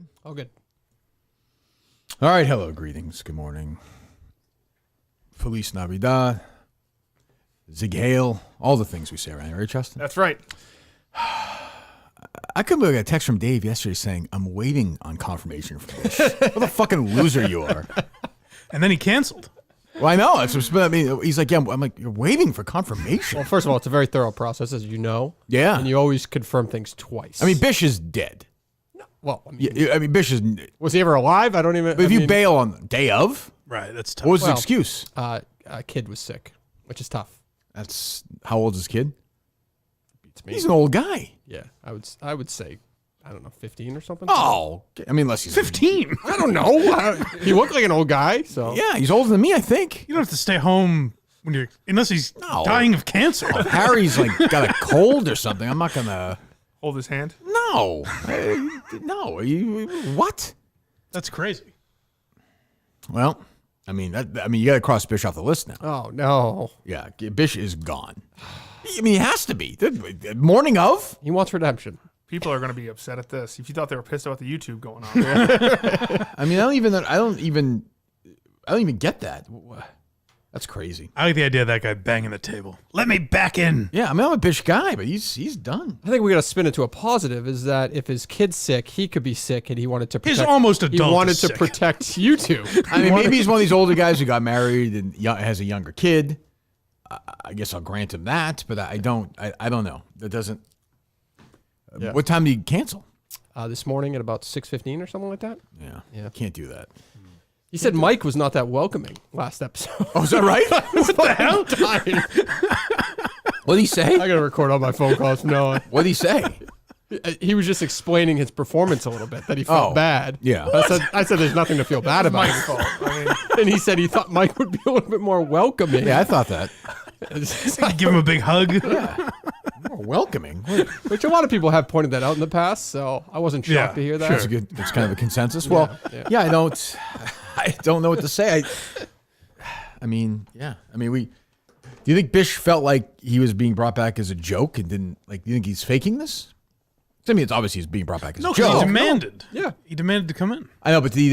good? Oh, good. All right, hello, greetings, good morning. Feliz Navidad, Zig Heil, all the things we say around here, right, Justin? That's right. I couldn't believe I got a text from Dave yesterday saying, I'm waiting on confirmation from Bish. What a fucking loser you are. And then he canceled. Well, I know. I mean, he's like, yeah, I'm like, you're waiting for confirmation. Well, first of all, it's a very thorough process, as you know. Yeah. And you always confirm things twice. I mean, Bish is dead. well, I mean, Yeah, I mean, Bish is. was he ever alive? I don't even. But if you bail on the day of, Right, that's tough. what was his Well, excuse? a kid was sick, which is tough. That's how old is his kid? Beats me. He's an old guy. Yeah, I would say, I don't know, 15 or something. Oh, I mean, unless he's 15. I don't know. He looked like an old guy, so. Yeah, he's older than me, I think. You don't have to stay home when you're, unless he's No. dying of cancer. If Harry's like got a cold or something, I'm not gonna. Hold his hand. No, no. What? That's crazy. Well, I mean, you got to cross Bish off the list now. Oh, no. Yeah, Bish is gone. I mean, he has to be. The morning of? He wants redemption. People are going to be upset at this. If you thought they were pissed about the YouTube going on. I mean, I don't even get that. That's crazy. I like the idea of that guy banging the table. Let me back in. Yeah, I mean, I'm a Bish guy, but he's done. I think we got to spin it to a positive. Is that if his kid's sick, he could be sick, and he wanted to protect. His almost adult He wanted is to sick. protect you two. I mean, maybe he's one of these older guys who got married and has a younger kid. I guess I'll grant him that, but I don't know. That doesn't. Yeah. What time did he cancel? This morning at about 6:15 or something like that. Yeah, can't do that. He said Mike was not that welcoming last episode. Oh, is that right? What the hell? What did he say? I got to record all my phone calls from now on. What did he say? He was just explaining his performance a little bit, that he felt bad. Yeah. I said there's nothing to feel bad about. Mike's fault. I mean, And he said he thought Mike would be a little bit more welcoming. Yeah, I thought that. give him a big hug. More welcoming. Which a lot of people have pointed that out in the past, so I wasn't shocked Yeah, to hear that. sure. That's good. That's kind of a consensus. Well, yeah. I don't know what to say. I mean, do you think Bish felt like he was being brought back as a joke and didn't like? Do you think he's faking this? I mean, it's obviously he's being brought back as a No, because joke. he demanded. Yeah. He demanded to come in. I know, but did he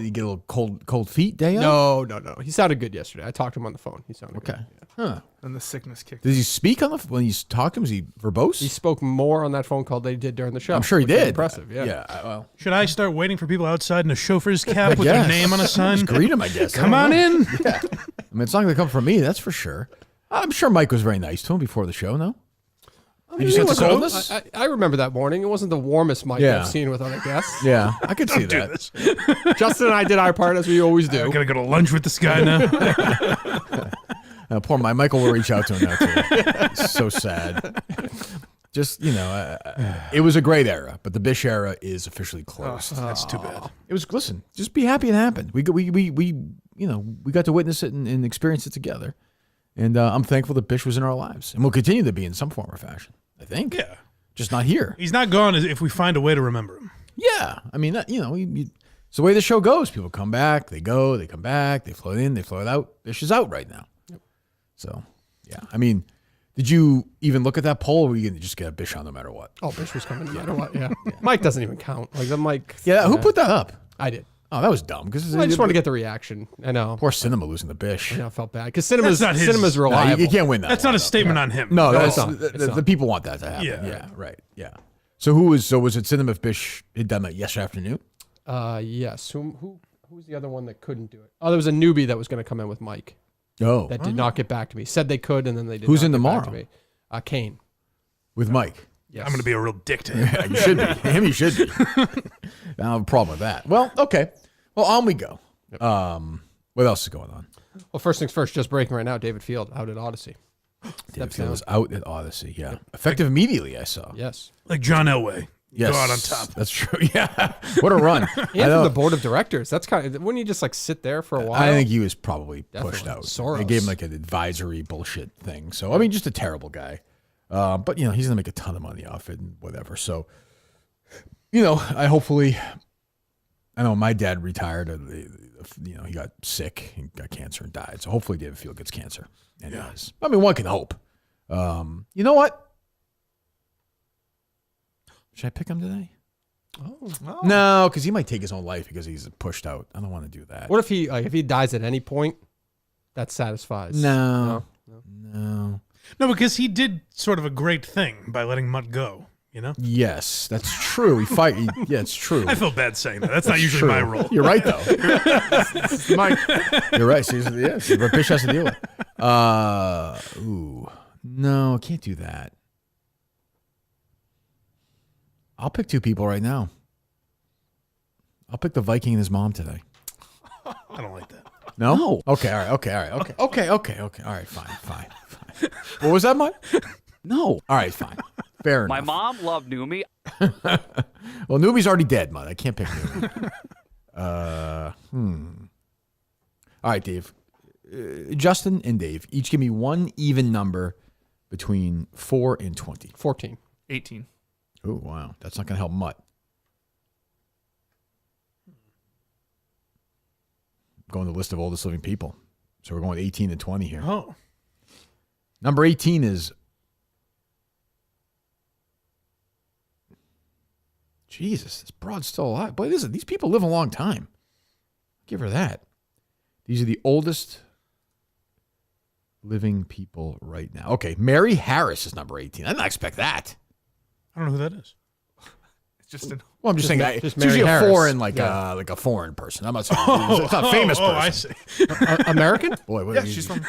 get a little cold feet day of? No. He sounded good yesterday. I talked to him on the phone. He sounded Okay. good. Huh. And the sickness kicked. Does he speak on when he's talking? Was he verbose? He spoke more on that phone call than he did during the show. I'm sure he which was did. Impressive, yeah. Yeah. Well, Should I start waiting for people outside in a chauffeur's cap with guess. their name on a sign? just greet him, I guess. I Come don't on know. in. Yeah. I mean, it's not going to come from me, that's for sure. I'm sure Mike was very nice to him before the show, no? Did you sense the coldness? I remember that morning. It wasn't the warmest Mike Yeah. I've seen with other guests. Yeah, I could see Do that. this. Justin and I did our part, as we always I do. gotta go to lunch with this guy now. Poor Michael will reach out to him now, too. It's so sad. Just, it was a great era, but the Bish era is officially closed. That's too bad. It was, listen, just be happy it happened. We got to witness it and experience it together. And I'm thankful that Bish was in our lives. And will continue to be in some form or fashion, I think. Yeah. Just not here. He's not gone if we find a way to remember him. Yeah. I mean, it's the way the show goes. People come back, they go, they come back, they float in, they float out. Bish is out right now. Yep. So, yeah. I mean, did you even look at that poll, or were you going to just get a Bish on no matter what? Oh, Bish was coming no matter what, yeah. Mike doesn't even count. Like, the Mike. Yeah, who put that up? I did. Oh, that was dumb. Because I just want to get the reaction. I know. Poor Cinema losing the Bish. I felt bad. Because cinema's not his- cinema's No, reliable. you can't win that. That's one, not a though. statement on him. No, it's that's not. the people want that to happen. Yeah. Yeah, right. Yeah. So was it Cinema if Bish had done that yesterday afternoon? Yes. Who was the other one that couldn't do it? Oh, there was a newbie that was going to come in with Mike Oh, that did not get back to me. Said they could, and then they did. Who's not in get tomorrow? back to me. Kane. with Mike. Yes. I'm going to be a real dick to him. Yeah, you should be. Him, you should be. I don't have a problem with that. Well, okay. Well, on we go. What else is going on? Well, first things first. Just breaking right now. David Field out at Odyssey. David Field was out at Odyssey. Yeah, effective immediately. I saw. Yes. Like John Elway. Yes, Go out on top. That's true. Yeah, what a run! And from the board of directors. That's kind of. Wouldn't you just like sit there for a while? I think he was probably pushed Definitely. out. Soros. They gave him like an advisory bullshit thing. So I mean, just a terrible guy. But he's gonna make a ton of money off it and whatever. So I know my dad retired. He got sick, he got cancer and died. So hopefully David Field gets cancer. And he does. I mean, one can hope. You know what? Should I pick him today? Oh. No, because he might take his own life because he's pushed out. I don't want to do that. What if if he dies at any point? That satisfies. No. No, because he did sort of a great thing by letting Mutt go. Yes, that's true. Yeah, it's true. I feel bad saying that. That's not usually my role. You're right, though. Mike. You're right. See, what Bish has to deal with. No, can't do that. I'll pick two people right now. I'll pick the Viking and his mom today. I don't like that. No? Okay, all right. Okay. All right, fine. What was that, Mike? No. All right, fine. Fair enough. My mom loved Noomi. Well, Noomi's already dead, Mud. I can't pick Noomi. All right, Dave. Justin and Dave, each give me one even number between 4 and 20. 14. 18. Oh, wow. That's not going to help Mutt. Going to the list of oldest living people. So we're going 18 and 20 here. Oh. Number 18 is... Jesus, this broad's still alive. Boy, these people live a long time. Give her that. These are the oldest living people right now. Okay, Mary Harris is number 18. I did not expect that. I don't know who that is. It's just an. Well, I'm just saying, just it's usually Mary a Harris. foreign, like a foreign person. I'm not saying it's not a famous person. I see. American? Boy, what Yeah, she's from.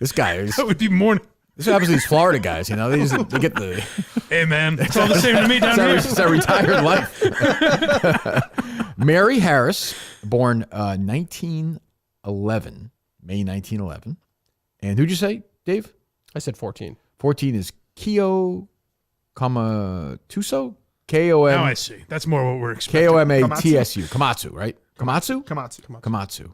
this guy. Is, That would be more. this happens to these Florida guys. They get the. Hey, man. It's all the same to me down here. It's a retired life. Mary Harris, born 1911, May 1911. And who'd you say, Dave? I said 14. 14 is Kyo Kamatuso? K-O-M. Now I see. That's more what we're expecting. K-O-M-A-T-S-U. Komatsu, right? Komatsu? Komatsu. Komatusu?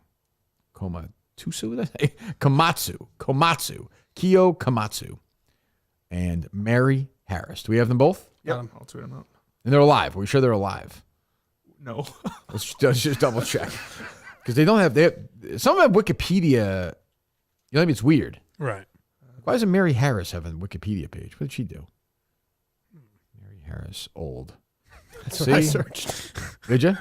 Komatsu. Kyo Komatsu. And Mary Harris. Do we have them both? Yep. I'll tweet them out. And they're alive. Are we sure they're alive? No. Let's just double check. Because they don't have, some have Wikipedia. You know, maybe it's weird. Right. Why doesn't Mary Harris have a Wikipedia page? What did she do? Mary Harris, old. That's what I searched. Did you?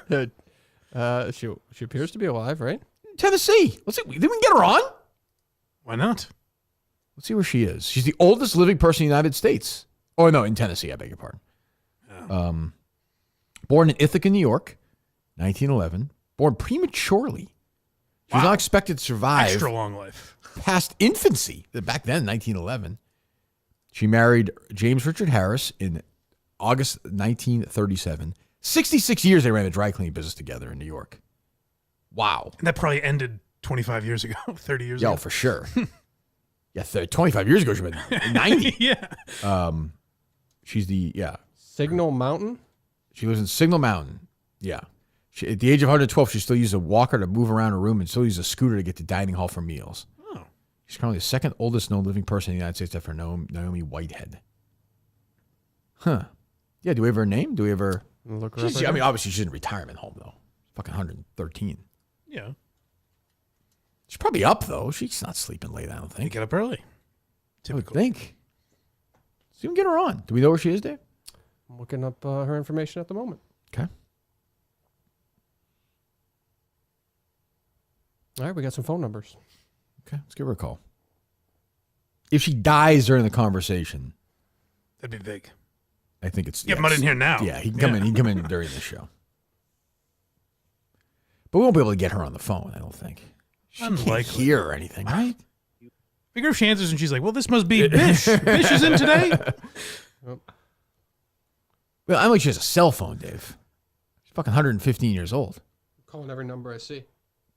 She appears to be alive, right? Tennessee. Let's see. Did we get her on? Why not? Let's see where she is. She's the oldest living person in the United States. Oh, no, in Tennessee, I beg your pardon. Yeah. Born in Ithaca, New York, 1911. Born prematurely. She was not expected to survive Extra long life. past infancy. Back then, 1911. She married James Richard Harris in August 1937. 66 years they ran a dry cleaning business together in New York. Wow. And that probably ended 25 years ago, 30 years Yeah, ago. for sure. Yeah, 25 years ago, she was 90. Yeah. She's Signal Mountain? She lives in Signal Mountain. Yeah. At the age of 112, she still uses a walker to move around her room and still uses a scooter to get to dining hall for meals. Oh. She's currently the second oldest known living person in the United States after Naomi Whitehead. Huh. Yeah, do we have her name? Do we have her? Look her up I right mean, now. obviously she's in a retirement home, though. Fucking 113. Yeah. She's probably up, though. She's not sleeping late, I don't They think. get up early. I would Typical. think. So you can get her on. Do we know where she is, Dave? I'm looking up her information at the moment. Okay. All right, we got some phone numbers. Okay, let's give her a call. If she dies during the conversation, That'd be big. I think it's... Get Mud in here now. Yeah, he can come in. He can come in during the show. But we won't be able to get her on the phone, I don't think. She can't Unlikely. hear or anything, right? Figure if she answers and she's like, well, this must be Bish. Bish is in today? Well, I'm like she has a cell phone, Dave. She's fucking 115 years old. Calling every number I see.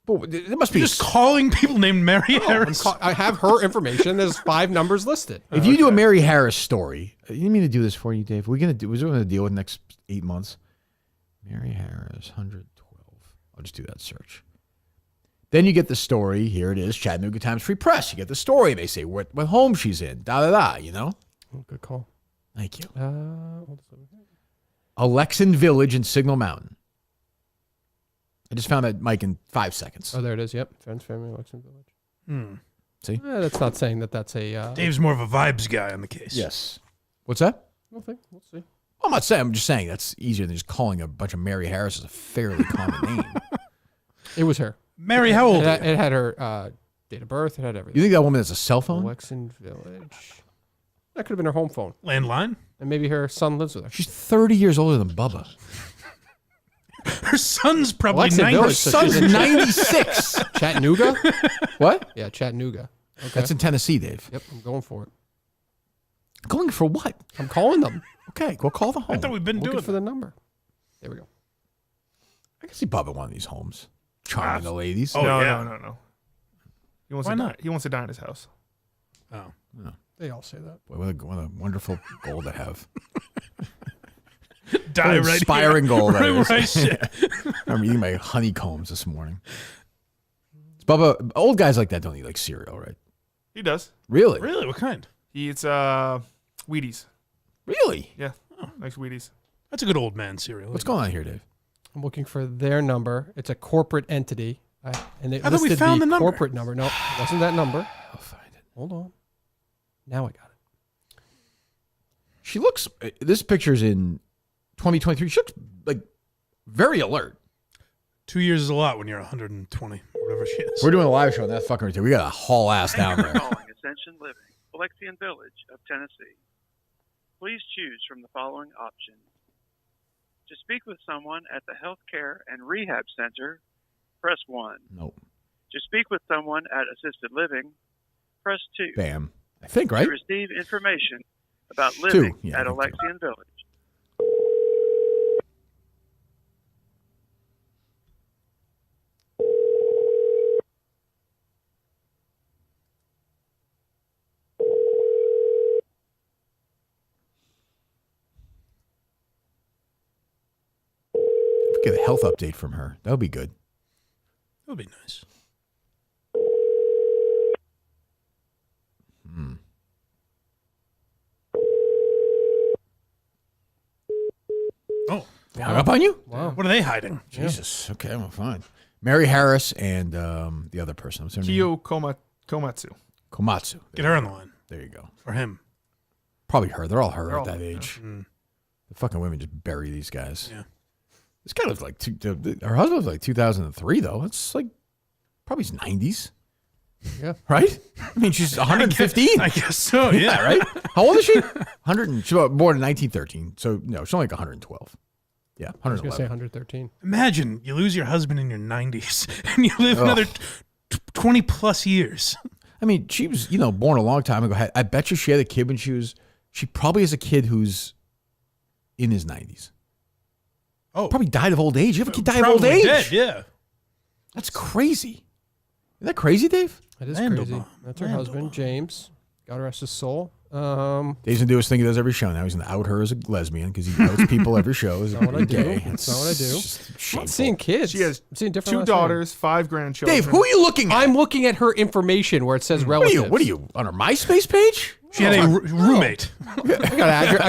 But there must be... You're just calling people named Mary Harris. I have her information. There's 5 numbers listed. If you do a Mary Harris story, you need me to do this for you, Dave? We're going to deal with the next 8 months. Mary Harris, 112. I'll just do that search. Then you get the story. Here it is, Chattanooga Times Free Press. You get the story. They say what home she's in. You know? Oh, good call. Thank you. Hold on. Alexan Village in Signal Mountain. I just found that, Mike, in 5 seconds. Oh, there it is. Yep. Friends, family, Lexington Village. See? That's not saying that's a... Dave's more of a vibes guy on the case. Yes. What's that? We'll see. I'm not saying. I'm just saying that's easier than just calling a bunch of Mary Harris is a fairly common name. It was her. Mary, how old? It had her date of birth. It had everything. You think that woman has a cell phone? Lexington Village. That could have been her home phone. Landline? And maybe her son lives with her. She's 30 years older than Bubba. Her son's probably Lexington 90. Village, so she's Son's in 96. Chattanooga? What? Yeah, Chattanooga. Okay. That's in Tennessee, Dave. Yep, I'm going for it. Going for what? I'm calling them. Okay, go call the home. I thought we've been Looking doing for the number. There we go. I can see Bubba in one of these homes. Charming the ladies. Oh, no, yeah. no. He wants Why to not? Die. He wants to die in his house. Oh. They all say that. Boy, what a wonderful goal to have. Die What an right inspiring here. goal that Right is. where I sit. I'm eating my honeycombs this morning. Bubba, old guys like that don't eat like cereal, right? He does. Really? Really? What kind? He eats Wheaties. Really? Yeah, likes Wheaties. That's a good old man cereal. What's going on here, Dave? I'm looking for their number. It's a corporate entity. And they I thought we listed found the number. corporate number. No, it wasn't that number. I'll find it. Hold on. Now I got it. She looks, this picture's in 2023. She looks like very alert. 2 years is a lot when you're 120 or whatever she is. We're doing a live show and that's fucking ridiculous. We got to haul ass down Thank you for there. calling Ascension Living, Alexian Village of Tennessee. Please choose from the following options. To speak with someone at the Healthcare and Rehab Center, press 1. Nope. To speak with someone at Assisted Living, press 2. Bam. I think, right? To receive information about living Yeah, I at think Alexian Village. Get a health update from her. That would be good. That would be nice. Oh, They hung up on you? Wow. what are they hiding? Jesus. Okay, well, fine. Mary Harris and the other person. What's her name? Kiyo Komatsu. Komatsu. Get her on the line There you go. for him. Probably her. They're all her They're at all that her, yeah. age. Mm. The fucking women just bury these guys. Yeah. This guy was like, her husband was like 2003, though. It's like probably his 90s, Yeah. right? I mean, she's 115. I guess so, yeah. Yeah, right? How old is she? 100. She was born in 1913. So, no, she's only like 112. Yeah, I was going to say 111. 113. Imagine you lose your husband in your 90s and you live another 20 plus years. I mean, she was, born a long time ago. I bet you she had a kid when she probably has a kid who's in his 90s. Oh, Probably died of old age. You have a kid die of old probably age? dead, yeah. That's crazy. Isn't that crazy, Dave? That is Mandelbaum. crazy. That's her husband, James. God rest his soul. Dave's gonna do his thing he does every show now. He's gonna out her as a lesbian because he knows people every show is Not what I do. gay. That's not what I do. just I'm shameful. not seeing kids. She has I'm seeing different 2 last names. daughters, 5 grandchildren. Dave, who are you looking at? I'm looking at her information where it says What are relatives. you on her MySpace page? She had a roommate. I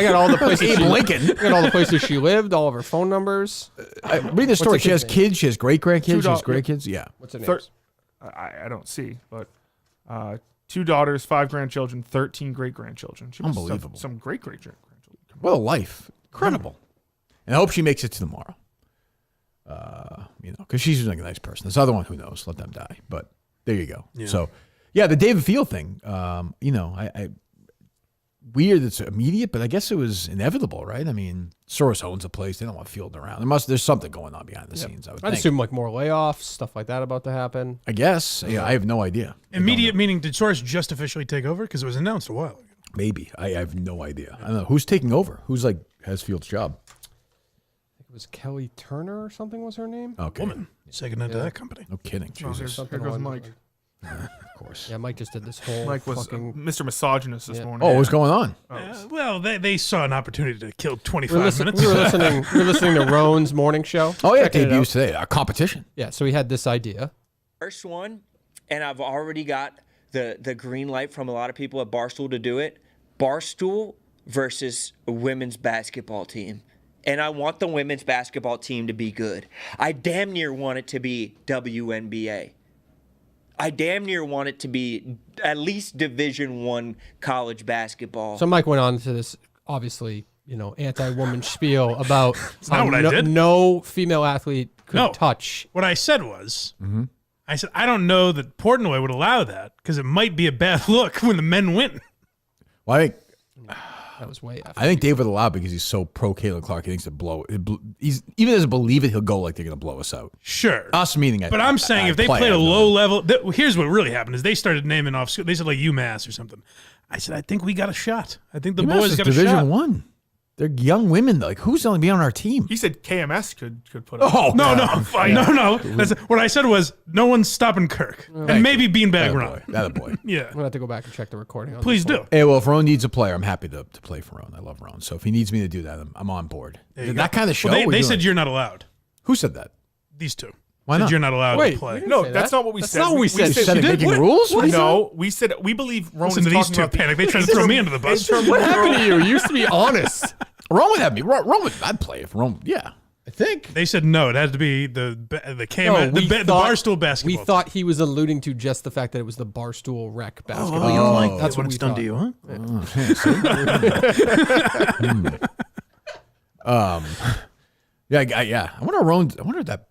got all the places. Abe Lincoln. I got all the places she lived, all of her phone numbers. Read the story. the She has kid's kids. She has great grandkids. She has daughters. great kids. Yeah. What's her name? Thir- I don't see, but 2 daughters, 5 grandchildren, 13 great grandchildren. Unbelievable. Some great grandchildren. What a life. Incredible. And I hope she makes it to tomorrow. Because she's like a nice person. This other one, who knows? Let them die. But there you go. Yeah. So, yeah, the David Field thing. I weird. It's immediate, but I guess it was inevitable, right? I mean, Soros owns a place. They don't want Field around. There's something going on behind the scenes. I would I'd think. assume like more layoffs, stuff like that about to happen. I guess. Yeah, I have no idea. Immediate meaning, did Soros just officially take over? Because it was announced a while ago. Maybe. I have no idea. I don't know. Who's taking over? Who's has Field's job? I think it was Kelly Turner or something was her name. Okay. Woman. Say goodnight to that company. No kidding. Oh, Jesus. here goes on- Mike. Of course. Yeah, Mike just did this whole Mike was fucking. Mr. Misogynist this Yeah. morning. Oh, what's going on? Well, they saw an opportunity to kill 25 minutes. We were listening to Rone's morning show. Oh, yeah. Checking it out. Debuts today. Our competition. Yeah, so he had this idea. First one, and I've already got the green light from a lot of people at Barstool to do it. Barstool versus a women's basketball team. And I want the women's basketball team to be good. I damn near want it to be WNBA. I damn near want it to be at least Division I college basketball. So Mike went on to this, obviously, anti-woman spiel about not what I did. no female athlete could touch. What I said was, I said, I don't know that Portnoy would allow that because it might be a bad look when the men win. Well, That was way after. I think Dave would allow it because he's so pro Caitlin Clark. He thinks he's even doesn't believe it. He'll go like they're going to blow us out. Sure. Us meaning, but I'm saying if they played a low level, here's what really happened is they started naming off. They said like UMass or something. I said I think we got a shot. I think the boys got a shot. Division 1. They're young women. Like who's going to be on our team? He said KMS could put up. Oh no. That's, what I said was no one's stopping Kirk and maybe Beanbag Ron. That a boy. Yeah. I'm gonna have to go back and check the recording. Please do. Hey, well, if Rone needs a player, I'm happy to play for Rone. I love Rone. So if he needs me to do that, I'm on board. That kind of show. Well, they said you're not allowed. Who said that? These two. Why said not? you're not allowed to play. No, that's not what we said. That's not what we said. You said it making rules? No, we said we believe Rone Listen is to these talking two about panic. They tried to throw me under the bus. What happened to you? You used to be honest. Rone would have me. Rone would. I'd play if Rone. Yeah, I think. They said no. It had to be the KMS, the Barstool basketball. We thought he was alluding to just the fact that it was the Barstool rec basketball. Oh, you don't like that's what it's done to you, huh? Yeah. I wonder that.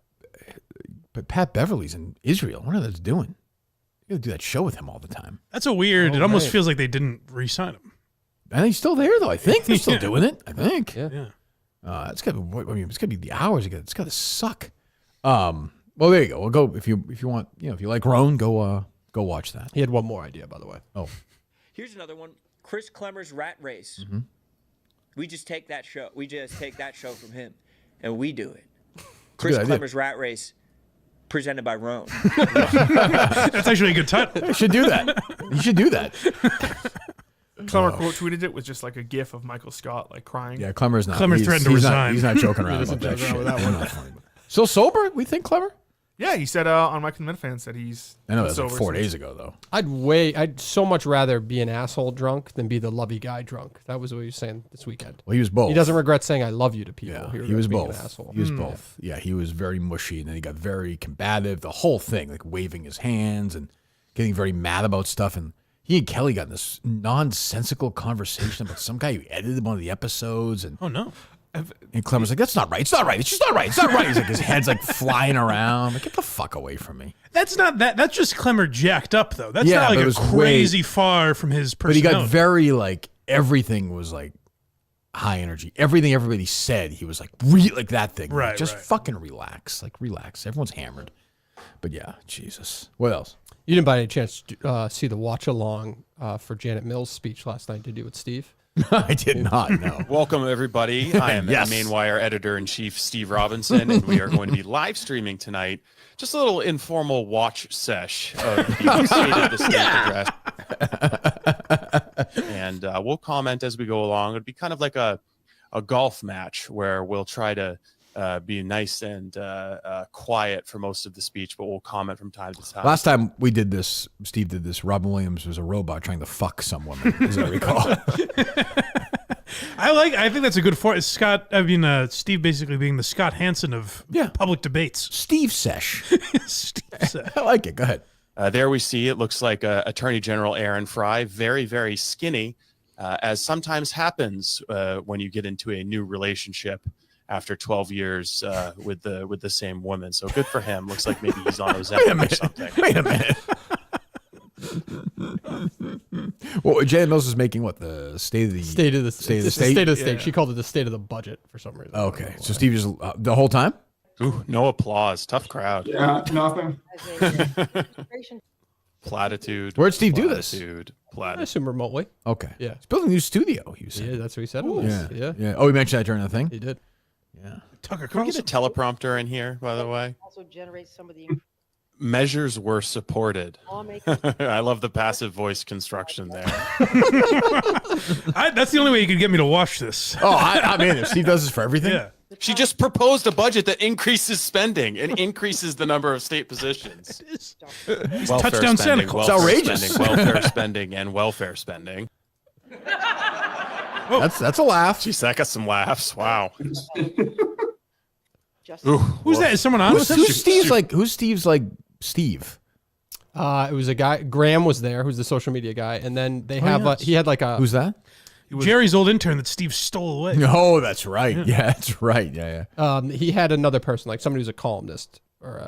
But Pat Beverly's in Israel. I wonder what that's doing. You got to do that show with him all the time. That's a weird. It almost feels like they didn't re-sign him. And he's still there though. I think they're still doing it. I think. Yeah. It's got. I mean, it's got to be the hours again. It's got to suck. Well, there you go. We'll go if you want. If you like Rone, go watch that. He had one more idea, by the way. Oh, Here's another one. Chris Clemmer's Rat Race. We just take that show. We just take that show from him, and we do it. Chris Clemmer's Rat Race, presented by Rone. That's actually a good title. you should do that. You should do that. Clemmer quote tweeted it was just like a gif of Michael Scott like crying. Yeah, Clemmer's not. Clemmer threatened to resign. He's not joking around about that shit. Not funny. Still sober? We think Clemmer? Yeah, he said on Mike and the Minifans said he's. I know that was sober like 4 since- days ago though. I'd so much rather be an asshole drunk than be the lovey guy drunk. That was what he was saying this weekend. Well, he was both. He doesn't regret saying "I love you" to people. Yeah, he regrets was being both. An asshole. He was both. Yeah, he was very mushy, and then he got very combative. The whole thing, like waving his hands and getting very mad about stuff. And he and Kelly got in this nonsensical conversation about some guy who edited one of the episodes. And Oh no. and Clemmer's like, "That's not right. It's not right. It's just not right. It's not right." He's like, his head's like flying around. Like, get the fuck away from me. That's not that. That's just Clemmer jacked up though. That's Yeah, not but like it a was crazy far from his But he personality. got very like everything was like high energy. Everything everybody said, he was like like that thing. Right, Like, just right. fucking relax. Like relax. Everyone's hammered. But yeah, Jesus. What else? You didn't by any chance see the watch along for Janet Mills' speech last night? Did you with Steve? I did not know. Welcome, everybody. I am Yes. Mainwire Editor-in-Chief Steve Robinson, and we are going to be live streaming tonight. Just a little informal watch sesh of the State of the State address. And we'll comment as we go along. It'd be kind of like a golf match where we'll try to be nice and quiet for most of the speech, but we'll comment from time to time. Last time we did this, Steve did this, Robin Williams was a robot trying to fuck some woman, as I recall. I think that's a good Steve basically being the Scott Hansen of public debates. Steve Sesh. Steve said. I like it. Go ahead. There we see, it looks like Attorney General Aaron Fry, very, very skinny, as sometimes happens when you get into a new relationship after 12 years with the same woman. So good for him. Looks like maybe he's on Ozempic or something. Wait a minute. Well, Janet Mills is making what, the state of the State of the state. State of the state. She called it the state of the budget for some reason. Okay, so Steve just the whole time. Ooh, no applause. Tough crowd. Yeah, nothing. Platitude. Where'd Steve do this? Platitude. I Platitude. assume remotely. Okay, Yeah. he's building a new studio. He was Yeah, saying. that's what he said. It was. Yeah, Oh, he mentioned that during the thing. he did. Yeah. Tucker Can we get Carlson. a teleprompter in here, by the way? Also generate some of the Measures were supported. lawmakers. I love the passive voice construction there. That's the only way you could get me to watch this. Oh, I mean, if Steve does this for everything. Yeah. She just proposed a budget that increases spending and increases the number of state positions. He's Welfare touchdown Santa spending, Claus. It's outrageous. Spending, welfare spending, and welfare spending. That's a laugh. Jeez, that got some laughs. Wow. Just Ooh, Who's that? Is someone on with him? Who's Steve's like Steve? It was a guy. Graham was there, who's the social media guy, and then they have. yes. He had like a. Who's that? Jerry's old intern that Steve stole away. Oh, that's right. Yeah, that's right. Yeah, yeah. He had another person, like somebody who's a columnist. Or,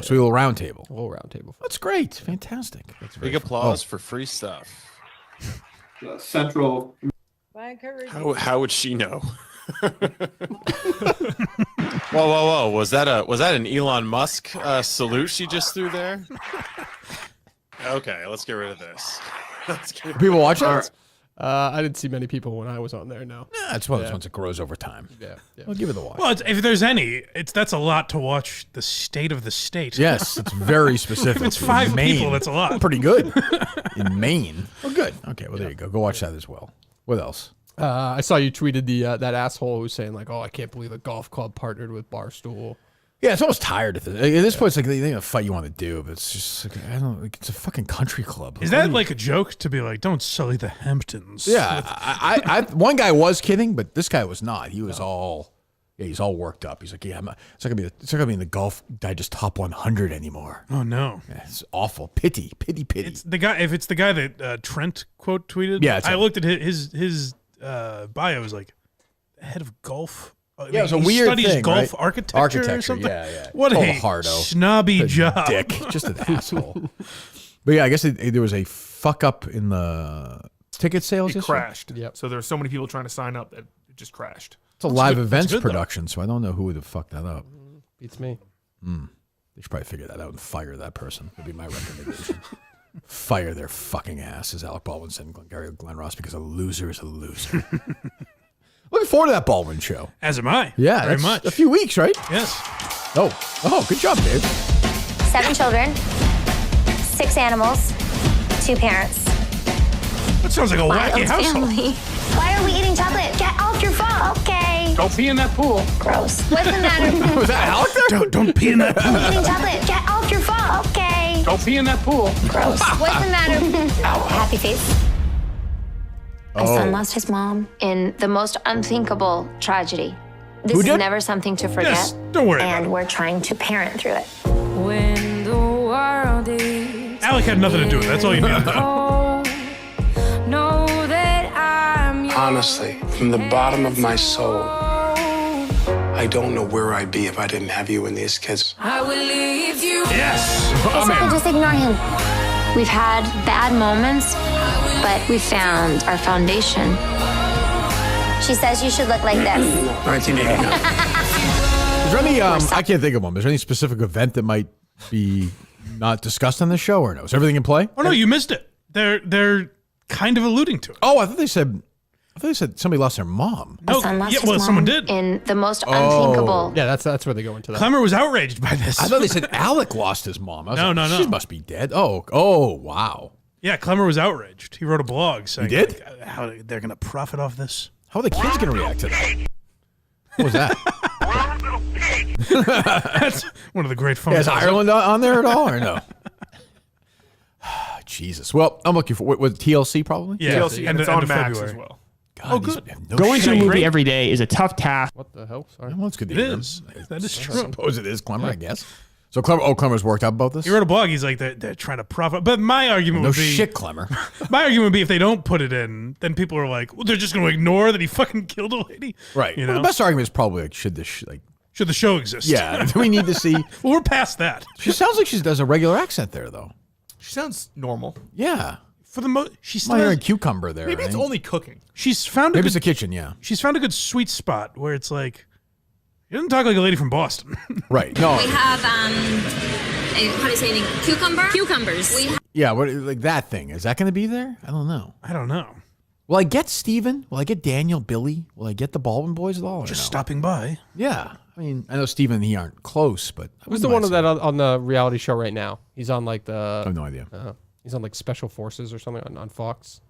So a little round table. a little round table. That's great. Fantastic. That's Big applause for free stuff. Central. How would she know? Whoa! Was that an Elon Musk salute she just threw there? Okay, let's get rid of this. People watch it? I didn't see many people when I was on there. No. Yeah, it's one of those ones that grows over time. Yeah. I'll give it the watch. Well, if there's any, that's a lot to watch the state of the state. Yes, it's very specific. If it's 5 Maine. people, that's a lot. Pretty good. In Maine. Oh, good. Okay, well, there you go. Go watch that as well. What else? I saw you tweeted that asshole who's saying like, "Oh, I can't believe a golf club partnered with Barstool." Yeah, it's almost tired of this. At this point, it's like they think a fight you want to do, but it's just like, I don't know. Like, it's a fucking country club. Is that like a joke to be like, don't sully the Hamptons? Yeah, I one guy was kidding, but this guy was not. He was all, he's all worked up. He's like, yeah, it's not gonna be in the Golf Digest Top 100 anymore. Oh no, Yeah, it's awful. Pity. it's the guy. If it's the guy that Trent quote tweeted, Yeah, it's I him. looked at his bio. Was like head of golf. Yeah, it was a he weird studies thing, golf right? architecture or something. Yeah. What Total a hardo. snobby job. Dick, just an asshole. But yeah, I guess there was a fuck up in the ticket sales. It this year. crashed. Yep. So there were so many people trying to sign up that it just crashed. It's a live good- events that's good, though. production, so I don't know who would have fucked that up. Beats me. They should probably figure that out and fire that person. Would be my recommendation. Fire their fucking ass, as Alec Baldwin said in Glenn Ross, because a loser is a loser. Looking forward to that Baldwin show. As am I. Yeah, very that's much. a few weeks, right? Yes. Oh, good job, Dave. 7 children, 6 animals, 2 parents. That sounds like a wacky Wild household. family. Why are we eating chocolate? Get off your phone. Okay. Don't pee in that pool. Gross. What's the matter? Was that Alec there? Don't pee in that pool. Eating chocolate. Get off your phone. Okay. Don't pee in that pool. Gross. What's the matter? Happy face. My son lost his mom in the most unthinkable tragedy. This Who is did? never something to forget. Yes, don't worry about And it. we're trying to parent through it. When the world is Alec had nothing to do with it. That's all you need to know. cold, know that I'm yours. Honestly, from the bottom of my soul, I don't know where I'd be if I didn't have you and these kids. I will leave you. Yes. So just ignore him. We've had bad moments, but we found our foundation. She says you should look like this. 1989. Is there any, I can't think of one. Is there any specific event that might be not discussed on the show, or no? Is everything in play? Oh no, you missed it. They're kind of alluding to it. Oh, I thought they said somebody lost their mom. My son lost his someone mom did. in the most unthinkable. Yeah, that's where they go into that. Clemmer was outraged by this. I thought they said Alec lost his mom. I was No. She must be dead. Oh, wow. Yeah, Clemmer was outraged. He wrote a blog saying, He did? like, how they're going to profit off this. How are the kids going to react to that? What was that? That's one of the great phone Is calls. Ireland on there at all, or no? Jesus. Well, I'm looking for what TLC probably. Yeah, TLC, and it's end on of Max February. as well. God, these have no Going to a shame. movie every day is a tough task. What the hell? Sorry. Well, it's good. to It hear. is. That is I true. suppose it is Clemmer, I guess. So Clemmer's worked out about this. He wrote a blog. He's like, they're trying to profit. But my argument No would be, shit, Clemmer. my argument would be if they don't put it in, then people are like, well, they're just going to ignore that he fucking killed a lady. Right. You Well, know? the best argument is probably like, should this Should the show exist? yeah? Do we need to see? Well, we're past that. She sounds like she does a regular accent there, though. She sounds normal. Yeah. For the most, she still Might hear a has, cucumber there. Maybe I it's think. only cooking. she's found a Maybe it's good, the kitchen. Yeah. she's found a good sweet spot where it's like, you don't talk like a lady from Boston. Right. No. We have, how do you say anything? Cucumbers. Yeah. What like that thing? Is that going to be there? I don't know. I don't know. Will I get Steven? Will I get Daniel, Billy? Will I get the Baldwin boys at all? or Just no? stopping by. Yeah. I mean, I know Steven and he aren't close, but I Who's wouldn't the one mind of that on the reality show right now? He's on like seeing- I have the no idea. he's on like Special Forces or something on Fox.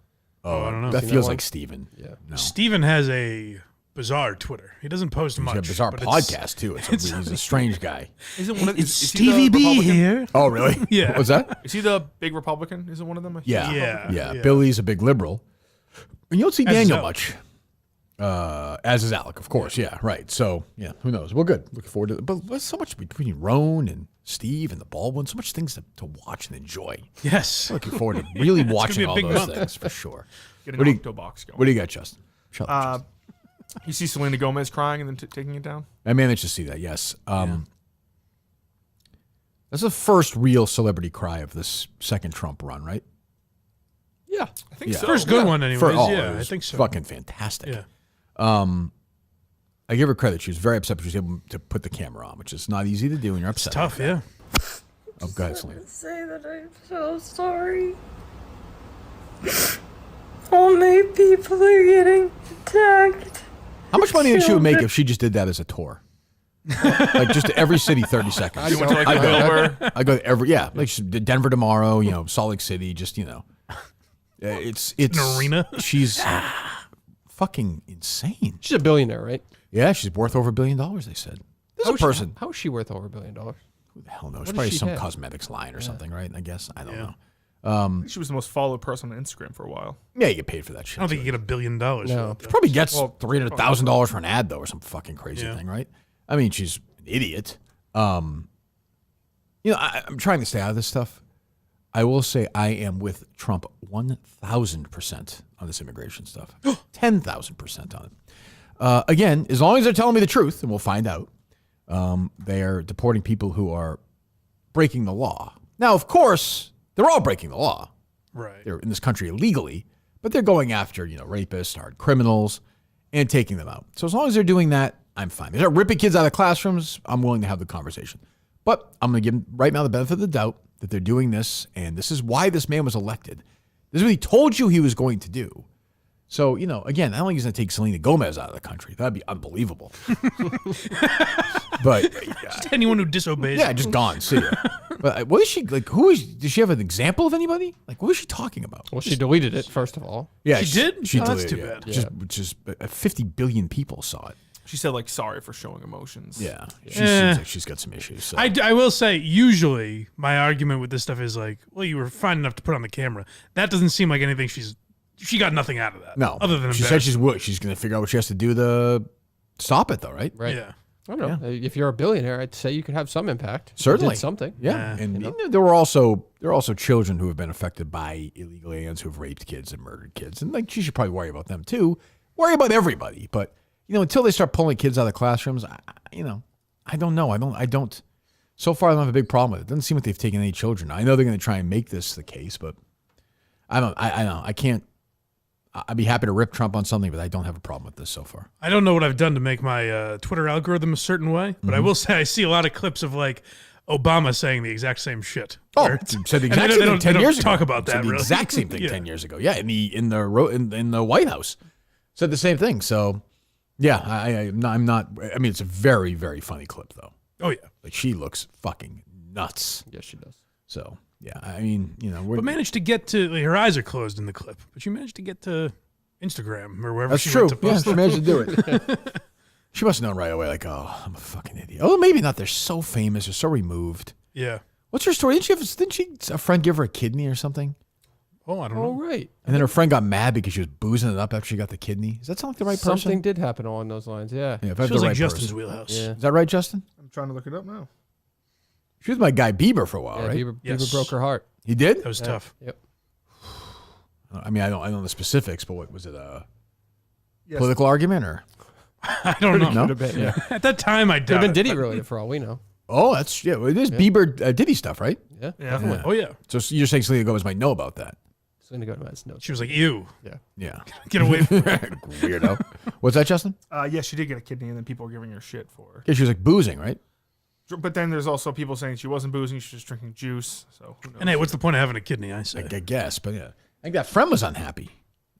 Oh, I don't know. That Seen that feels one? like Steven. Yeah. No. Steven has a bizarre Twitter. He doesn't post He's much. got a bizarre but it's- podcast too. He's a strange guy. Isn't one of It's is he the Stevie B Republican? here. Oh, really? Yeah. What's that? Is he the big Republican? Isn't one of them? Yeah. Yeah. Yeah. Billy's a big liberal. And you don't see As is Daniel Alec. much. As is Alec, of course. Yeah. Right. So, yeah, who knows? Well, good. Looking forward to it. But there's so much between Rone and Steve and the Baldwin. So much things to watch and enjoy. Yes. I'm looking forward to really watching a all big those month. things for sure. Get an What do you- octo box going. What do you got, Justin? Shut up, Justin. You see Selena Gomez crying and then taking it down? I managed to see that, yes. That's the first real celebrity cry of this second Trump run, right? Yeah. I think Yeah. so. First good one, anyways. it Yeah, I was think so. Fucking fantastic. Yeah. I give her credit. She was very upset, but she was able to put the camera on, which is not easy to do when you're upset. Tough, like that. yeah. Oh, go ahead, Selena. Say that I'm so sorry. All my people are getting attacked. How much money did she would make if she just did that as a tour? Like just to every city, 30 seconds. You went to like I a go, Wilbur. I go to every, yeah, like she did Denver tomorrow, Salt Lake City, just, it's an arena. She's fucking insane. She's a billionaire, right? Yeah, she's worth over $1 billion, they said. This is a person. How is she worth over $1 billion? Who the hell knows? does Probably she some have? cosmetics line or something, right? I guess. I don't Yeah. know. She was the most followed person on Instagram for a while. Yeah, you get paid for that shit. I don't think too. you get $1 billion. No. For that, though. Probably gets Well, $300,000 for an ad though, or some fucking crazy Yeah. thing, right? I mean, she's an idiot. I'm trying to stay out of this stuff. I will say I am with Trump 1,000% on this immigration stuff. 10,000% on it. Again, as long as they're telling me the truth, and we'll find out, they are deporting people who are breaking the law. Now, of course, they're all breaking the law. Right. They're in this country illegally, but they're going after, rapists, hard criminals, and taking them out. So as long as they're doing that, I'm fine. They're not ripping kids out of classrooms, I'm willing to have the conversation. But I'm going to give them right now the benefit of the doubt that they're doing this, and this is why this man was elected. This is what he told you he was going to do. So, again, I don't think he's going to take Selena Gomez out of the country. That'd be unbelievable. But Just anyone who disobeys. yeah, just gone. See ya. But what is she like? Does she have an example of anybody? Like, what is she talking about? Well, she deleted it, first of all. Yeah, She did? She Oh, that's deleted too it. bad. Just 50 billion people saw it. She said like sorry for showing emotions. Yeah, she Eh. seems like she's got some issues. So. I will say, usually my argument with this stuff is like, well, you were fine enough to put on the camera. That doesn't seem like anything she got nothing out of that. No, other than she said she's going to figure out what she has to do to stop it, though, right? Right. Yeah. I don't know. If you're a billionaire, I'd say you could have some impact. You Certainly, did something. Yeah, Yeah. and there are also children who have been affected by illegal aliens who have raped kids and murdered kids, and like she should probably worry about them too. Worry about everybody, but until they start pulling kids out of the classrooms, I don't know. I don't. So far, I don't have a big problem with it. It doesn't seem like they've taken any children. I know they're going to try and make this the case, but I don't. I don't. I can't. I'd be happy to rip Trump on something, but I don't have a problem with this so far. I don't know what I've done to make my Twitter algorithm a certain way, but I will say I see a lot of clips of like Obama saying the exact same shit. Oh, Where said the and exact they same don't- thing they 10 years don't ago. talk about Said that, the really. exact same thing Yeah. 10 years ago. Yeah, in the White House, said the same thing. So, yeah, I'm not. I mean, it's a very, very funny clip though. Oh yeah, Like she looks fucking nuts. Yes, she does. So yeah, I mean, we're but managed to get to her eyes are closed in the clip, but she managed to get to Instagram or wherever that's she true. went to Yeah, post she it. managed to do it. She must have known right away. Like, oh, I'm a fucking idiot. Oh, maybe not. They're so famous. They're so removed. Yeah. What's her story? Didn't a friend give her a kidney or something? Oh, I don't Oh, know. right. And then her friend got mad because she was boozing it up after she got the kidney. Does that sound like the right person? Something did happen along those lines. Yeah. Yeah, if I have Feels the like right Justin's person. wheelhouse. Yeah. Is that right, Justin? I'm trying to look it up now. She was my guy Bieber for a while, Yeah, right? Bieber Yes. broke her heart. He did? That was tough. Yep. I mean, I don't know the specifics, but what was it? A Yes. political argument or? I don't know. No? Yeah. At that time, I Could have doubt been it, Diddy but- related for all we know. Oh, that's yeah. Well, it is Bieber Diddy stuff, right? Yeah. Yeah. Yeah. Oh yeah. So you're saying Selena Gomez might know about that? Selena Gomez knows. She was like, "Ew, Yeah. get away from me." Weirdo. What's that, Justin? Yeah, she did get a kidney, and then people were giving her shit for her. Yeah, she was like boozing, right? But then there's also people saying she wasn't boozing; she was just drinking juice. So who knows? And hey, what's the point of having a kidney? I say. I guess, but yeah, I think that friend was unhappy.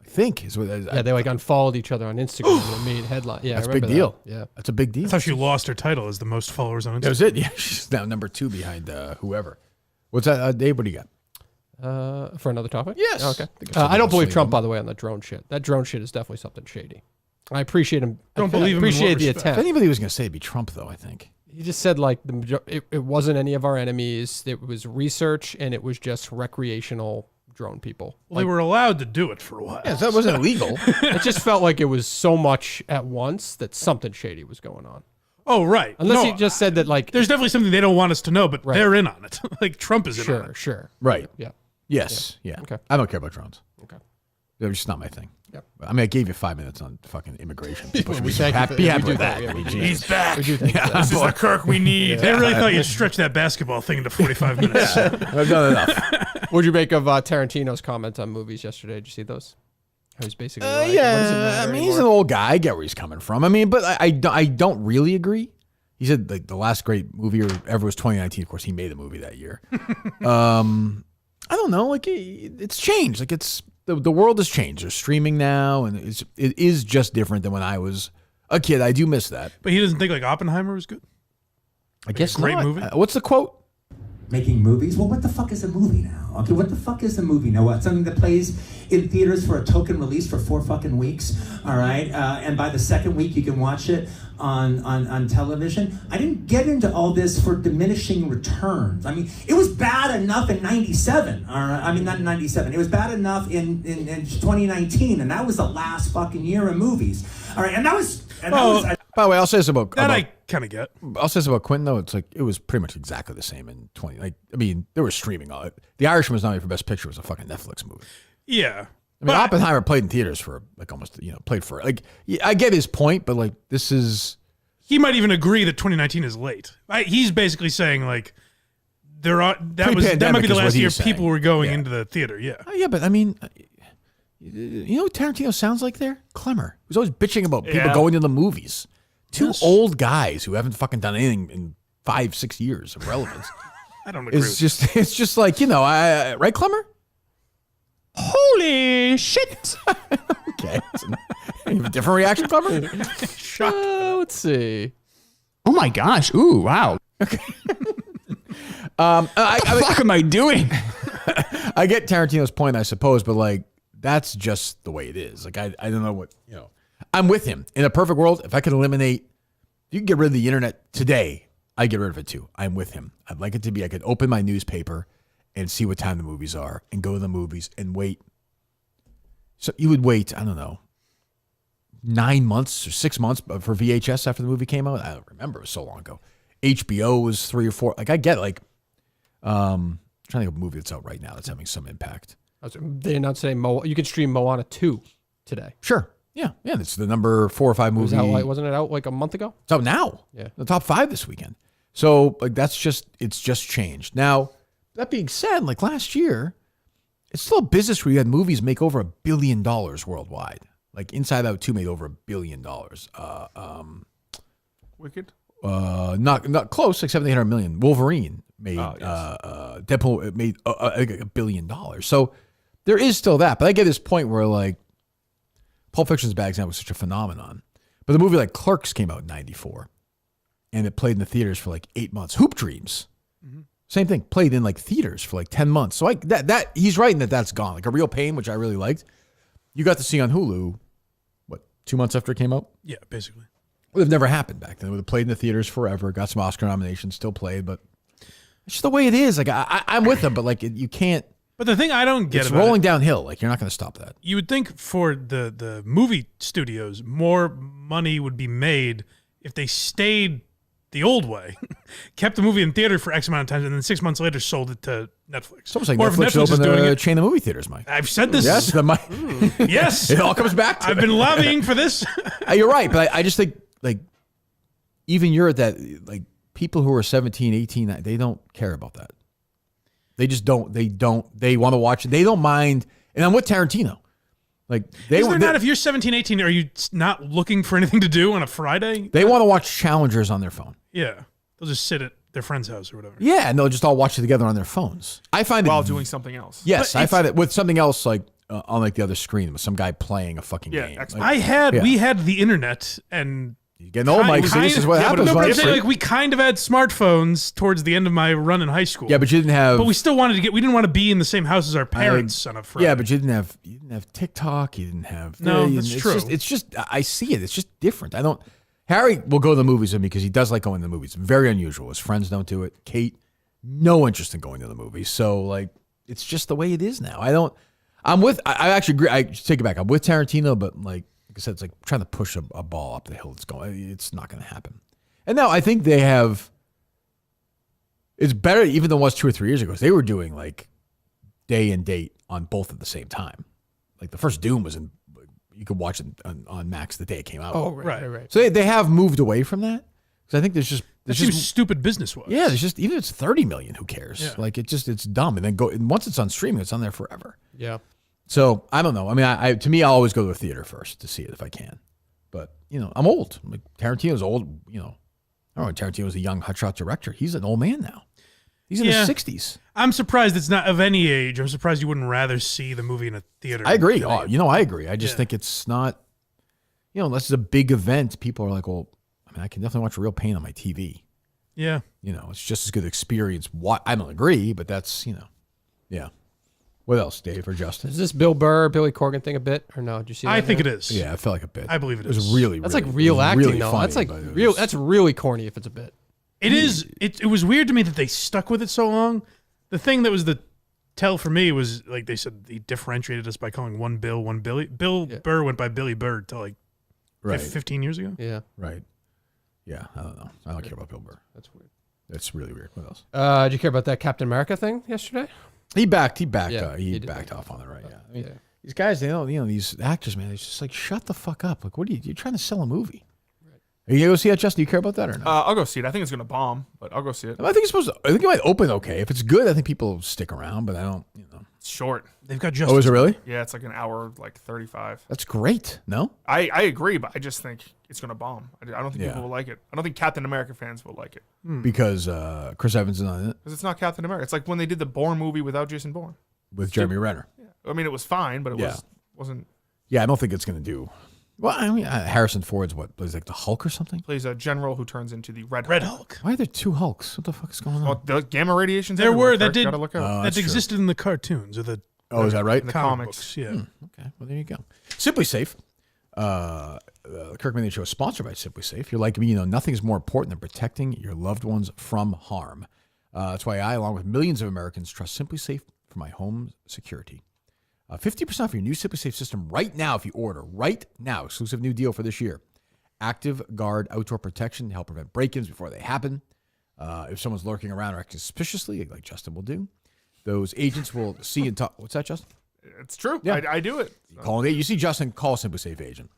I think is what. Yeah, they like unfollowed each other on Instagram and it made headline. Yeah, That's I a big remember deal. that. Yeah. That's a big deal. That's how she lost her title as the most followers on Instagram. That was it. Yeah, she's now number 2 behind whoever. What's that, Dave? What do you got? For another topic? Yes. Oh, okay. Think it's I don't believe something Trump, else. by the way, on the drone shit. That drone shit is definitely something shady. I appreciate him. Don't believe him in what Appreciate the respect? If attempt. anybody was going to say it'd be Trump, though, I think. He just said like it wasn't any of our enemies. It was research and it was just recreational drone people. Well, they were allowed to do it for a while. Yeah, that wasn't illegal. It just felt like it was so much at once that something shady was going on. Oh, right. Unless No, he just said that, like, there's definitely something they don't want us to know, but Right. they're in on it. Like Trump is in on it. Sure. Right. Yeah. Yes. Yeah. Okay. I don't care about drones. Okay. They're just not my thing. Yep. I mean, I gave you 5 minutes on fucking immigration. People should We be thank you happy, for- be we happy do with that, that. yeah, I mean, we do. He's Jesus. back. We do think Yeah. This is the Kirk we need. They really thought you'd stretch that basketball thing into 45 minutes. I've done enough. What'd you make of Tarantino's comment on movies yesterday? Did you see those? He was basically like, what does it Yeah, matter I mean, he's an anymore? old guy. I get where he's coming from. I mean, but I don't really agree. He said like the last great movie ever was 2019. Of course, he made a movie that year. I don't know. Like it's changed. Like it's the world has changed. There's streaming now, and it is just different than when I was a kid. I do miss that. But he doesn't think like Oppenheimer was good? I guess great not. movie? What's the quote? Making movies? Well, what the fuck is a movie now? Okay, what the fuck is a movie? Know what? Something that plays in theaters for a token release for 4 fucking weeks, all right? And by the second week, you can watch it on television. I didn't get into all this for diminishing returns. I mean, it was bad enough in 97, all right? I mean, not in 97. It was bad enough in 2019, and that was the last fucking year of movies, all right? And that was... By the way, I'll say this about That I kind of get. I'll say this about Quentin though. It's like it was pretty much exactly the same in 20. Like I mean, they were streaming all it. The Irishman was nominated for Best Picture. It was a fucking Netflix movie. Yeah. I mean, Oppenheimer played in theaters for like almost played for like. Yeah, I get his point, but like this is. He might even agree that 2019 is late. He's basically saying like that might be the last year people were going into the theater. Yeah. Yeah, but I mean, you know what Tarantino sounds like there? Clemmer. He was always bitching about people going to the movies. Two old guys who haven't fucking done anything in 5-6 years of relevance. I don't agree. It's just like right, Clemmer? Holy shit! Okay, you have a different reaction, Clemmer? Let's see. Oh my gosh! Ooh, wow. Okay. What the fuck am I doing? I get Tarantino's point, I suppose, but like that's just the way it is. Like I don't know what I'm with him. In a perfect world, if I could eliminate, if you could get rid of the internet today, I'd get rid of it too. I'm with him. I'd like it to be I could open my newspaper and see what time the movies are and go to the movies and wait. So you would wait, I don't know, 9 months or 6 months for VHS after the movie came out. I don't remember. It was so long ago. HBO was 3 or 4. Like I get it. Like trying to think of a movie that's out right now that's having some impact. They announced today you could stream Moana 2 today. Sure. Yeah. It's the number 4 or 5 movie. Wasn't it out like a month ago? It's out now. Yeah. The top 5 this weekend. So like it's just changed. Now, that being said, like last year, it's still a business where you had movies make over $1 billion worldwide. Like Inside Out 2 made over $1 billion. Wicked? Not close, like $700 million. Wolverine made Deadpool made $1 billion. So there is still that. But I get this point where like Pulp Fiction's bad example was such a phenomenon. But the movie like Clerks came out in 94. And it played in the theaters for like 8 months. Hoop Dreams. Mm-hmm. Same thing. Played in like theaters for like 10 months. So that he's right in that's gone. Like A Real Pain, which I really liked. You got to see on Hulu, 2 months after it came out? Yeah, basically. It would have never happened back then. It would have played in the theaters forever. Got some Oscar nominations, still played, but it's just the way it is. Like I'm with them, but like you can't. But the thing I don't get it's about rolling downhill. Like you're not going to stop that. You would think for the movie studios, more money would be made if they stayed the old way, kept the movie in theater for X amount of time, and then 6 months later sold it to Netflix. It's almost like or Netflix opened a chain of movie theaters, Mike. I've said this. Yes, yes. It all comes back to I've been lobbying for this. You're right, but I just think like even you're at that like people who are 17, 18, they don't care about that. They just don't. They want to watch it. They don't mind. And I'm with Tarantino. Like if you're 17, 18, are you not looking for anything to do on a Friday? They want to watch Challengers on their phone. Yeah. They'll just sit at their friend's house or whatever. Yeah, and they'll just all watch it together on their phones. I find while it doing something else. Yes, I find it with something else like on like the other screen with some guy playing a fucking game. Like, we had the internet and you getting old, Mike. See, this is what happens. But I'm saying, like, we kind of had smartphones towards the end of my run in high school. Yeah, but you didn't have. But we still wanted to we didn't want to be in the same house as our parents on a Friday. Yeah, but you didn't have TikTok. You didn't have. No, that's true. It's just I see it. It's just different. Harry will go to the movies with me because he does like going to the movies. Very unusual. His friends don't do it. Kate, no interest in going to the movies. So like, it's just the way it is now. I actually agree. I take it back. I'm with Tarantino, but like I said, it's like trying to push a ball up the hill. It's not going to happen. And now I think they have. It's better even than it was 2 or 3 years ago. They were doing like day and date on both at the same time. Like the first Doom was in. You could watch it on Max the day it came out. Oh, right. So they have moved away from that. Because I think there's just stupid business was. Yeah, there's just even if it's 30 million, who cares? Yeah. Like it's dumb. And then once it's on streaming, it's on there forever. Yeah. So I don't know. I mean, to me, I'll always go to a theater first to see it if I can. But I'm old. Like Tarantino's old. I don't know. Tarantino was a young hotshot director. He's an old man now. He's in his 60s. I'm surprised it's not of any age. I'm surprised you wouldn't rather see the movie in a theater. I agree. I agree. I just think it's not. Unless it's a big event, people are like, well, I mean, I can definitely watch Real Pain on my TV. Yeah. It's just as good experience. I don't agree, but that's, yeah. What else, Dave or Justin? Is this Bill Burr, Billy Corgan thing a bit or no? Did you see that? I think it is. Yeah, it felt like a bit. I believe it was is. really, that's really, like real acting, really though. funny, That's like real. That's really corny if it's a bit. It is. It was weird to me that they stuck with it so long. The thing that was the tell for me was, like they said, they differentiated us by calling one Bill, one Billy. Bill Burr went by Billy Burr till like 15 years ago. Yeah. Right. Yeah, I don't know. I don't care about Bill Burr. That's weird. That's really weird. What else? Did you care about that Captain America thing yesterday? He backed Yeah, he backed off on it, right? Yeah. I mean, these guys, these actors, man, it's just like, shut the fuck up. Like, what are you're trying to sell a movie? Are you going to go see that, Justin? Do you care about that or not? I'll go see it. I think it's going to bomb, but I'll go see it. I think it might open okay. If it's good, I think people will stick around, but I don't, It's short. They've got just. Oh, is it really? Yeah, it's like an hour, like 35. That's great. No? I agree, but I just think it's going to bomb. I don't think people will like it. I don't think Captain America fans will like it. Because Chris Evans is on it. Because it's not Captain America. It's like when they did the Bourne movie without Jason Bourne. With Jeremy Renner. Yeah. I mean, it was fine, but it wasn't. Yeah, I don't think it's going to do. Well, I mean, Harrison Ford's plays like the Hulk or something? Plays a general who turns into the Red Hulk. Why are there two Hulks? What the fuck is going on? Well, the gamma radiations. There were that Kirk, did gotta look out. that existed in the cartoons or the. Oh, is that right? In the comics. Books, yeah. Okay, well, there you go. Simply Safe. The Kirkman Show is sponsored by Simply Safe. You're like me, nothing's more important than protecting your loved ones from harm. That's why I, along with millions of Americans, trust Simply Safe for my home security. 50% off your new Simply Safe system right now if you order. Right now. Exclusive new deal for this year. Active Guard Outdoor Protection to help prevent break-ins before they happen. If someone's lurking around or acting suspiciously, like Justin will do, those agents will see and talk. What's that, Justin? It's true. Yeah. I do it. You see Justin, call a Simply Safe agent.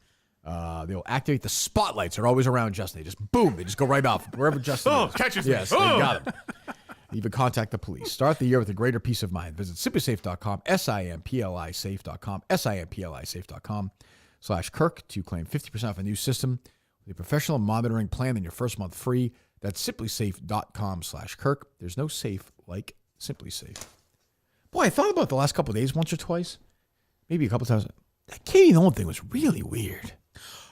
They'll activate the spotlights that are always around Justin. They just boom, they just go right off wherever Justin is. Catches me. Yes, they got him. Even contact the police. Start the year with a greater peace of mind. Visit simplysafe.com, simplisafe.com, simplisafe.com/Kirk to claim 50% off a new system with a professional monitoring plan and your first month free. That's simplysafe.com/Kirk. There's no safe like Simply Safe. Boy, I thought about the last couple of days once or twice, maybe a couple times. That Katie Nolan thing was really weird.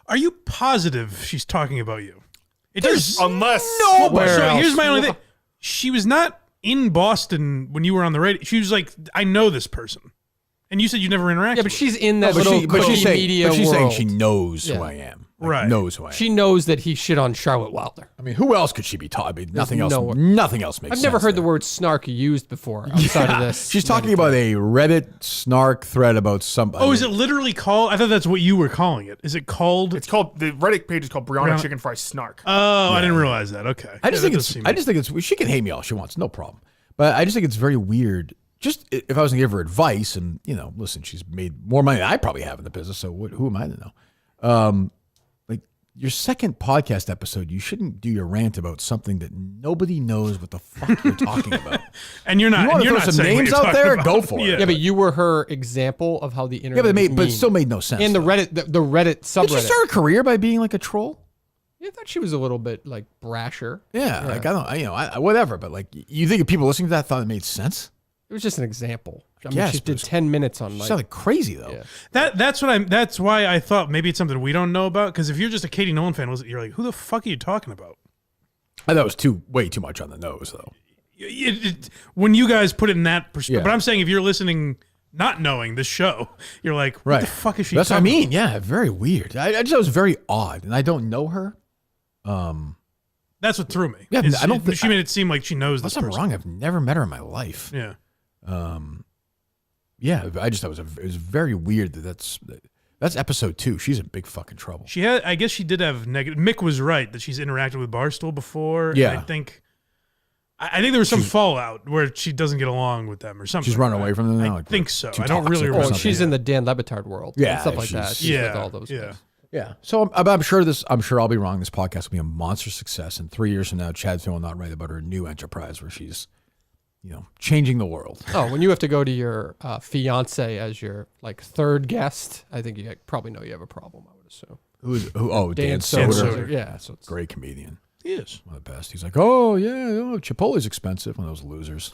Are you positive she's talking about you? It does, unless here's my only thing. She was not in Boston when you were on the radio. She was like, I know this person. And you said you never interacted. Yeah, but she's in that little media But she's saying world. she knows who I am. Right. Knows who I am. She knows that he shit on Charlotte Wilder. I mean, who else could she be talking? I mean, nothing else makes sense. I've never heard the word snark used before outside of this. She's talking about a Reddit snark thread about somebody. Oh, is it literally called? I thought that's what you were calling it. Is it called? It's called, the Reddit page is called Brianna Chicken Fry Snark. Oh, I didn't realize that. Okay. I just think it's, she can hate me all she wants, no problem. But I just think it's very weird. Just if I was going to give her advice and, listen, she's made more money than I probably have in the business, so who am I to know? Like your second podcast episode, you shouldn't do your rant about something that nobody knows what the fuck you're talking about. And you're not. You want to you're throw not some saying names what you're out there? talking Go about. for Yeah. it. Yeah, but you were her example of how the internet. Yeah, but it still made no sense. And the though. Reddit, the Reddit subreddit. Did she start a career by being like a troll? Yeah, I thought she was a little bit like brasher. Yeah, like whatever. But like, you think if people listening to that thought it made sense? It was just an example. I mean, Yes, she but did it's- 10 minutes on She like. sounded crazy though. Yeah. That's why I thought maybe it's something we don't know about. Because if you're just a Katie Nolan fan, you're like, who the fuck are you talking about? I thought it was way too much on the nose though. When you guys put it in that perspective, Yeah. but I'm saying if you're listening, not knowing this show, you're like, what the fuck is she? That's what I talking mean. Yeah, very weird. I just thought it was very odd, and I don't know her. That's what threw me. Yeah, I don't. She made it seem like she knows this Unless I'm person. wrong, I've never met her in my life. Yeah. Yeah, I just thought it was very weird that's. That's episode 2. She's in big fucking trouble. I guess she did have negative. Mick was right that she's interacted with Barstool before. Yeah. And I think there was some fallout where she doesn't get along with them or something. She's running away from them now. I think so. too I don't really toxic or remember. something. She's in the Dan Lebitard world. Yeah, and stuff like that. she's- She's with all those guys. Yeah. So I'm sure I'll be wrong. This podcast will be a monster success. And 3 years from now, Chad's will not write about her new enterprise where she's, changing the world. Oh, when you have to go to your fiance as your third guest, I think you probably know you have a problem. I would assume. Who? Oh, Dan Soder. Yeah, so it's Great comedian. He is one of the best. He's like, oh yeah, Chipotle's expensive. One of those losers.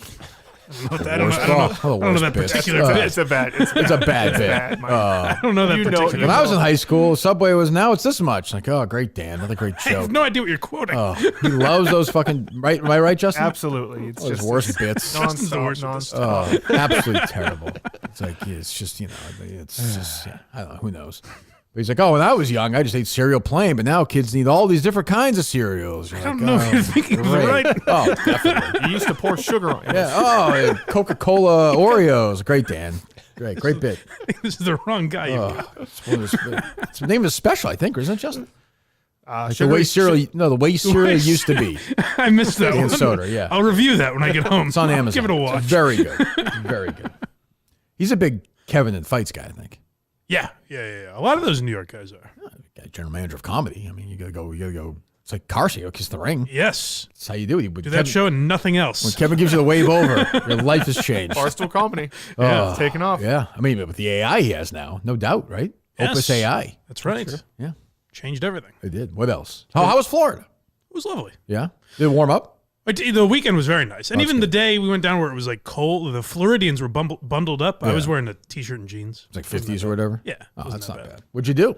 I don't know that particular bit. It's a bad. It's a bad bit. I don't know that particular. When I was in high school, Subway was now it's this much. Like, oh, great, Dan, another great I joke. have no idea what you're quoting. Oh, he loves those fucking. Right? Am I right, Justin? Absolutely. It's His just worst bits. Justin's the worst with this stuff. Oh, absolutely terrible. It's like it's just it's just I don't know, who knows. But he's like, oh, when I was young, I just ate cereal plain, but now kids need all these different kinds of cereals. You're I don't know if you're thinking of the right. Oh, definitely. You used to pour sugar on it. Yeah. Oh, and Coca-Cola Oreos. Great, Dan. Great bit. I think this is the wrong guy. It's the name of special, I think, or isn't it, Justin? The way cereal used to be. I missed that Dan one. Soder, yeah. I'll review that when I get home. It's on Amazon. Give it a watch. It's very good. Very good. He's a big Kevin and Fights guy, I think. Yeah. A lot of those New York guys are. General manager of comedy. I mean, you gotta go. It's like Carson, kiss the ring. Yes. That's how you do it. Do that show and nothing else. When Kevin gives you the wave over, your life has changed. Barstool Comedy. Yeah. It's taken off. Yeah. I mean, with the AI he has now, no doubt, right? Yes. Opus AI. That's right. Sure. Yeah. Changed everything. It did. What else? How was Florida? It was lovely. Yeah. Did it warm up? The weekend was very nice. And That's even the good. day we went down where it was cold, the Floridians were bundled up. I Yeah. was wearing a t-shirt and jeans. It's like 50s or whatever? Yeah. Oh, wasn't that's that not bad. What'd you do?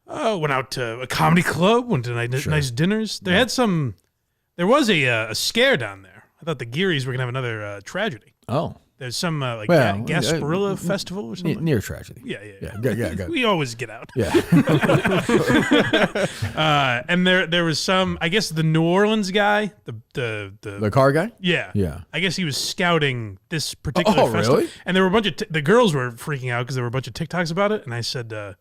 Went out to a comedy club, went to nice dinners. There was a scare down there. I thought the Gearys were going to have another tragedy. Oh. There's some Gasparilla Gasparilla festival or something. Near tragedy. Yeah. Good. We always get out. Yeah. And there was some, I guess the New Orleans guy, The car guy? yeah. Yeah. I guess he was scouting this particular Oh, festival. really? And there were a bunch of the girls were freaking out because there were a bunch of TikToks about it. And I said, I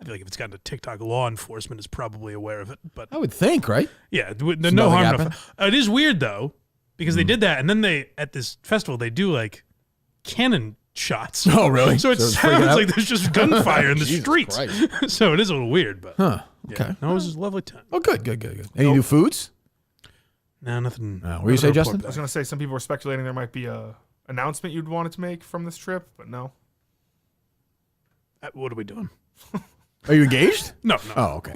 feel like if it's gotten to TikTok, law enforcement is probably aware of it. But I would think, right? yeah, there's nothing no harm. happened? It is weird though because they did that, and then they at this festival they do cannon shots. Oh, really? So it So it's freaking sounds out? like there's just gunfire in the Jesus streets. Christ. So it is a little weird, but Huh. yeah. Okay. No, it was a lovely time. Oh, good. Any new foods? No, nothing. What do you say, Justin? I was going to say some people were speculating there might be a announcement you'd wanted to make from this trip, but no. What are we doing? Are you engaged? No. Oh, okay.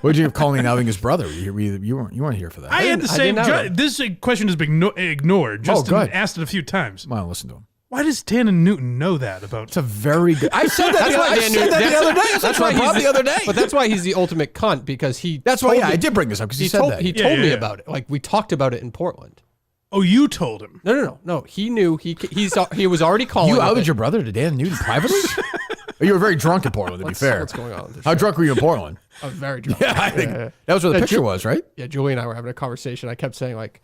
What'd you call me outing his brother? You weren't here for that. I had the same. didn't know that. This question has been ignored. Justin good. asked it a few times. Well, listen to him. Why does Tannen Newton know that about? It's a very good. I said that. I said that the other day. That's why the other day. But that's why he's the ultimate cunt because he. That's why. told Yeah, me- I did bring this up because he said told, that. He told me yeah. about it. Like we talked about it in Portland. Oh, you told him. No. He knew. He was already calling. You with outed it. your brother to Dan Newton privately? You were very drunk in Portland, to be fair. What's going on? With this How show? drunk were you in Portland? I was very drunk. Yeah, I think that was where the picture was, right? Yeah, Julie and I were having a conversation. I kept saying like,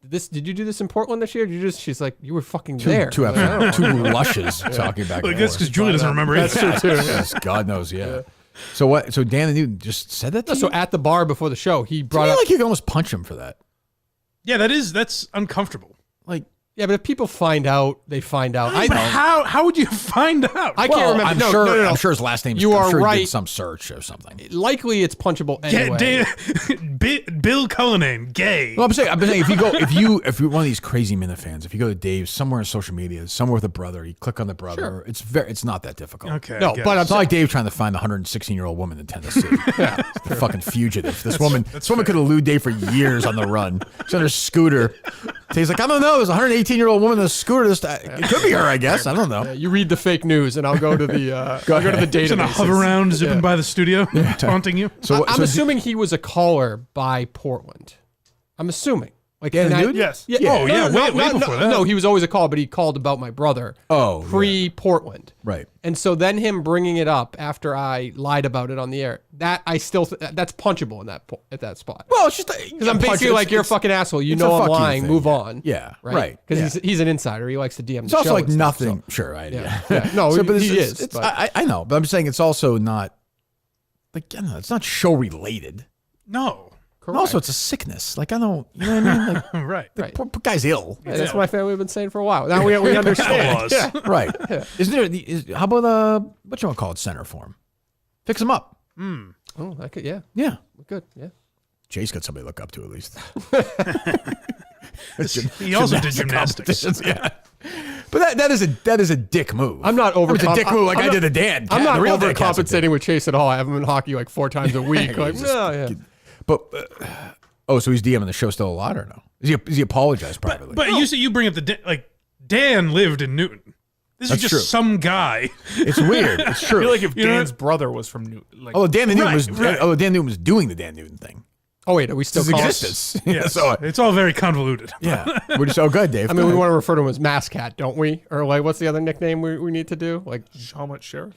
Did you do this in Portland this year? Did you just? She's like, you were fucking there. Two I'm like, I don't know. lushes talking back. Well, I and guess forth. because Julie doesn't remember That's either. true too. Yes, God knows, yeah. So what? So Dan and Newton just said that to So you? at the bar before the show, he I brought feel up. like you could almost punch him for that. Yeah, that's uncomfortable. Like, Yeah, but if people find out, they find out. But how would you find out? I can't remember. I'm No, sure. no. I'm sure his last name. You I'm are sure He right. did some search or something. Likely, it's punchable anyway. Bill Cullinane, gay. Well, I'm saying if you're one of these crazy Minifans, if you go to Dave's somewhere on social media, somewhere with a brother, you click on the brother. Sure. It's not that difficult. Okay. No, I guess. but I'm It's not like Dave trying to find the 116-year-old woman in Tennessee. Yeah, the fucking fugitive. This woman could elude Dave for years on the run. She's on her scooter. Dave's like, I don't know. There's a 118-year-old woman on a scooter. It could be her, I guess. I don't know. Yeah, you read the fake news, and I'll go to the Go to the ahead. He's in a database. hover around zipping by the studio, taunting you. So I'm assuming he was a caller by Portland. I'm assuming. Like, Dan and the I- Nude? Yes. Yeah. Yeah. Oh, yeah, way before that. No, he was always a caller, but he called about my brother. Oh, Pre-Portland. right. And so then him bringing it up after I lied about it on the air, that I still that's punchable in at that spot. Well, it's just Because I'm basically like, you're a fucking asshole. You it's a know I'm fuck you lying. thing, Move yeah. on. Yeah, Right. right. Because yeah. he's an insider. He likes to DM It's the also show like and stuff, nothing. so- Sure, right? Yeah. Yeah. No, but he is. It's, but- I know, but I'm saying it's also not like it's not show related. No. And also, it's a sickness. Like I don't, you know what I mean? Like, Right. the Right. poor guy's ill. Yeah, that's what my family have been saying for a while. Now we understand. Laws. Yeah. Right? Isn't there? How about what you want to call it? Center for him. Fix him up. Oh, that could, yeah. Yeah. Good. Yeah. Jay's got somebody to look up to at least. He also did gymnastics. competitions, Yeah. But that is a dick move. I'm not over. It's a dick move like I did the Dan. I'm not the real Dan Katz overcompensating with Chase at all. I have him in hockey like 4 times a week. Like, Jesus. no, yeah. But so he's DMing the show still a lot or no? Is he apologized privately? But you bring up Dan lived in Newton. This That's is just true. some guy. It's weird. It's I true. feel like if You know Dan's brother was from New, like, Although Dan Newton was Right. Dan Newton was doing the Dan Newton thing. Oh wait, are we still His calling? existence. Yes. So It's all very convoluted. yeah, we're just good, Dave. I mean, we want to refer to him as Mascat, don't we? Or like, what's the other nickname we need to do? Like, how much sheriff?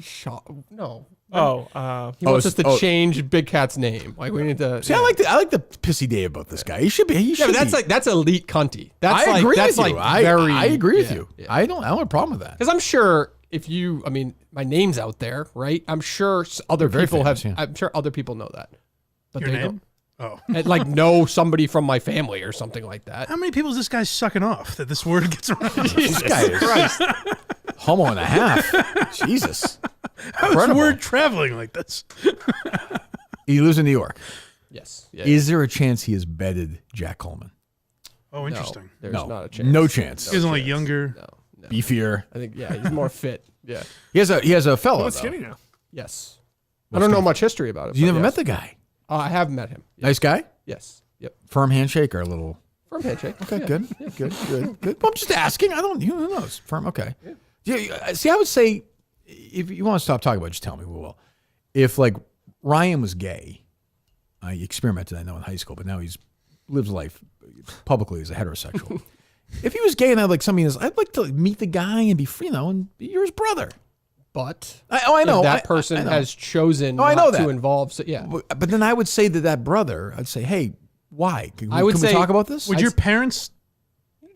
no. Oh, He wants us to change Big Cat's name. Like, we need to. See, I like the pissy Dave about this guy. He should be. Yeah, but that's elite cunty. That's I agree that's with you. I agree with you. Yeah. I don't have a problem with that. Because I'm sure I mean, my name's out there, right? I'm sure other very people famous, have. yeah. I'm sure other people know that, but Your they name? don't. Oh. And, like, know somebody from my family or something like that. How many people is this guy sucking off that this word gets around? This guy is homo and a half. Jesus. How is Incredible. word traveling like this? He lives in New York. Yes. Yeah. Is there a chance he has bedded Jack Coleman? Oh, interesting. There's No. not a chance. No chance. He's only younger. No. Beefier. I think he's more fit. Yeah. He has a fellow. what's though. skinny now? Yes. I don't know much history about it. You but never yes. met the guy. I have met him. Yes. Nice guy. Yes. Yep. Firm handshake or a little. Firm handshake. Okay, Yeah. good. Yeah, good. Well, I'm just asking. Who knows? Firm. Okay. Yeah. See, I would say if you want to stop talking about it, just tell me. We will. If like Ryan was gay, I experimented, I know, in high school, but now he's lives life publicly as a heterosexual. If he was gay and I had like something, I'd like to meet the guy and be free, and you're his brother. But I know if that person I know. has chosen I know not that. to involve. So, yeah. But then I would say to that brother, I'd say, hey, why? Can I would we say- talk about this? Would your parents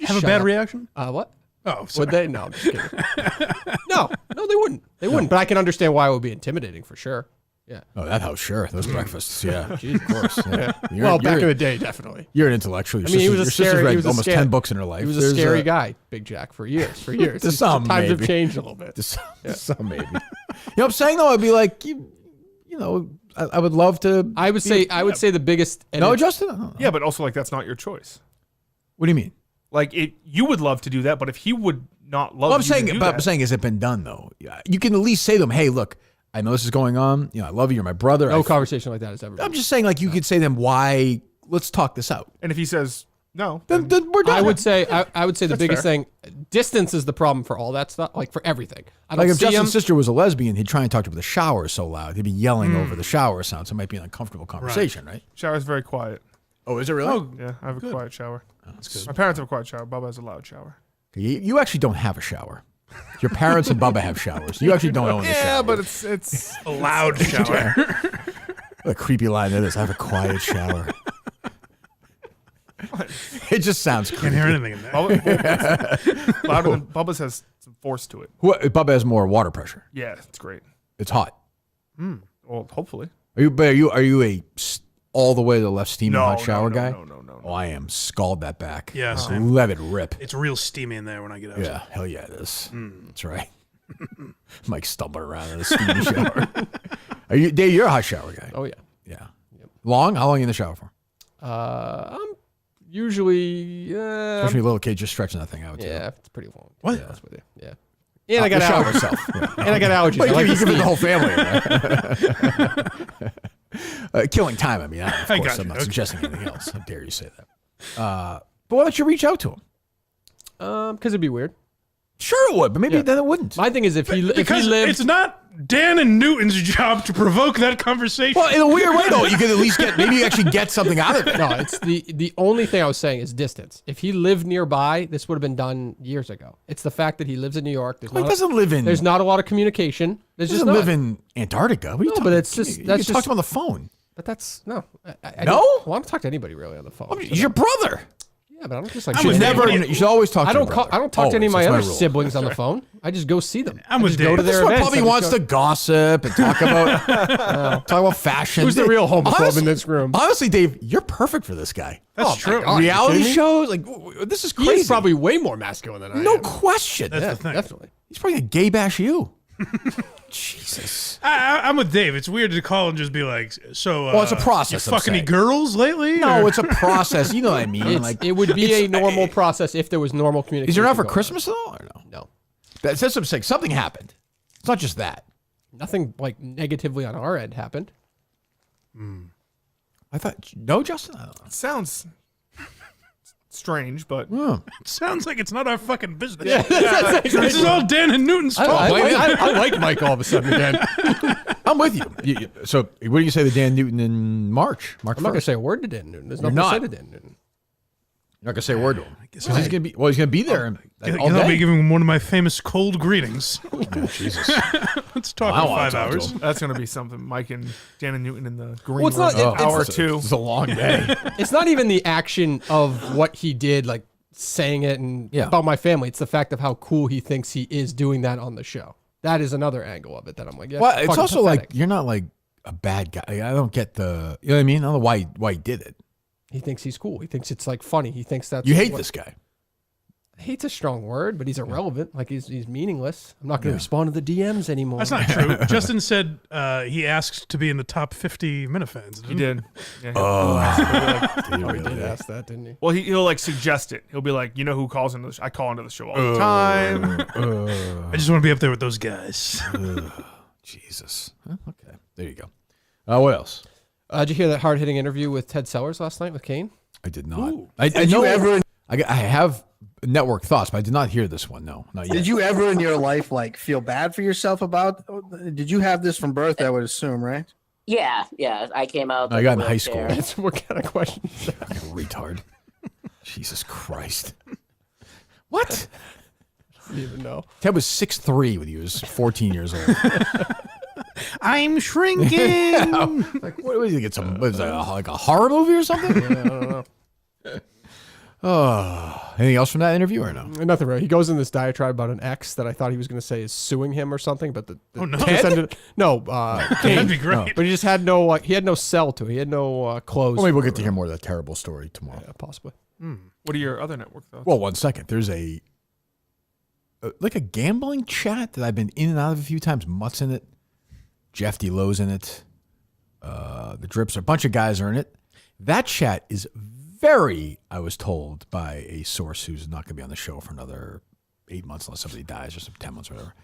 have a bad reaction? What? Oh, sorry. Would they? No, I'm just kidding. no, they wouldn't. They wouldn't. But I can understand why it would be intimidating for sure. Yeah. Oh, that house, sure. Those breakfasts, yeah. Jeez, of course. Yeah. Well, back in the day, definitely. You're an intellectual. Your I mean, he was a sister's scary. read He was a almost scary, 10 books in her life. He was a There's scary guy, Big Jack, for years. To some, times have maybe. changed a little bit. To some, maybe. You know what I'm saying, though? I'd be like, you know, I would love to. I would say the biggest. No, Justin? No. Yeah, but also like that's not your choice. What do you mean? Like you would love to do that, but if he would not love, Well, I'm you saying, to do but that, I'm saying, has it been done though? You can at least say to them, "Hey, look, I know this is going on. You know, I love you. You're my brother." No conversation like that has ever been. I'm just saying, like, you could say to them, "Why? Let's talk this out." and if he says no, Then we're done. I would say the That's biggest fair. thing. Distance is the problem for all that stuff. Like for everything. I don't Like if see Justin's him. sister was a lesbian, he'd try and talk to her, but the shower is so loud. He'd be yelling over the shower sound, so it might be an uncomfortable conversation, right? shower's very quiet. Oh, is it really? Oh, Yeah, I have a quiet shower. that's good. My parents have a quiet shower. Bubba has a loud shower. You actually don't have a shower. Your parents and Bubba have showers. You actually don't own the shower. Yeah, but it's a loud shower. What a creepy line that is. I have a quiet shower. It just sounds creepy. Can't hear anything in there. Bubba, louder than Bubba's has some force to it. Bubba has more water pressure. Yeah, it's great. It's hot. Well, hopefully. Are you a all the way to the left steaming hot shower no, guy? No. Oh, I am. Scald that back. Yeah, Just same. let it rip. It's real steamy in there when I get out. Yeah, hell yeah, it is. That's right. Mike's stumbling around in a steamy shower. Dave, you're a hot shower guy. Oh yeah. Yeah. Long? How long are you in the shower for? I'm usually. Especially a little kid just stretching that thing out. Too. Yeah, it's pretty long. What? To be honest with you. Yeah. And I got the shower allergies. itself. Yeah. And I got allergies. Well, I like you to give it the steam. whole family. Right? Killing time. I mean, of I course, got I'm you. not Okay. suggesting anything else. How dare you say that? But why don't you reach out to him? Because it'd be weird. Sure it would, but maybe then it wouldn't. My thing is if he lived, it's not Dan and Newton's job to provoke that conversation. Well, in a weird way, though, you could at least maybe you actually get something out of it. No, it's the only thing I was saying is distance. If he lived nearby, this would have been done years ago. It's the fact that he lives in New York. He doesn't live in. There's not a lot of communication. He doesn't live in Antarctica. What are you talking? But it's just you can talk to him on the phone. But that's no. No? Well, I don't talk to anybody really on the phone. He's your brother. Yeah, but I don't just like. You should always talk to your brother. I don't talk to any of my other rule. siblings on the phone. I I just go see them. I'm with Dave. Go to their events. Probably wants to gossip and talk about fashion. Who's the real homophobe in this room? Honestly, Dave, you're perfect for this guy. That's true. God, reality shows, like this is crazy. He's probably way more masculine than I am. No question. That's the thing. Definitely. He's probably gonna gay bash you. Jesus. I'm with Dave. It's weird to call and just be like, so. Well, it's a process. You fuck any girls lately? No, or? it's a process. You know what I mean? Like it would be a normal process if there was normal communication. Is there not for going Christmas at all, or no? No. That's what I'm saying. Something happened. It's not just that. Nothing like negatively on our end happened. I thought no, Justin. I don't know. It sounds strange, but It sounds like it's not our fucking business. Yeah, This is all Dan and Newton's fault. I like Mike all of a sudden again. I'm with you. So, what do you say to Dan Newton in March? I'm not going to say a word to Dan Newton. There's You're nothing to not. say to Dan Newton. You're not gonna say a word to him. He's gonna be. Well, he's gonna be there all I'll be day. giving him one of my famous cold greetings. Oh, Jesus. Let's talk Well, I for wanna 5 talk to hours. him. that's going to be something. Mike and Dan and Newton in the green Well, it's room. not- Hour It's two. It's a long day. It's not even the action of what he did, like saying it and about my family. It's the fact of how cool he thinks he is doing that on the show. That is another angle of it that I'm like, yeah. Well, it's fucking also pathetic. like you're not like a bad guy. I don't get the. You know what I mean? I don't know why he did it. He thinks he's cool. He thinks it's like funny. He thinks that's You hate what- this guy. Hate's a strong word, but he's irrelevant. Like he's meaningless. I'm not going to respond to the DMs anymore. That's not true. Justin said he asked to be in the top 50 Minifans. He did. Yeah, He did ask that, didn't he? Well, he'll like suggest it. He'll be like, you know who calls into the show? I call into the show all the time. I just want to be up there with those guys. Jesus. Okay. There you go. What else? Did you hear that hard-hitting interview with Ted Sellers last night with Kane? I did not. I know. I have network thoughts, but I did not hear this one. No, not yet. Did you ever in your life like feel bad for yourself about? Did you have this from birth? I would assume, right? Yeah. I came out. I got in high school. That's what kind of question? Retard. Jesus Christ. What? I don't even know. Ted was 6'3" when he was 14 years old. I'm shrinking. Yeah. Like, what was he get some? What is that, like a horror movie or something? Yeah, I don't know. Oh, anything else from that interview or no? Nothing really. He goes in this diatribe about an ex that I thought he was going to say is suing him or something, but the Oh, no. just ended- no, Kane. That'd be great. No, but he just had no. He had no cell to it. He had no clothes. Well, maybe we'll get to hear more of that terrible story tomorrow. Yeah, possibly. What are your other network thoughts? Well, 1 second. There's a like a gambling chat that I've been in and out of a few times. Mutt's in it. Jeff D. Lowe's in it. The Drips, a bunch of guys are in it. That chat is very, I was told by a source who's not going to be on the show for another 8 months unless somebody dies or some 10 months or whatever.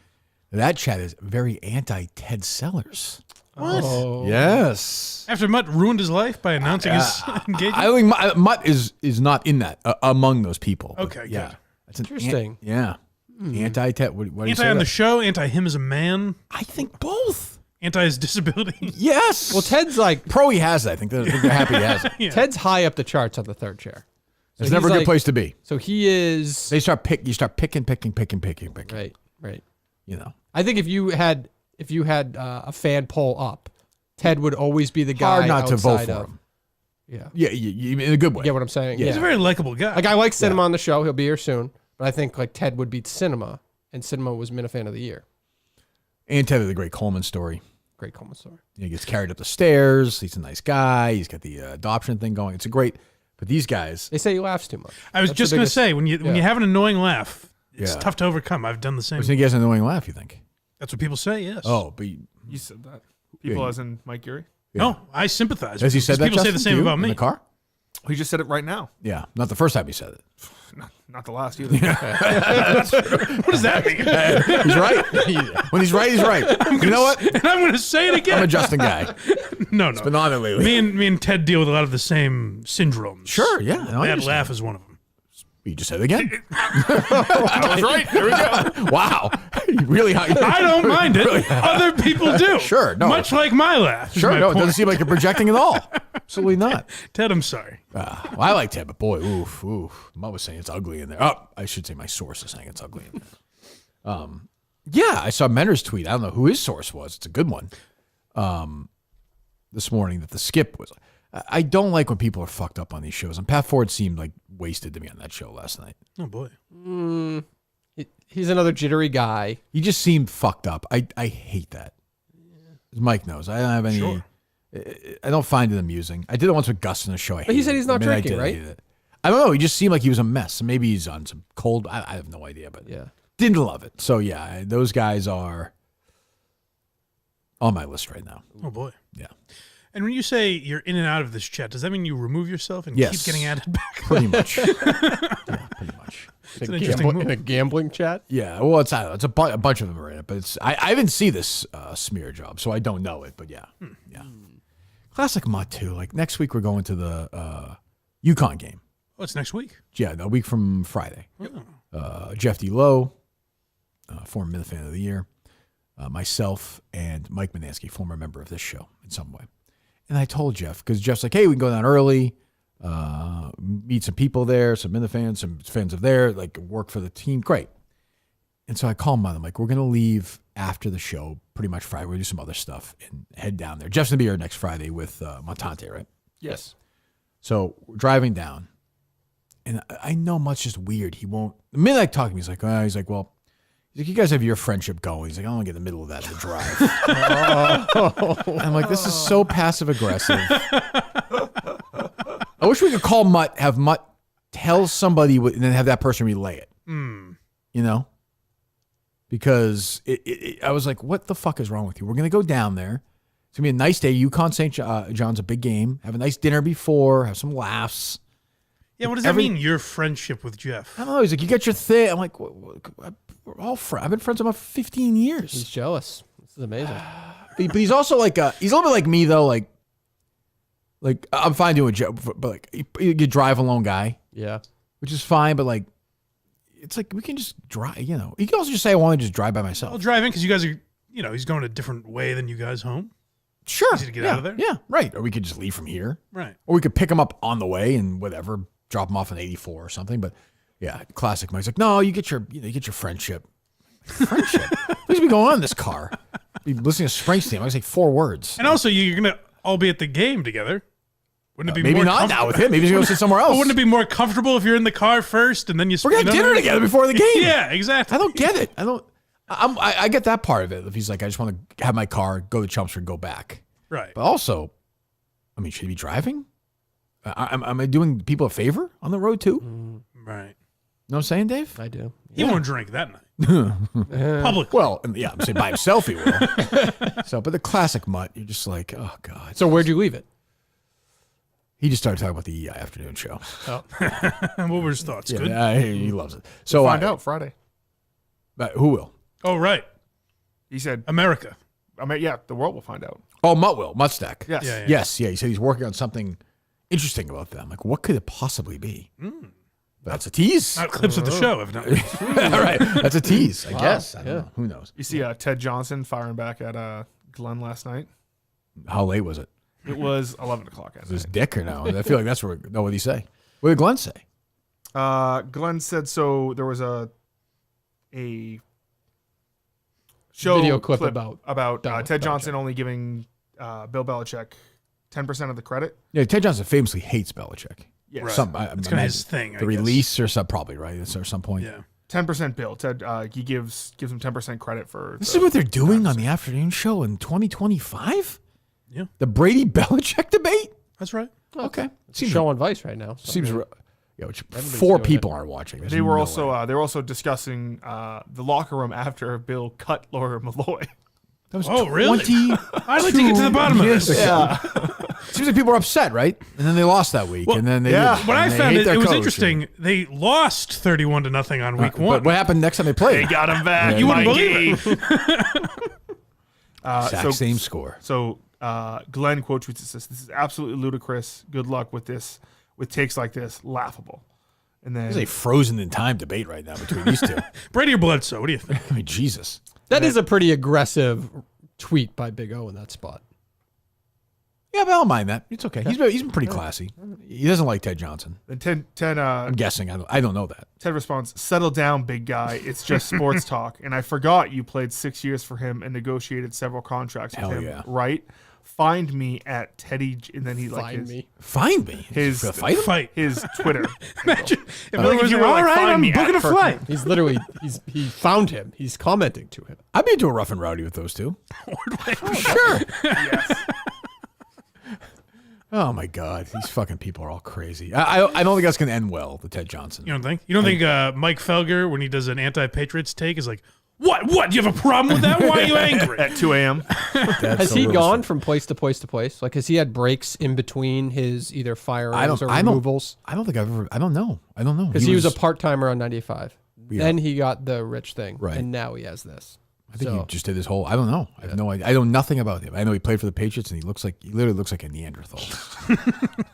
That chat is very anti-Ted Sellers. What? Oh. Yes. After Mutt ruined his life by announcing his engagement? I think Mutt is not in that among those people. but Okay, yeah, good. That's an Interesting. yeah, anti-Ted. What do you say? Anti on the about- show, anti him as a man, I think both. anti his disability. Yes. Well, Ted's like Pro, he has that. I think they're happy he has it. Yeah. Ted's high up the charts on the third chair. It's never a he's good place to be. So he is. You start picking. Right. You know, I think if you had a fan poll up, Ted would always be the guy. hard not to vote outside for of- him. Yeah. Yeah, you in a good way. You get what I'm saying? Yeah. He's a very likable guy. Like I like Cinema on the show. He'll be here soon. But I think like Ted would beat Cinema, and Cinema was Minifan of the Year. And Ted had the great Coleman story. Great Coleman story. He gets carried up the stairs. He's a nice guy. He's got the adoption thing going. It's a great. But these guys, They say he laughs too much. I was That's just the going to biggest- say, when you have an annoying laugh, it's Yeah. tough to overcome. I've done the same. I think he has an annoying laugh. You think? That's what people say, yes. Oh, but You said that. People Yeah. as in Mike Geary? No, I sympathize. has he with said people that? say the Justin, same to you about me. in the car? He just said it right now. Yeah, not the first time he said it. Not the last either. What does that mean? He's right. When he's right, he's right. You know what? And I'm going to say it again. I'm a Justin guy. No. It's been on it lately. Me and Ted deal with a lot of the same syndromes. Sure, yeah. No, I Bad understand. laugh is one of them. You just said it again. I was right. There we go. Wow. Really? I don't mind it. Really? Other people do. Sure. No. Much like my laugh. is Sure. my No, it point. doesn't seem like you're projecting at all. Absolutely not. Ted, I'm sorry. Well, I like Ted, but boy, oof. Mom was saying it's ugly in there. Oh, I should say my source is saying it's ugly in there. Yeah, I saw Menner's tweet. I don't know who his source was. It's a good one. This morning that the skip was. I don't like when people are fucked up on these shows, and Pat Ford seemed like wasted to me on that show last night. Oh boy. He's another jittery guy. He just seemed fucked up. I hate that. As Mike knows, I don't have any. Sure. I don't find it amusing. I did it once with Gus in the show. But he said he's not drinking, right? I don't know. He just seemed like he was a mess. Maybe he's on some cold. I have no idea, but yeah, didn't love it. So yeah, those guys are on my list right now. Oh boy. Yeah. And when you say you're in and out of this chat, does that mean you remove yourself and Yes. keep getting added back? Pretty much. Yeah, pretty much. It's an interesting move. In a gambling chat? Yeah, well, it's a bunch of them are in it, but it's I didn't see this smear job, so I don't know it. But yeah, yeah. Classic Mutt too. Like next week we're going to the UConn game. Oh, it's next week. Yeah, a week from Friday. Oh. Jeff D. Lowe, former Minifan of the Year, myself, and Mike Manansky, former member of this show in some way. And I told Jeff, because Jeff's like, hey, we can go down early, meet some people there, some Minifans, some fans of theirs, like work for the team. Great. And so I call him on. I'm like, we're going to leave after the show, pretty much Friday. We'll do some other stuff and head down there. Jeff's going to be here next Friday with Montante, right? Yes. So we're driving down. And I know Mutt's just weird. He won't. The minute I talk to him, he's like, well, you guys have your friendship going. He's like, I don't want to get in the middle of that in the drive. I'm like, this is so passive aggressive. I wish we could call Mutt, have Mutt tell somebody, and then have that person relay it. You know? Because I was like, what the fuck is wrong with you? We're going to go down there. It's going to be a nice day. UConn St. John's a big game. Have a nice dinner before. Have some laughs. Yeah, what does that mean, your friendship with Jeff? I don't know. He's like, you got your thing. I'm like, we're all friends. I've been friends with him for 15 years. He's jealous. This is amazing. But he's also like, he's a little bit like me, though. Like I'm fine doing Jeff, but like, you drive alone guy. Yeah. Which is fine, but like, it's like, we can just drive, you know. You can also just say, I want to just drive by myself. I'll drive in because you guys are, he's going a different way than you guys home. Sure. Easy to get out of there. Yeah, right. Or we could just leave from here. Right. Or we could pick him up on the way and whatever, drop him off in 84 or something. But yeah, classic Mike's like, no, you get your friendship. Friendship? What's be going on in this car? Be listening to Springsteen. I say 4 words. And also, you're going to all be at the game together. Wouldn't it be maybe more not now with him. Maybe he's going to sit somewhere else. But wouldn't it be more comfortable if you're in the car first and then you We're going to have dinner together before the game. Yeah, exactly. I don't get it. I get that part of it. If he's like, I just want to have my car, go to Chelmsford, go back. Right. But also, I mean, should he be driving? Am I doing people a favor on the road too? Right. Know what I'm saying, Dave? I do. He won't drink that night. Publicly. Well, yeah, I'm saying by himself he will. So, but the classic Mutt, you're just like, oh God. So where'd you leave it? He just started talking about the afternoon show. Oh. What were his thoughts? Good? Yeah, he loves it. So we'll find out Friday. But who will? Oh, right. He said America. Yeah, the world will find out. Oh, Mutt will. Muttstack. Yes. Yeah. Yes, yeah. He said he's working on something interesting about that. I'm like, what could it possibly be? That's a tease. Not clips of the show, if not. All right. That's a tease, I guess. I don't know. Who knows? You see Ted Johnson firing back at Glenn last night? How late was it? It was 11 o'clock at Was his night. dick or no? I feel like that's where. No, what did he say? What did Glenn say? Glenn said so. There was a show Video clip about Ted Johnson only giving Bill Belichick 10% of the credit. Yeah, Ted Johnson famously hates Belichick. Yeah, Right. It's kind of his thing. The release or some probably right. It's at some point. Yeah. 10% Bill. Ted he gives him 10% credit for. This is what they're doing on the afternoon show in 2025. Yeah. The Brady Belichick debate. That's right. Okay. It's a show on Vice right now. So Seems. I mean, Which everybody's 4 doing people aren't watching. There's They were no way. also discussing the locker room after Bill cut Laura Malloy. That was really? I'd like to get to the bottom of this. Yeah. Seems like people were upset, right? And then they lost that week. Well, and then they What I found it was interesting. They lost 31-0 on week 1. But what happened next time they played? They got him back. You wouldn't believe it. Exact same score. So Glenn quote tweets this: "This is absolutely ludicrous. Good luck with this. With takes like this, laughable." And then There's a frozen in time debate right now between these two. Brady or Bledsoe? What do you think? I mean, Jesus. That is a pretty aggressive tweet by Big O in that spot. Yeah, but I don't mind that. It's okay. He's been pretty classy. He doesn't like Ted Johnson. Then Ted I'm guessing. I don't know that. Ted responds, "Settle down, big guy. It's just sports talk. And I forgot you played 6 years for him and negotiated several contracts with Hell him, yeah. right? Find me at Teddy." And then he Find me. Find me. His For a fight? Fight. his Twitter. Imagine if Like, it was if you were all like, right, find I'm me at booking a Kirkman. flight. He's literally he found him. He's commenting to him. I'd be into a rough and rowdy with those two. Sure. Yes. Oh my God, these fucking people are all crazy. I don't think that's gonna end well. The Ted Johnson. You don't think? You don't think Mike Felger, when he does an anti-Patriots take, is like, what? Do you have a problem with that? Why are you angry? At 2 a.m. Has he gone from place to place to place? Like, has he had breaks in between his either firearms or removals? I don't think I've ever. I don't know. Because he was a part timer on 95. Yeah. Then he got the rich thing, Right. and now he has this. I think he just did his whole. I don't know. I have no idea. I know nothing about him. I know he played for the Patriots, and he literally looks like a Neanderthal.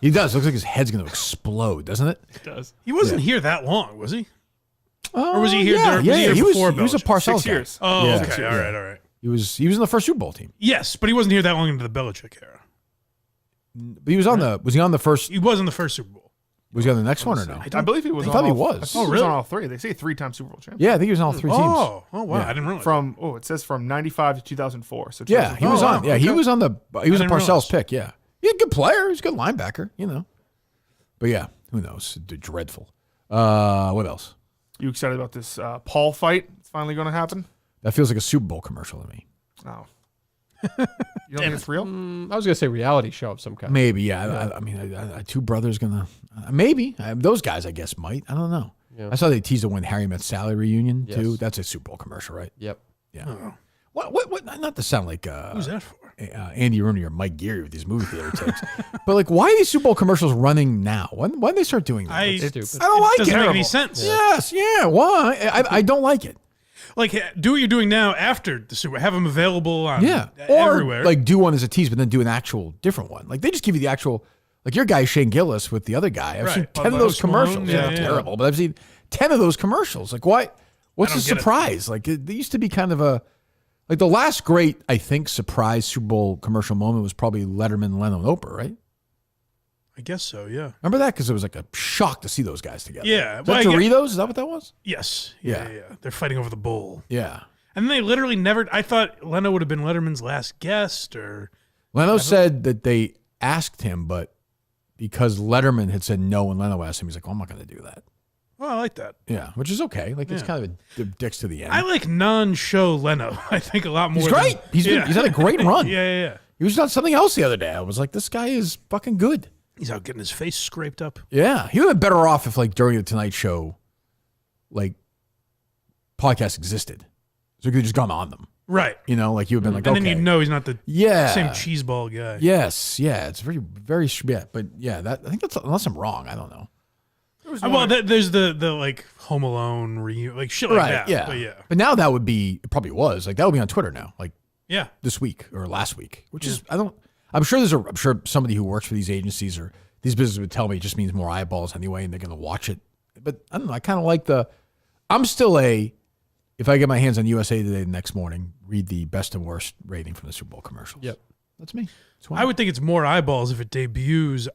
He does. Looks like his head's going to explode, doesn't it? It does. He wasn't here that long, was he? Or was he here? Yeah, was he here before he was a Belichick? Parcells 6 guy. years. Oh, Yeah. okay. All right. He was in the first Super Bowl team. Yes, but he wasn't here that long into the Belichick era. But he was on the. Was he on the first? He was in the first Super Bowl. Was he on the next one or no? I believe he was. I on thought he all- was. I think Oh, he was really? on all three. They say 3-time Super Bowl champion. Yeah, I think he was on all three teams. Oh, wow! Yeah. I didn't realize. It says from 95 to 2004. So Yeah, he was on. Yeah, he was on the. He was a didn't Parcells realize. pick. Yeah, he's a good player. He's a good linebacker. You know. But yeah, who knows? Dreadful. What else? You excited about this Paul fight? It's finally going to happen. That feels like a Super Bowl commercial to me. Oh, you don't think it's real? I was gonna say reality show of some kind. Maybe, yeah. I mean, two brothers gonna maybe those guys. I guess might. I don't know. Yeah. I saw they teased a When Harry Met Sally reunion Yes. too. That's a Super Bowl commercial, right? Yep. Yeah. Oh. What? Not to sound like Who's that for? Andy Rooney or Mike Geary with these movie theater takes, but like, why are these Super Bowl commercials running now? When did they start doing that? I don't like it. Doesn't make any sense. Yes. Yeah. Why? I don't like it. Like, do what you're doing now after the Super. Have them available on Or everywhere. like do one as a tease, but then do an actual different one. Like they just give you the actual. Like your guy Shane Gillis with the other guy. I've seen 10 of those Post Malone, commercials. yeah, They're yeah. terrible, but I've seen 10 of those commercials. Like why? What's I the don't get it. surprise? Like they used to be kind of a. Like the last great, I think, surprise Super Bowl commercial moment was probably Letterman, Leno, and Oprah, right? I guess so. Yeah. Remember that? Because it was like a shock to see those guys together. Yeah. Is that Doritos? Is that what that was? Yes. Yeah. Yeah. They're fighting over the bowl. Yeah. And they literally never. I thought Leno would have been Letterman's last guest, or Leno said that they asked him, but because Letterman had said no and Leno asked him, he's like, "Oh, I'm not going to do that." well, I like that. Yeah, which is okay. Like it's Yeah. kind of a dicks to the end. I like non-show Leno. I think a lot more. He's great. Than, He's had a great run. Yeah. He was on something else the other day. I was like, this guy is fucking good. He's out getting his face scraped up. Yeah, he would have been better off if like during the Tonight Show, like podcast existed, so he could have just gone on them. Right. You know, like you would have been like, And okay. then you'd know he's not the Yeah. same cheeseball guy. Yes, yeah, it's very yeah, but yeah, that I think that's unless I'm wrong, I don't know. Well, there's the like Home Alone like shit like that. Yeah. But yeah. But now that would be it probably was like that would be on Twitter now, like Yeah. this week or last week, which is I'm sure somebody who works for these agencies or these businesses would tell me it just means more eyeballs anyway, and they're going to watch it. But I don't know. I kind of like I'm still if I get my hands on USA Today the next morning, read the best and worst rating from the Super Bowl commercials. Yep. That's me. I would think it's more eyeballs if it debuts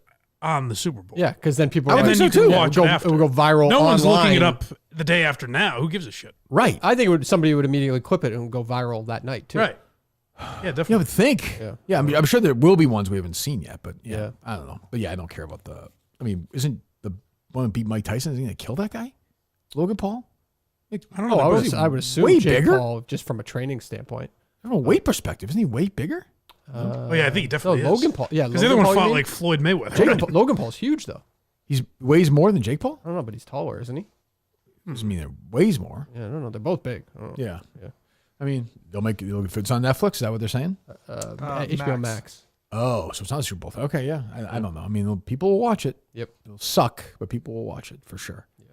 on the Super Bowl. Yeah, because then people. And then you can watch it It after. would go viral. No one's looking online. it up the day after now. Who gives a shit? Right. I think somebody would immediately clip it and go viral that night too. Right. Yeah, definitely. You would think. Yeah. I mean, I'm sure there will be ones we haven't seen yet, but yeah, I don't know. But yeah, I don't care about isn't the one that beat Mike Tyson, is he going to kill that guy? Logan Paul? I don't know. I would assume way Jake bigger? Paul, just from a training standpoint. From a weight perspective, isn't he way bigger? Oh yeah, I think he definitely is. Logan Paul. Yeah, because the other one fought like Floyd Mayweather. Logan Paul's huge though. He weighs more than Jake Paul? I don't know, but he's taller, isn't he? Doesn't mean it weighs more. Yeah, I don't know. They're both big. I don't know. Yeah. I mean, if it's on Netflix, is that what they're saying? HBO Max. Oh, so it's not a Super Bowl. Okay, yeah. I don't know. I mean, people will watch it. Yep. It'll suck, but people will watch it for sure. Yeah.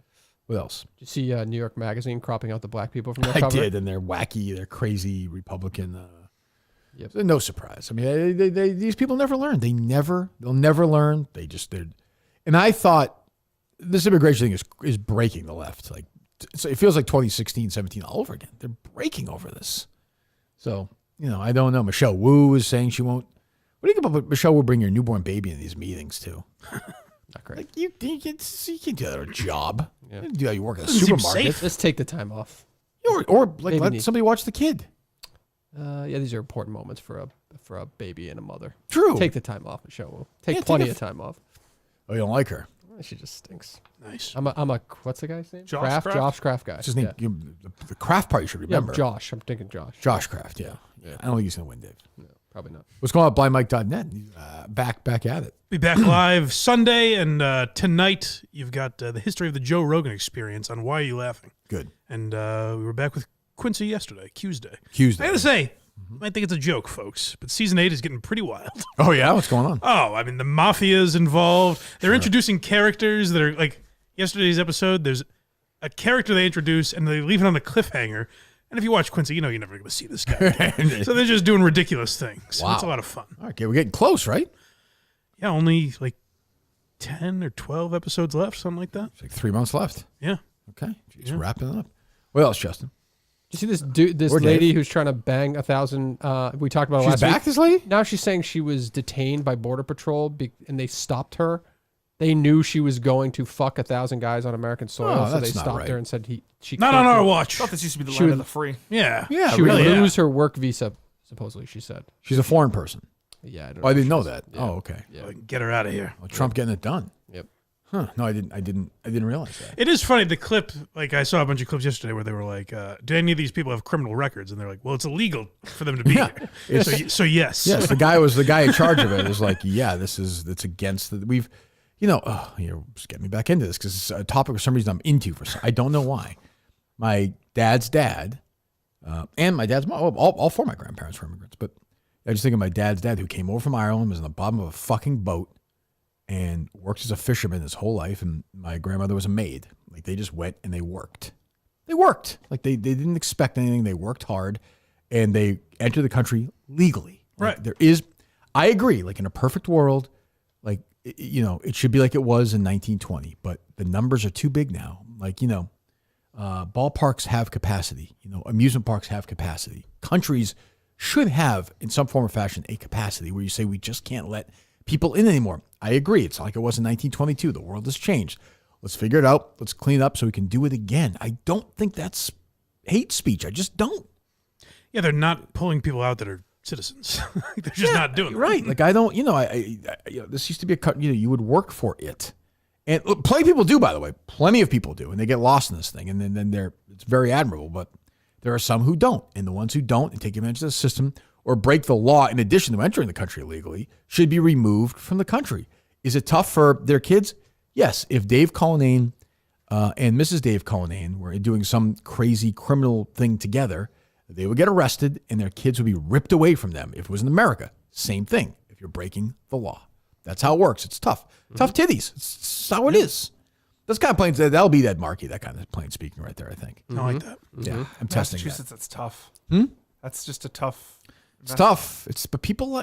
What else? Did you see New York Magazine cropping out the black people from their I cover? did, and they're wacky, they're crazy Republican. Yep. No surprise. I mean, these people never learn. They'll never learn. And I thought this immigration thing is breaking the left. Like, so it feels like 2016, 17 all over again. They're breaking over this. So, I don't know. Michelle Wu is saying she won't. What do you think about Michelle Wu bringing your newborn baby into these meetings too? Not great. Like you can't do that at a job. Yeah. You do that. You work at a Doesn't seem supermarket. safe. Let's take the time off. Or like let somebody watch the kid. Yeah, these are important moments for a baby and a mother. True. Take the time off, Michelle. Take Yeah, plenty of time off. Oh, you don't like her? She just stinks. Nice. I'm a what's the guy's name? Josh Kraft? Josh Kraft guy. What's his name? Yeah. The Kraft part you should remember. Yeah, Josh. I'm thinking Josh. Josh Kraft. Yeah. I don't think he's gonna win, Dave. No, probably not. What's going on at blindmike.net? Back at it. Be back live Sunday, and tonight you've got the history of the Joe Rogan Experience on Why Are You Laughing? Good. And we were back with Quincy yesterday, Tuesday. Tuesday. I gotta say, you might think it's a joke, folks, but season 8 is getting pretty wild. Oh yeah, what's going on? Oh, I mean, the mafia's involved. They're introducing characters that are like yesterday's episode. There's a character they introduce, and they leave it on the cliffhanger. And if you watch Quincy, you're never going to see this guy. So they're just doing ridiculous things. Wow. It's a lot of fun. Okay, we're getting close, right? Yeah, only like 10 or 12 episodes left, something like that. It's like 3 months left. Yeah. Okay, just wrapping it up. What else, Justin? You see this dude, this Or lady Dave. who's trying to bang 1,000. We talked about it She's last back, week. this lady? Now she's saying she was detained by Border Patrol and they stopped her. They knew she was going to fuck 1,000 guys on American soil, so they that's not stopped right. her and said she Not can't on our do it. watch. I thought this used to be the She land would- of the free. Yeah. Yeah, She would really. lose her work visa, supposedly. She said. She's a foreign person. Yeah, I don't Oh, I didn't if know she was- that. yeah. Oh, okay. Yeah. Get her out of here. Well, Trump getting it done. Yep. Huh? No, I didn't realize that. It is funny, the clip, like I saw a bunch of clips yesterday where they were like, do any of these people have criminal records? And they're like, well, it's illegal for them to be here. So yes. Yes, the guy in charge of it is like, yeah, it's against the we've, you're just getting me back into this because it's a topic for some reason I'm into I don't know why. My dad's dad, and my dad's mom, all four of my grandparents were immigrants, but I just think of my dad's dad who came over from Ireland, was in the bottom of a fucking boat, and worked as a fisherman his whole life, and my grandmother was a maid. Like they just went and they worked. They worked. Like they didn't expect anything. They worked hard, and they entered the country legally. Like, right. I agree. Like in a perfect world, like it should be like it was in 1920. But the numbers are too big now. Like ballparks have capacity. Amusement parks have capacity. Countries should have, in some form or fashion, a capacity where you say we just can't let people in anymore. I agree. It's not like it was in 1922. The world has changed. Let's figure it out. Let's clean it up so we can do it again. I don't think that's hate speech. I just don't. Yeah, they're not pulling people out that are citizens. They're just not doing it. Right. Like I don't, this used to be you would work for it. And look, plenty of people do, by the way. Plenty of people do. And they get lost in this thing. And then it's very admirable. But there are some who don't. And the ones who don't and take advantage of the system or break the law in addition to entering the country illegally should be removed from the country. Is it tough for their kids? Yes. If Dave Cullinane and Mrs. Dave Cullinane were doing some crazy criminal thing together, they would get arrested and their kids would be ripped away from them. If it was in America, same thing. If you're breaking the law, that's how it works. It's tough. Tough titties. It's how it is. That's kind of plain. That'll be that Marky. That kind of plain speaking right there. I think. I like that. Yeah, I'm testing that. Massachusetts, that's tough. That's just a tough. It's tough. But people,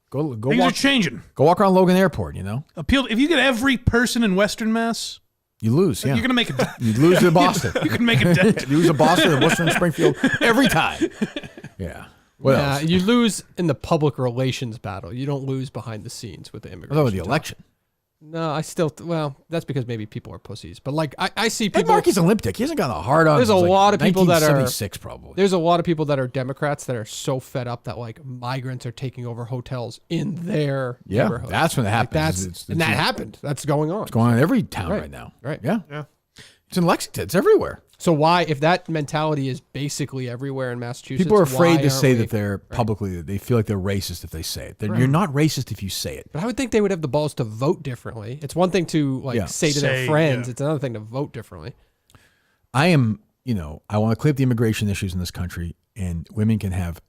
go Things walk. are changing. Go walk around Logan Airport. Appeal. If you get every person in Western Mass, you lose. Yeah, you're gonna make it. You lose to Boston. You can make a dent. You lose to Boston, to Worcester, and Springfield every time. Yeah. What else? You lose in the public relations battle. You don't lose behind the scenes with the immigration. What about the election? No, I still. Well, that's because maybe people are pussies. But like, I see And people. Marky's Olympic. He hasn't got a hard on. There's a since, lot of people that are 1976 probably. There's a lot of people that are Democrats that are so fed up that like migrants are taking over hotels in their neighborhood. That's when it happens. That happened. That's going on. It's going on in every town right now. Right. Yeah. It's in Lexington. It's everywhere. So why, if that mentality is basically everywhere in Massachusetts, People are afraid why to say aren't that they're publicly, they feel like they're racist if they say it. Right. You're not racist if you say it. But I would think they would have the balls to vote differently. It's one thing to say to their friends. It's another thing to vote differently. I am, I want to clear up the immigration issues in this country, and women can have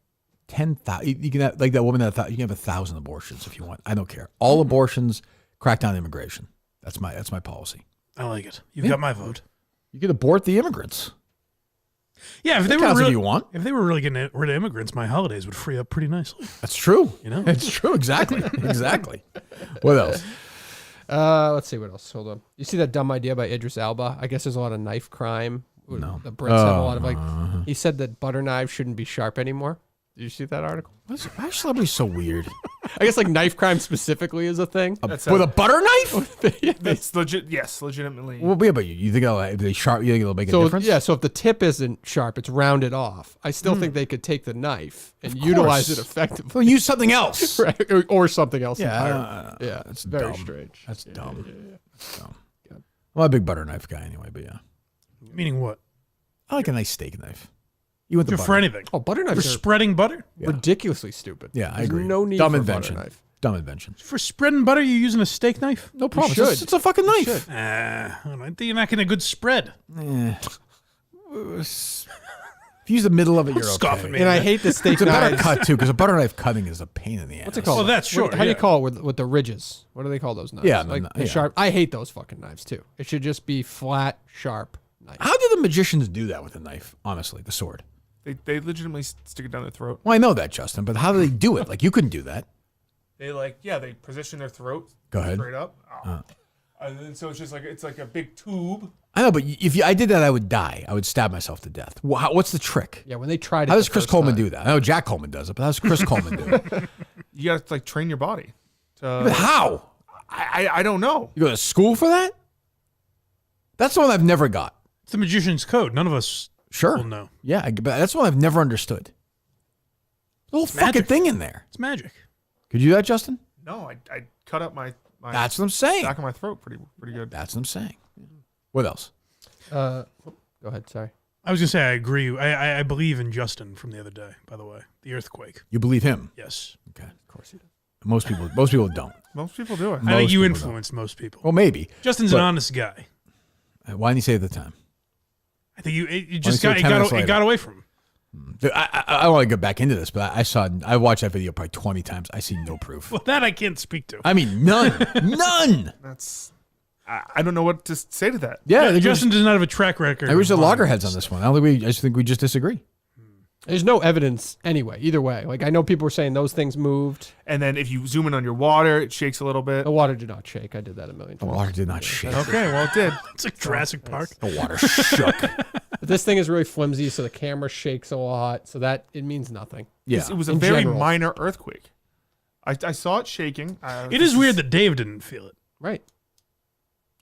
10,000. You can have, like that woman that you can have 1,000 abortions if you want. I don't care. All abortions, crack down immigration. That's my policy. I like it. You've got my vote. You can abort the immigrants. Yeah, if they That were counts if really, you want. if they were really getting rid of immigrants, my holidays would free up pretty nicely. That's true. You know, it's true. Exactly. Exactly. What else? Let's see what else. Hold on. You see that dumb idea by Idris Elba? I guess there's a lot of knife crime. No. The Brits have a lot of he said that butter knives shouldn't be sharp anymore. Did you see that article? Why is celebrity so weird? I guess like knife crime specifically is a thing. With a butter knife? That's legit. Yes, legitimately. Well, yeah, but you think if they sharp? You think it'll make a difference? Yeah. So if the tip isn't sharp, it's rounded off. I still think they could take the knife and utilize it effectively. Well, use something else, right? Or something else. Yeah, yeah. That's very dumb. strange. That's dumb. Yeah. That's dumb. I'm a big butter knife guy anyway, but yeah. Meaning what? I like a nice steak knife. You want the for anything? Oh, butter knives for spreading butter? Ridiculously stupid. Yeah, I There's agree. No need Dumb for invention. a butter knife. Dumb invention. For spreading butter, you're using a steak knife? No problem. You It's a fucking knife. I think you're making a good spread. If you use the middle of it, you're scoff okay. at me. And I hate the steak It's a better knives. cut too, because a butter knife cutting is a pain in the ass. What's it called? Well, that's short. How do you call it with the ridges? What do they call those knives? Yeah, like yeah. sharp. I hate those fucking knives too. It should just be flat, sharp knife. How do the magicians do that with a knife? Honestly, the sword. They legitimately stick it down their throat. Well, I know that, Justin, but how do they do it? Like you couldn't do that. They position their throat Go ahead. straight up. And then so it's like a big tube. I know, but if I did that, I would die. I would stab myself to death. What's the trick? Yeah, when they tried it. How does the Chris first Coleman time. do that? I know Jack Coleman does it, but how does Chris Coleman do it? You got to like train your body. But how? I don't know. You go to school for that? That's the one I've never got. It's the magician's code. None of us will know. Yeah, but that's one I've never understood. The whole fucking magic. thing in there. It's magic. Could you do that, Justin? No, I cut up my That's what I'm saying. back of my throat pretty good. That's what I'm saying. What else? Go ahead. Sorry. I was going to say I agree. I believe in Justin from the other day, by the way. The earthquake. You believe him? Yes. Okay. Of course he does. Most people don't. Most people do it. I think you people influenced most people. Well, maybe. Justin's an honest guy. Why didn't you say it at the time? I think you Why just don't you say 10 minutes it later? got away from him. I want to go back into this, but I watched that video probably 20 times. I see no proof. Well, that I can't speak to. I mean, none. None. That's I don't know what to say to that. Yeah, Justin does not have a track record. I wish the of loggerheads on this one. I just think we just disagree. There's no evidence anyway. Either way, like I know people were saying those things moved. And then if you zoom in on your water, it shakes a little bit. The water did not shake. I did that a million The times. water did not shake. Okay, well it did. It's like Jurassic Park. The water shook. But this thing is really flimsy, so the camera shakes a lot. So that it means nothing. Yeah. It was a In very general. minor earthquake. I saw it shaking. It is weird that Dave didn't feel it. Right.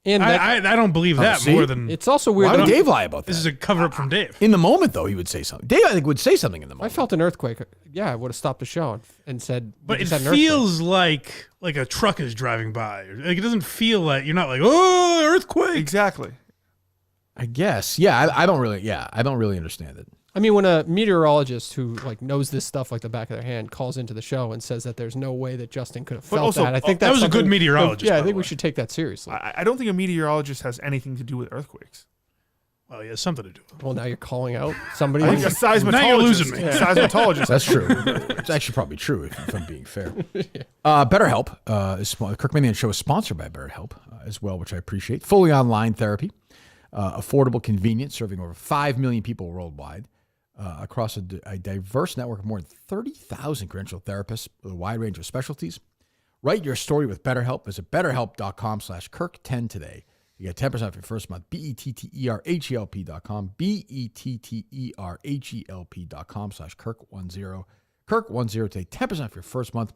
And that, I don't believe that see? more than it's also weird. Why that would Dave lie about that? this is a cover up from Dave. In the moment, though, he would say something. Dave, I think, would say something in the I moment. felt an earthquake. Yeah, I would have stopped the show and said. we But it just had an earthquake. feels like a truck is driving by. Like it doesn't feel like you're not like, oh, earthquake. Exactly. I guess. Yeah, I don't really. Yeah, I don't really understand it. I mean, when a meteorologist who like knows this stuff like the back of their hand calls into the show and says that there's no way that Justin could have felt also- that, I think that that's was a good something- meteorologist, Yeah, by I the think we way. should take that seriously. I don't think a meteorologist has anything to do with earthquakes. Well, yeah, something to do with it. Well, now you're calling out somebody. I think a seismologist. Now you're losing me. Seismologist. That's true. It's actually probably true, if I'm being fair. BetterHelp is Kirkmanian Show is sponsored by BetterHelp as well, which I appreciate. Fully online therapy, affordable, convenient, serving over 5 million people worldwide. Across a diverse network of more than 30,000 credentialed therapists with a wide range of specialties. Write your story with BetterHelp. Visit BetterHelp.com/Kirk10 today. You get 10% off your first month. BetterHelp.com. BetterHelp.com/Kirk10. Kirk10 today. 10% off your first month.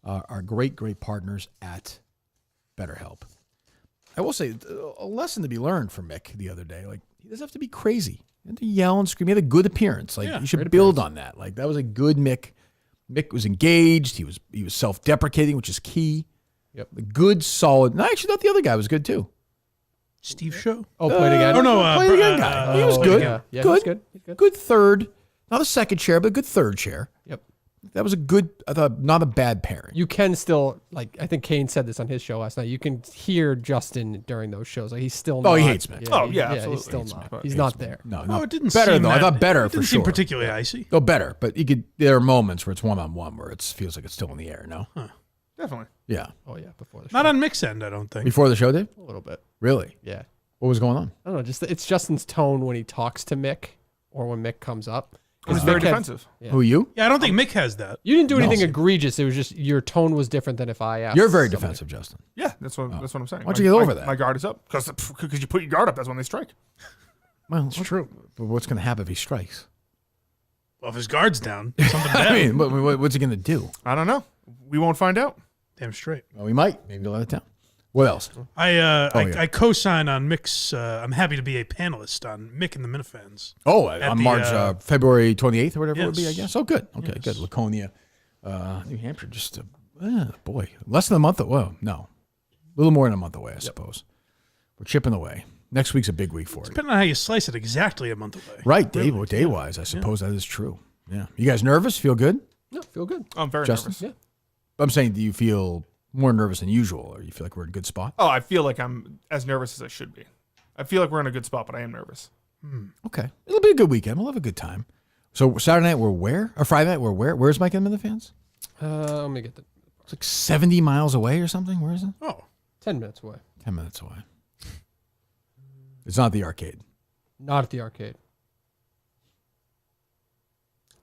Our great partners at BetterHelp. I will say a lesson to be learned from Mick the other day. Like, he doesn't have to be crazy. He had to yell and scream. He had a good appearance. Like, you should build on that. Like, that was a good Mick. Mick was engaged. He was self-deprecating, which is key. Yep. A good, solid. No, I actually thought the other guy was good too. Steve Show? Oh, played again. Oh, no. Played again guy. He was oh, good. yeah. Yeah, good. he's good. He's good. Good third. Not a second chair, but a good third chair. Yep. That was a good, I thought, not a bad pairing. You can still, like, I think Kane said this on his show last night. You can hear Justin during those shows. Like, he's still Oh, not. he hates Mick. Oh, yeah, absolutely. He's still Hates not. Mick. He's not there. No, Oh, it didn't better seem though. I that- thought better it for didn't sure. seem particularly icy. No, better. But you could. There are moments where it's one-on-one where it feels like it's still in the air. No. Definitely. Yeah. Oh, yeah, before the show. Not on Mick's end, I don't think. Before the show, Dave? A little bit. Really? Yeah. What was going on? I don't know. Just it's Justin's tone when he talks to Mick or when Mick comes up. It was Mick very had- defensive. Yeah. Who, you? Yeah, I don't think Mick has that. You didn't do No. anything egregious. It was just your tone was different than if I asked. You're very somebody. defensive, Justin. Yeah, that's what I'm saying. Why don't you get over that? My guard is up because you put your guard up. That's when they strike. Well, It's true. But what's going to happen if he strikes? Well, if his guard's down, something bad. I mean, what's he going to do? I don't know. We won't find out. Damn straight. Well, we might. Maybe he'll let it down. What else? I co-sign on Mick's. I'm happy to be a panelist on Mick and the Minifans. Oh, At on the, March, February 28th or whatever it would be, I yes. guess. Oh, good. Okay, good. Laconia, New Hampshire, just, boy, less than a month. Well, no. A little more than a month away, I suppose. We're chipping away. Next week's a big week for it. Depending on how you slice it, exactly a month away. Right, day-wise, I suppose that is true. Yeah. You guys nervous? Feel good? No, feel good. I'm very Justin? nervous. Yeah. I'm saying, do you feel more nervous than usual, or you feel like we're in a good spot? Oh, I feel like I'm as nervous as I should be. I feel like we're in a good spot, but I am nervous. Okay. It'll be a good weekend. We'll have a good time. So Saturday night, we're where? Or Friday night, we're where? Where's Mike and the Fans? Let me get the. It's like 70 miles away or something. Where is it? Oh. 10 minutes away. 10 minutes away. It's not the arcade. Not at the arcade.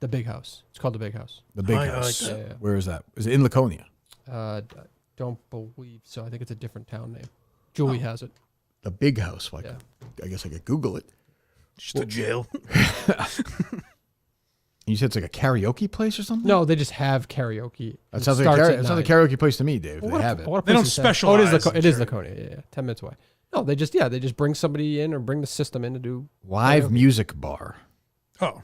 The Big House. It's called the Big House. The Big I House. like that. Yeah. Where is that? Is it in Laconia? I don't believe so. I think it's a different town name. Julie has it. The Big House. Like, Yeah. I guess I could Google it. Just a jail. You said it's like a karaoke place or something? No, they just have karaoke. That It sounds like a, starts at that sounds like a 9. karaoke place to me, Dave. Well, They have it. what a They don't place is that? Oh, specialize it is in Laconia. Yeah. 10 minutes away. No, they just bring somebody in or bring the system in to do Live karaoke. music bar. Oh.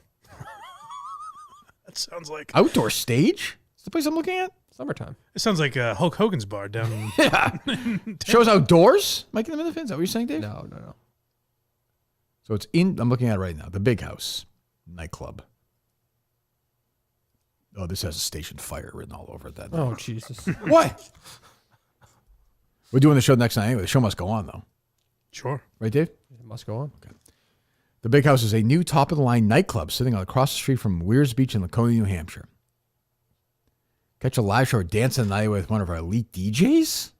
That sounds like Outdoor stage? Is the place I'm looking at? Summertime. it sounds like Hulk Hogan's bar down in Yeah. Shows outdoors? Mike and the Minifans? Is that what you're saying, Dave? No. So it's in, I'm looking at it right now, the Big House nightclub. Oh, this has a station fire written all over it. That Oh, Jesus. What? We're doing the show next night anyway. The show must go on, though. Sure. Right, Dave? It must go on. Okay. The Big House is a new top-of-the-line nightclub sitting across the street from Weirs Beach in Laconia, New Hampshire. Catch a live show or dance the night with one of our elite DJs?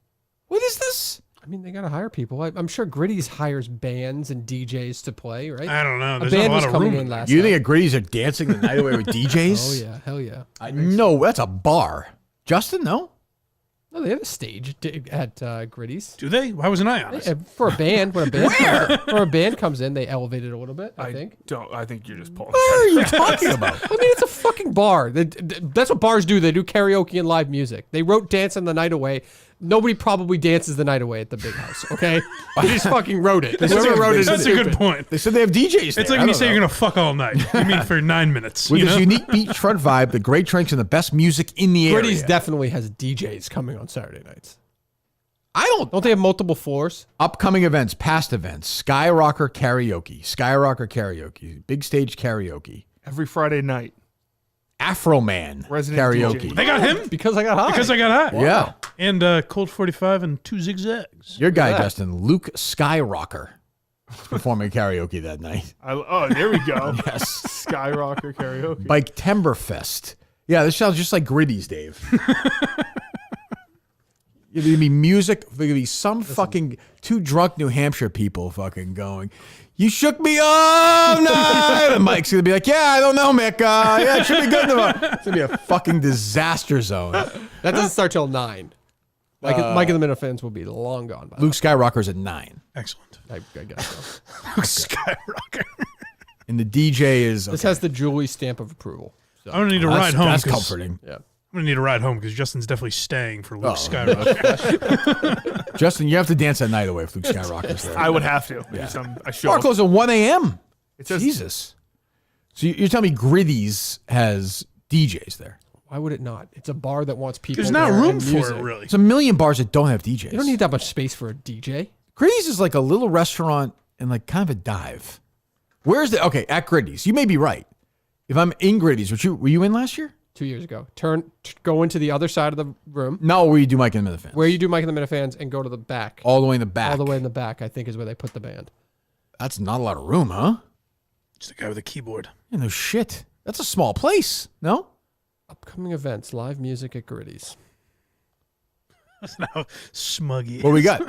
What is this? I mean, they got to hire people. I'm sure Gritty's hires bands and DJs to play, right? I don't know. A There's band not a lot was of coming room in in last You night. think at Gritty's are dancing the night away with DJs? Oh, yeah. Hell yeah. No, that's a bar. Justin, no? No, they have a stage at Gritty's. Do they? Why wasn't I on it? For a band, when a band comes in, they elevate it a little bit, I think. I think you're just pulling. What are you talking about? I mean, it's a fucking bar. That's what bars do. They do karaoke and live music. They wrote Dancing the Night Away. Nobody probably dances the night away at the Big House, okay? They just fucking wrote it. Whoever wrote it is That's a good stupid. point. They said they have DJs there. It's like I when you don't say know. you're going to fuck all night. You mean for 9 minutes. With you this know? unique beachfront vibe, the great drinks, and the best music in the area. Gritty's definitely has DJs coming on Saturday nights. Don't they have multiple floors? Upcoming events, past events, Skyrocker Karaoke, Big Stage Karaoke, Every Friday night. Afro Man Resident Karaoke. DJ. They got him? Because I got high. Because I got high. Yeah. And Colt 45 and 2 zigzags. Your guy, that. Justin, Luke Skyrocker, performing karaoke that night. There we go. Yes. Skyrocker karaoke. Bike Timberfest. Yeah, this sounds just like Gritty's, Dave. There's going to be music. There's going to be some fucking two drunk New Hampshire people fucking going, "You shook me all night." And Mike's going to be like, "Yeah, I don't know, Mick. Yeah, it should be good tomorrow." It's going to be a fucking disaster zone. That doesn't start till 9. Mike and the Minifans will be long gone by Luke Skyrocker's at 9. Excellent. I guess so. Skyrocker. And the DJ is... This has the Julie stamp of approval. So. I'm going to need a ride home. That's 'cause- comforting. Yeah. I'm going to need a ride home because Justin's definitely staying for Luke Skyrocker. Justin, you have to dance that night away if Luke Skyrocker's there. I would have to. Yeah. I show Bar up. closes at 1 a.m. It says- Jesus. So you're telling me Gritty's has DJs there? Why would it not? It's a bar that wants people. There's not there room and for music. it, really. There's a million bars that don't have DJs. You don't need that much space for a DJ. Gritty's is like a little restaurant and like kind of a dive. Where's the... Okay, at Gritty's. You may be right. If I'm in Gritty's, were you in last year? 2 years ago. Go into the other side of the room. No, where you do Mike and the Minifans. Where you do Mike and the Minifans and go to the back. All the way in the back. All the way in the back, I think, is where they put the band. That's not a lot of room, huh? Just a guy with a keyboard. Yeah, no shit. That's a small place, no? Upcoming events, live music at Gritty's. That's not how smug he is. What we got?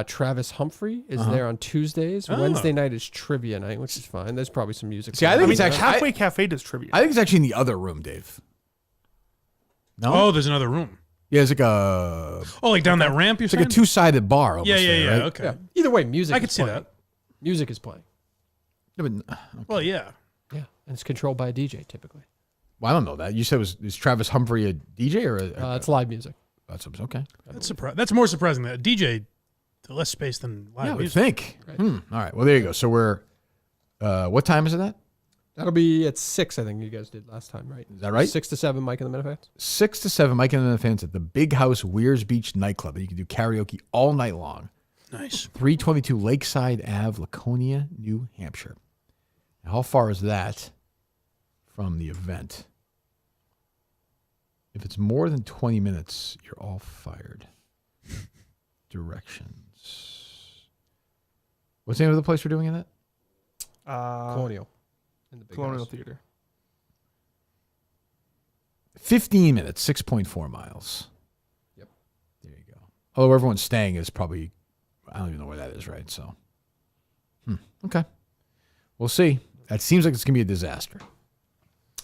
Travis Humphrey is there on Tuesdays. Oh. Wednesday night is trivia night, which is fine. There's probably some music. See, I think it's actually Halfway Cafe does trivia. I think it's actually in the other room, Dave. No. Oh, there's another room. Yeah, it's like a. Oh, like down that ramp. You're It's like a two-sided bar. Almost Yeah, there, right? Okay. Yeah. Either way, music. I could is see playing. that. Music is playing. Yeah, but, Well, yeah. Yeah, and it's controlled by a DJ typically. well, I don't know that. You said is Travis Humphrey a DJ or It's live music. That's okay. That's more surprising. That a DJ, the less space than live Yeah, I would music. think. All right. Well, there you go. So we're. What time is it at? That'll be at 6. I think you guys did last time, right? Is that right? 6 to 7. Mike and the Minifans. 6 to 7. Mike and the fans at the Big House Weirs Beach nightclub. And you can do karaoke all night long. Nice. 322 Lakeside Ave, Laconia, New Hampshire. Now, how far is that from the event? If it's more than 20 minutes, you're all fired. Directions. What's the name of the place we're doing it at? Colonial. In the Big Colonial House. Theater. 15 minutes, 6.4 miles. Yep. There you go. Although everyone's staying is probably, I don't even know where that is, right? So, okay. We'll see. That seems like it's going to be a disaster.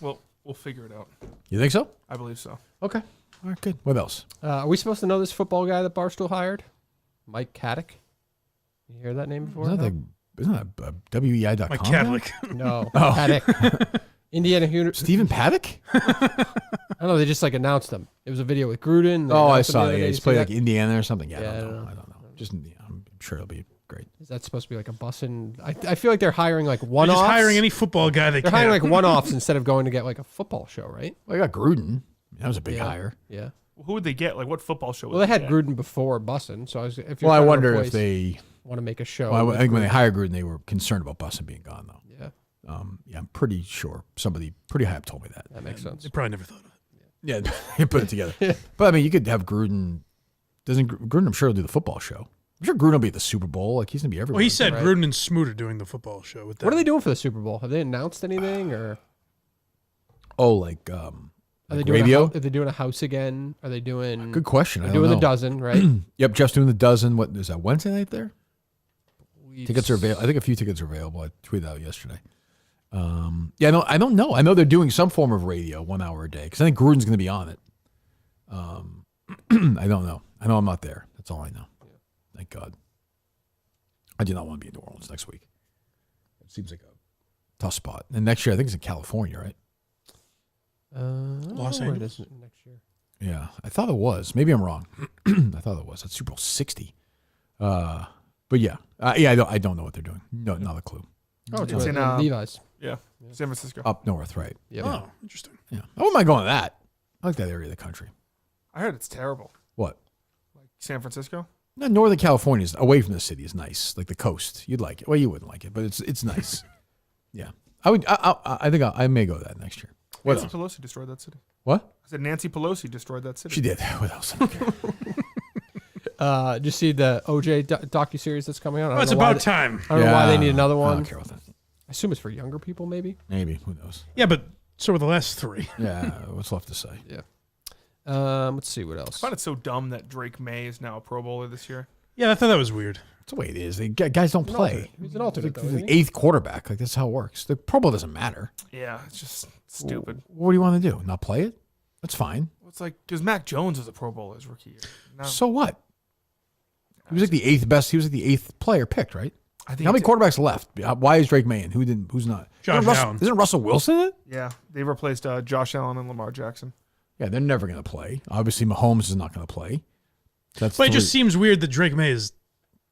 Well, we'll figure it out. You think so? I believe so. Okay. All right, good. What else? Are we supposed to know this football guy that Barstool hired? Mike Caddick? You hear that name before? Isn't that WEI.com? Mike Cadlick. No. Oh. Paddock. Indiana Hoosiers. Stephen Paddock? I don't know. They just like announced him. It was a video with Gruden. They Oh, I announced him saw the it. other Yeah, day. he's You played see like that? Indiana or something. Yeah, Yeah, I don't know. Just, I'm sure it'll be great. Is that supposed to be like a bussin'? I feel like they're hiring like They're one-offs. just hiring any football guy they They're can. hiring like one-offs instead of going to get like a football show, right? Well, I got Gruden. That was a big hire. Yeah. Who would they get? Like, what football show would Well, they had get? Gruden before bussin', so if you're Well, I trying to wonder if replace- they want to make a show. Well, with I think when they Gruden. hired Gruden, they were concerned about Bussin being gone, though. Yeah. Yeah, I'm pretty sure somebody pretty high up told me that. That makes sense. They probably never thought of it. Yeah, you put it together. But I mean, you could have Gruden. Doesn't Gruden? I'm sure will do the football show. I'm sure Gruden will be at the Super Bowl. Like he's gonna be everywhere. Well, he said Right. Gruden and Smoot are doing the football show with them. What are they doing for the Super Bowl? Have they announced anything, or Oh, like are they doing radio? Are they doing a house again? Are they doing? Good question. They're I don't doing know. the dozen, right? Yep, Jeff's doing the dozen. What is that? Wednesday night there? We've Tickets are available. I think a few tickets are available. I tweeted out yesterday. Yeah, no, I don't know. I know they're doing some form of radio 1 hour a day because I think Gruden's going to be on it. I don't know. I know I'm not there. That's all I know. Thank God. I do not want to be in New Orleans next week. It seems like a tough spot. And next year, I think it's in California, right? Los where it Angeles? is next year. Yeah, I thought it was. Maybe I'm wrong. I thought it was. That's Super Bowl 60. But yeah, I don't know what they're doing. No, not a clue. Oh, It's in Levi's. Yeah, San Francisco. Up north, right? Yep. Oh, interesting. Yeah. I wouldn't mind going to that. I like that area of the country. I heard it's terrible. What? Like San Francisco. No, Northern California is away from the city is nice, like the coast. You'd like it. Well, you wouldn't like it, but it's nice. Yeah, I would. I think I may go to that next year. What Nancy else? Pelosi destroyed that city. What? I said Nancy Pelosi destroyed that city. She did. What else? Did you see the OJ docuseries that's coming out? I Oh, don't it's know why about they- time. I don't know why they need another I one. don't care about that. I assume it's for younger people, maybe. Maybe. Who knows? Yeah, but so were the last three. Yeah. What's left to say? Yeah. Let's see what I else. find it so dumb that Drake May is now a Pro Bowler this year. Yeah, I thought that was weird. That's the way it is. Guys don't He's an play. alternate. He's an alternate, though, He's isn't the he? eighth quarterback. Like that's how it works. The Pro Bowl doesn't matter. Yeah, it's just stupid. What do you want to do? Not play it? That's fine. It's like because Mac Jones was a Pro Bowler his rookie year. No. So what? He was like the eighth best. He was like the eighth player picked, right? I think How many it's- quarterbacks left? Why is Drake May in? Who didn't? Who's not? Josh Allen. Isn't Russell Wilson in it? Yeah, they replaced Josh Allen and Lamar Jackson. Yeah, they're never going to play. Obviously, Mahomes is not going to play. That's But it three. just seems weird that Drake May is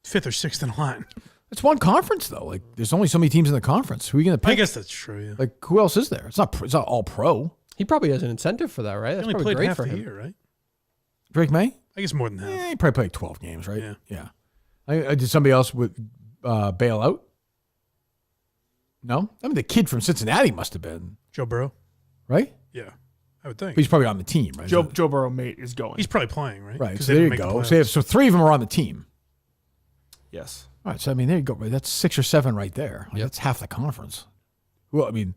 fifth or sixth in line. It's one conference though. Like, there's only so many teams in the conference. Who are you going to pick? I guess that's true. Yeah. Like, who else is there? It's not all pro. He probably has an incentive for that, right? He That's only probably played great half for the him. year, right? Drake May? I guess more than half. He probably played 12 games, right? Yeah. Did somebody else bail out? No? I mean, the kid from Cincinnati must have been, Joe Burrow. right? Yeah, I would think. He's probably on the team, right? Joe Burrow mate is going. He's probably playing, right? Right. 'Cause So they there didn't you make the go. playoffs. So three of them are on the team. Yes. All right. So, I mean, there you go. Right? That's 6 or 7 right there. Like, that's half the conference. Well, I mean,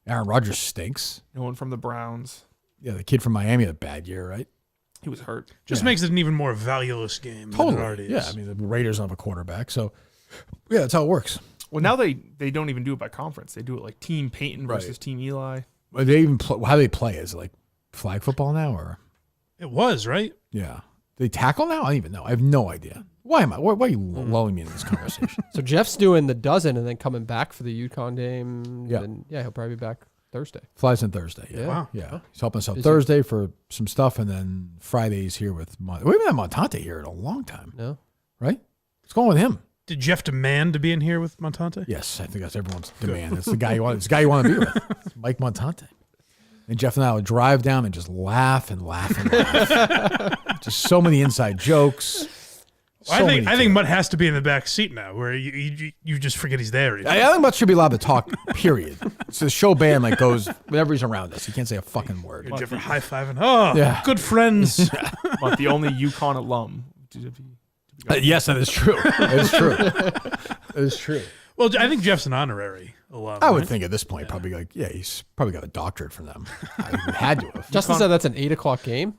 Aaron Rodgers stinks. No one from the Browns. Yeah, the kid from Miami had a bad year, right? He was hurt. Just makes it an even more valueless game than it already is. Yeah, I mean, the Raiders don't have a quarterback, so yeah, that's how it works. Well, now they don't even do it by conference. They do it like Team Peyton versus Right. Team Eli. They even how do they play? Is it like flag football now, or It was, right? yeah? They tackle now? I don't even know. I have no idea. Why are you lulling me in this conversation? So Jeff's doing the dozen and then coming back for the UConn game. Yeah. And he'll probably be back Thursday. Flies on Thursday. Yeah. Yeah. Wow. Yeah. He's helping us out Busy. Thursday for some stuff, and then Friday's here with we haven't had Montante here in a long time. No. Right? What's going on with him? Did Jeff demand to be in here with Montante? Yes, I think that's everyone's demand. It's the guy you want. It's the guy you want to be with. It's Mike Montante. And Jeff and I would drive down and just laugh and laugh and laugh. Just so many inside jokes. Well, I think Mutt has to be in the back seat now, where you just forget he's there. Even. I think Mutt should be allowed to talk. Period. It's the show band like goes whenever he's around us. He can't say a fucking word. Jeff are high fiving. Oh, Yeah. good friends. But the only UConn alum. Yes, that is true. That is true. That is true. Well, I think Jeff's an honorary alum. I would right? think at this point, probably he's probably got a doctorate from them. He had to have. Justin said that's an 8:00 game.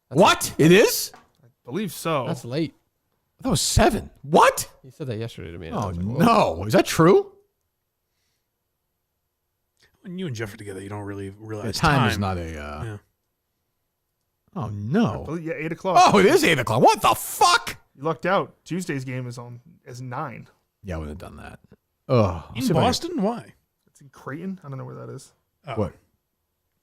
What? It is? I believe so. That's late. That was 7. What? He said that yesterday to me. and I Oh, was like, whoa. no. Is that true? When you and Jeff are together, you don't really realize Time is not a. Yeah. Oh, I no. believe, yeah, 8 o'clock. Oh, it is 8 o'clock. What the fuck? You lucked out. Tuesday's game is 9. Yeah, I would have done that. Oh, In Boston? Why? It's in Creighton. I don't know where that is. Oh. What?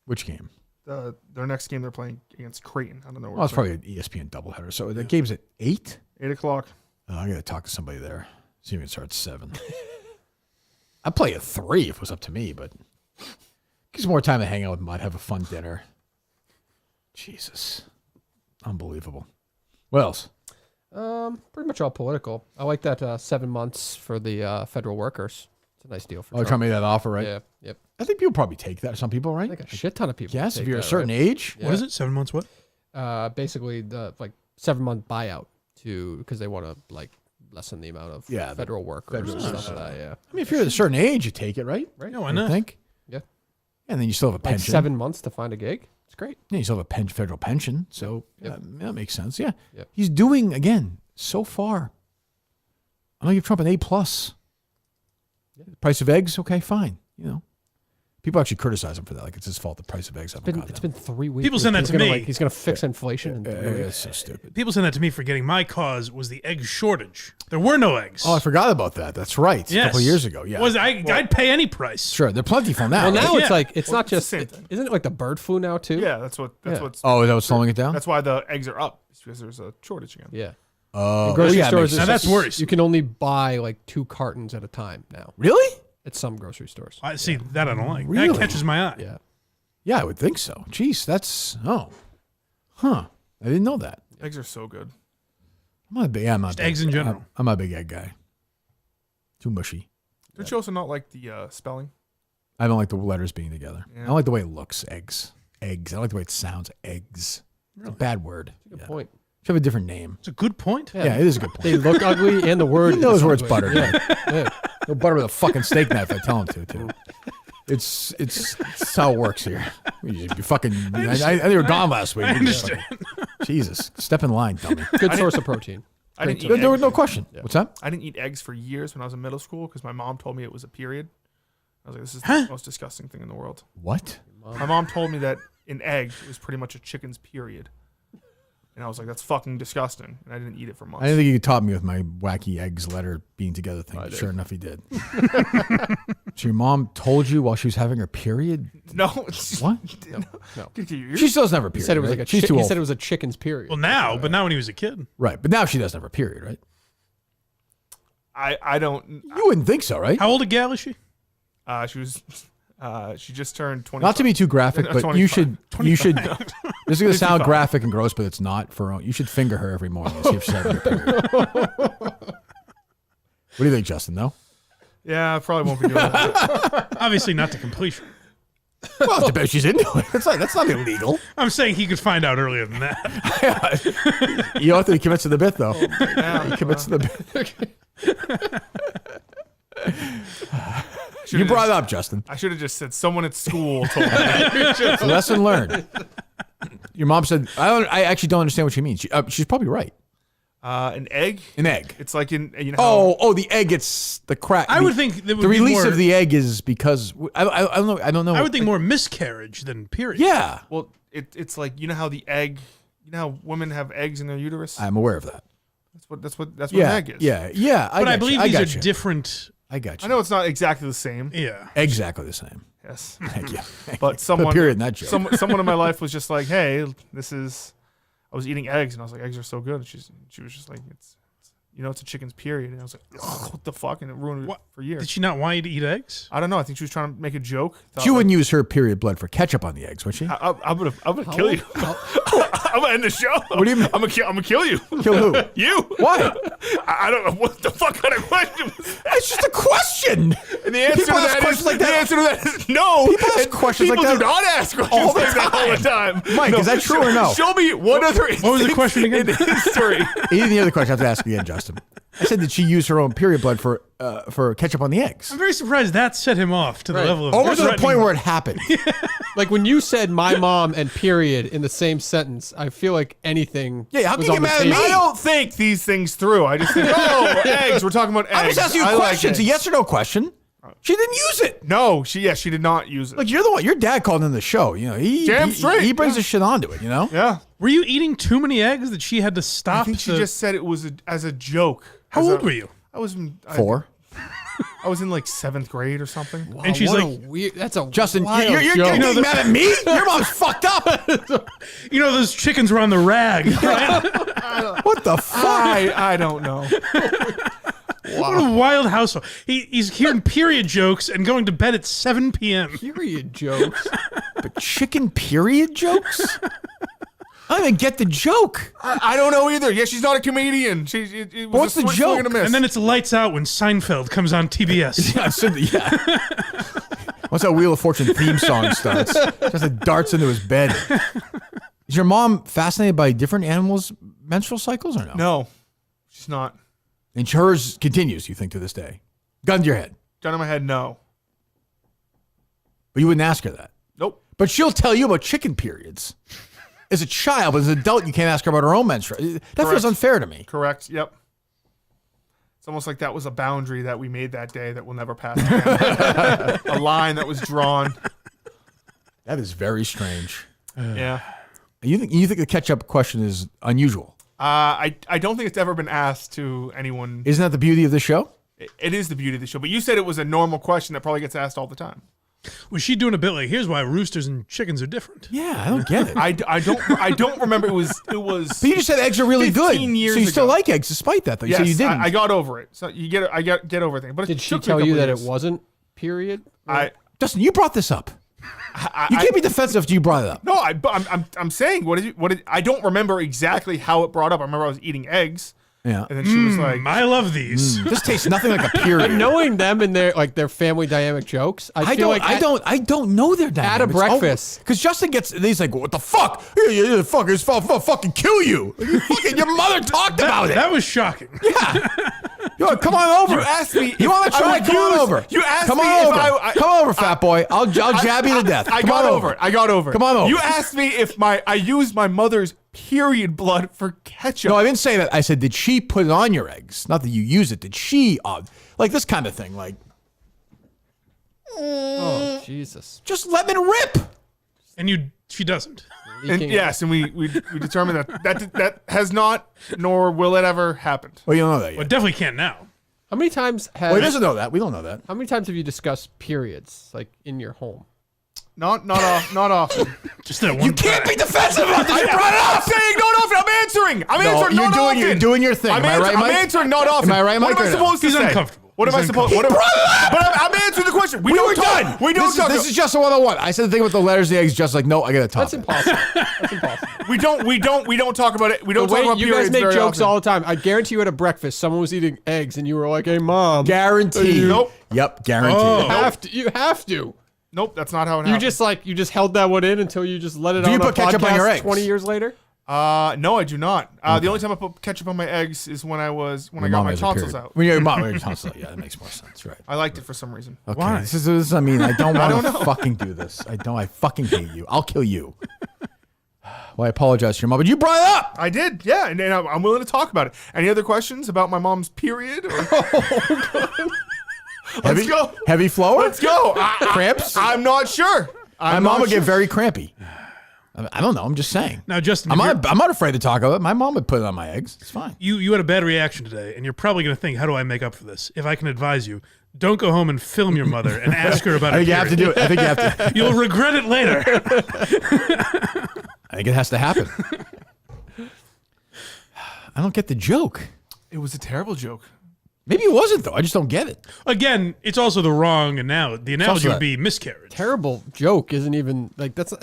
Which game? Their next game they're playing against Creighton. I don't know where. Well, it's probably an ESPN doubleheader. So the game's at 8? 8 o'clock. Oh, I got to talk to somebody there. See if it starts at 7. I'd play at 3 if it was up to me, but gives more time to hang out with Mutt, have a fun dinner. Jesus. Unbelievable. What else? Pretty much all political. I like that 7 months for the federal workers. It's a nice deal for Oh, Trump made that offer, right? Yeah. Yep. I think people probably take that. Some people, right? I think a shit ton of people. Yes, take if you're a that, certain right? age. Yeah. What is it? 7 months? What? Basically the 7-month buyout because they want to lessen the amount of federal workers and stuff like that. Yeah. I mean, if you're at a certain age, you take it, right? Right. No, why I not? think. Yeah. And then you still have a Like pension. 7 months to find a gig. It's great. Yeah, you still have a federal pension. So Yep. that makes sense. Yeah. Yep. He's doing, again, so far. I'm going to give Trump an A+. Price of eggs, okay, fine. You know, people actually criticize him for that. Like it's his fault. The price of eggs haven't gone It's down. been 3 weeks. People send that He's to gonna, me. he's going to fix inflation. In 3 weeks. It's so stupid. People send that to me forgetting my cause was the egg shortage. There were no eggs. Oh, I forgot about that. That's right. Yes. A couple of years ago. Yeah. I'd pay any price. Sure, they're plentiful now. Well, now right? it's like it's Well, not it's the just. same thing. Isn't it like the bird flu now too? Yeah, that's Yeah. what's. Oh, is that what's slowing it down? That's why the eggs are up. It's because there's a shortage again. Yeah. Oh, In grocery yeah, stores, makes Now sense. that's worrisome. You can only buy like 2 cartons at a time now. Really? At some grocery stores. I see that I don't like. Really? That catches my eye. Yeah. Yeah, I would think so. Jeez, that's I didn't know that. Eggs are so good. I'm not a big. I'm not Just big- eggs in general. I'm not a big egg guy. Too mushy. Don't you also not like the spelling? I don't like the letters being together. Yeah. I don't like the way it looks. Eggs. I don't like the way it sounds. Eggs. It's a bad word. Good Yeah. point. Should have a different name. It's a good point. Yeah, it is a good point. They look ugly, and the word. He knows is where it's ugly. buttered. Yeah. He'll butter with a fucking steak knife. I tell him to too. It's how it works here. You fucking. I think you were gone last week. I understand. Jesus, step in line, dummy. Good source of protein. I didn't eat No, eggs. no question. Yeah. What's that? I didn't eat eggs for years when I was in middle school because my mom told me it was a period. I was like, this is the most disgusting thing in the world. What? My mom told me that an egg was pretty much a chicken's period. And I was like, that's fucking disgusting. And I didn't eat it for months. I didn't think you taught me with my wacky eggs letter being together thing. Sure enough, he did. So your mom told you while she was having her period? No. What? No. She still doesn't have her period. He said it was right? like a. She's too He old. said it was a chicken's period. Well, now, but not when he was a kid. Right, but now she doesn't have her period, right? I don't. You wouldn't think so, right? How old a gal is she? She just turned 25. Not to be too graphic, but 25. you should. 25. This is going to sound 55. graphic and gross, but it's not. You should finger her every morning and see if she's having her period. What do you think, Justin? No. Yeah, I probably won't be doing that. Obviously not to completion. Well, it depends. She's into it. That's not illegal. I'm saying he could find out earlier than that. You don't have to commit to the bit, though. Yeah, He commits to the bit. You brought it up, Justin. I should have just said someone at school told me. Lesson learned. Your mom said, I actually don't understand what she means. She's probably right. An egg. An egg. It's like in the egg. It's the crack. I would think that the release of the egg is because I don't know. I would think more miscarriage than period. Yeah. Well, it's like how the egg. You know how women have eggs in their uterus. I'm aware of that. That's what an egg is. Yeah. But I believe these are different. I got you. I know it's not exactly the same. Yeah. Exactly the same. Yes. Thank you. But someone. Put a period in that joke. Someone in my life was just like, "Hey, this is." I was eating eggs, and I was like, "Eggs are so good." And she was just like, "It's it's a chicken's period." And I was like, "Ugh, what the fuck?" And it ruined it for years. Did she not want you to eat eggs? I don't know. I think she was trying to make a joke. She wouldn't use her period blood for ketchup on the eggs, would she? I'm gonna kill you. I'm gonna end the show. What do you mean? I'm gonna kill you. Kill who? You. Why? I don't know what the fuck kind of question was that? It's just a question. And the answer to that is no. People ask questions like that. People do not ask questions like that all the time. Mike, is that true or no? Show me one other. What was the question again? In history. Any other question I have to ask again, Justin? I said, did she use her own period blood for ketchup on the eggs? I'm very surprised that set him off to the level of almost to the point where it happened. Like when you said my mom and period in the same sentence, I feel like anything. Yeah, how was can you on get the mad at me? table. I don't think these things through. I just think, eggs. We're talking about eggs. I'm just asking you I like questions. It's a eggs. yes or no question. She didn't use it. No, she did not use it. Like you're the one. Your dad called in the show. Damn straight. He brings his shit onto it. Yeah. Were you eating too many eggs that she had to stop? I think she just said it was as a joke. How old were you? I was in 4. I was in like 7th grade or something. Wow, And she's what like- a weird. That's a Justin, wild you're joke. getting mad at me? Your mom's fucked up. Those chickens were on the rag. Right? What the fuck? I don't know. What a wild household. He's hearing period jokes and going to bed at 7 p.m. Period jokes. But chicken period jokes? I don't even get the joke. I don't know either. Yeah, she's not a comedian. It was What's a the swing and a joke? miss. And then it's lights out when Seinfeld comes on TBS. Once that Wheel of Fortune theme song starts, just like darts into his bed. Is your mom fascinated by different animals' menstrual cycles or no? No, she's not. And hers continues, you think, to this day? Gun to your head. Gun in my head, no. But you wouldn't ask her that. Nope. But she'll tell you about chicken periods. As a child, but as an adult, you can't ask her about her own menstrual. That feels Correct. unfair to me. Correct. Yep. It's almost like that was a boundary that we made that day that will never pass again. A line that was drawn. That is very strange. Yeah. You think the ketchup question is unusual? I don't think it's ever been asked to anyone. Isn't that the beauty of the show? It is the beauty of the show. But you said it was a normal question that probably gets asked all the time. Was she doing a bit like, here's why roosters and chickens are different? Yeah, I don't get it. I don't remember. It was. But you just said eggs are really good. 15 years so you still ago. like eggs despite that, though. Yes, So you didn't. I got over it. So you get. I get over things. But Did it she took me a tell you couple that years. it wasn't period? Justin, you brought this up. You can't be defensive after you brought it up. No, I'm saying what is I don't remember exactly how it brought up. I remember I was eating eggs. Yeah. And then she was like, I love these. This tastes nothing like a period. But knowing them and their family dynamic jokes, I don't know their dynamics. At a breakfast. Because Justin he's like, what the fuck? Yeah, fucking kill you. Your mother talked about it. That was shocking. Yeah. Yo, come on over. You asked me. You want to try? Come on over. You asked come me on if over. Come over, fat boy. I'll jab you to death. I Come got on over it. I got over it. Come on over. You asked me if I used my mother's period blood for ketchup. No, I didn't say that. I said, did she put it on your eggs? Not that you use it. Did she? Like this kind of thing. Like, Oh, Jesus. just lemon rip. And she doesn't. And yes, and we determined that has not, nor will it ever happen. Well, you don't know that yet. Well, it definitely can't now. How many times have Well, he doesn't know that. We don't know that. How many times have you discussed periods like in your home? Not often. Just that one. You can't be defensive about this. You brought it I'm up. saying not often. I'm answering. I'm answering not often. You're doing your thing. Am I right, Mike? I'm answering not often. Am I right, Mike? What am I supposed to He's say? uncomfortable. What am I supposed? What am But I'm answering the question. We were don't talk. done. We don't talk. This is just a 101. I said the thing with the letters, the eggs, just like, no, I got to talk. That's impossible. That's impossible. We don't talk about it. We don't The talk way about you guys periods make very jokes often. all the time. I guarantee you at a breakfast, someone was eating eggs, and you were like, "Hey, mom." Guaranteed. Nope. Yep, guaranteed. You have to. Nope, that's not how it You happens. you just held that one in until you just let it Do on you a put ketchup on podcast your eggs? 20 years later. No, I do not. The only time I put ketchup on my eggs is when I got my tonsils out. When your mom had your tonsils out. Yeah, that makes more sense, right? I liked it for some reason. Okay. Why? This is I mean, I don't I want don't to know. fucking do this. I fucking hate you. I'll kill you. Well, I apologize to your mom, but you brought it up. I did, yeah, and I'm willing to talk about it. Any other questions about my mom's period? Or? Let's go. Heavy flow? Let's go. Cramps? I'm not sure. My mom would get very crampy. I don't know. I'm just saying. Now, Justin, I'm not afraid to talk about it. My mom would put it on my eggs. It's fine. You had a bad reaction today, and you're probably going to think, how do I make up for this? If I can advise you, don't go home and film your mother and ask her about it. I think you have to do it. I think you have to. You'll regret it later. I think it has to happen. I don't get the joke. It was a terrible joke. Maybe it wasn't, though. I just don't get it. Again, it's also the wrong analogy. The analogy would be miscarriage. Terrible joke isn't even like that's.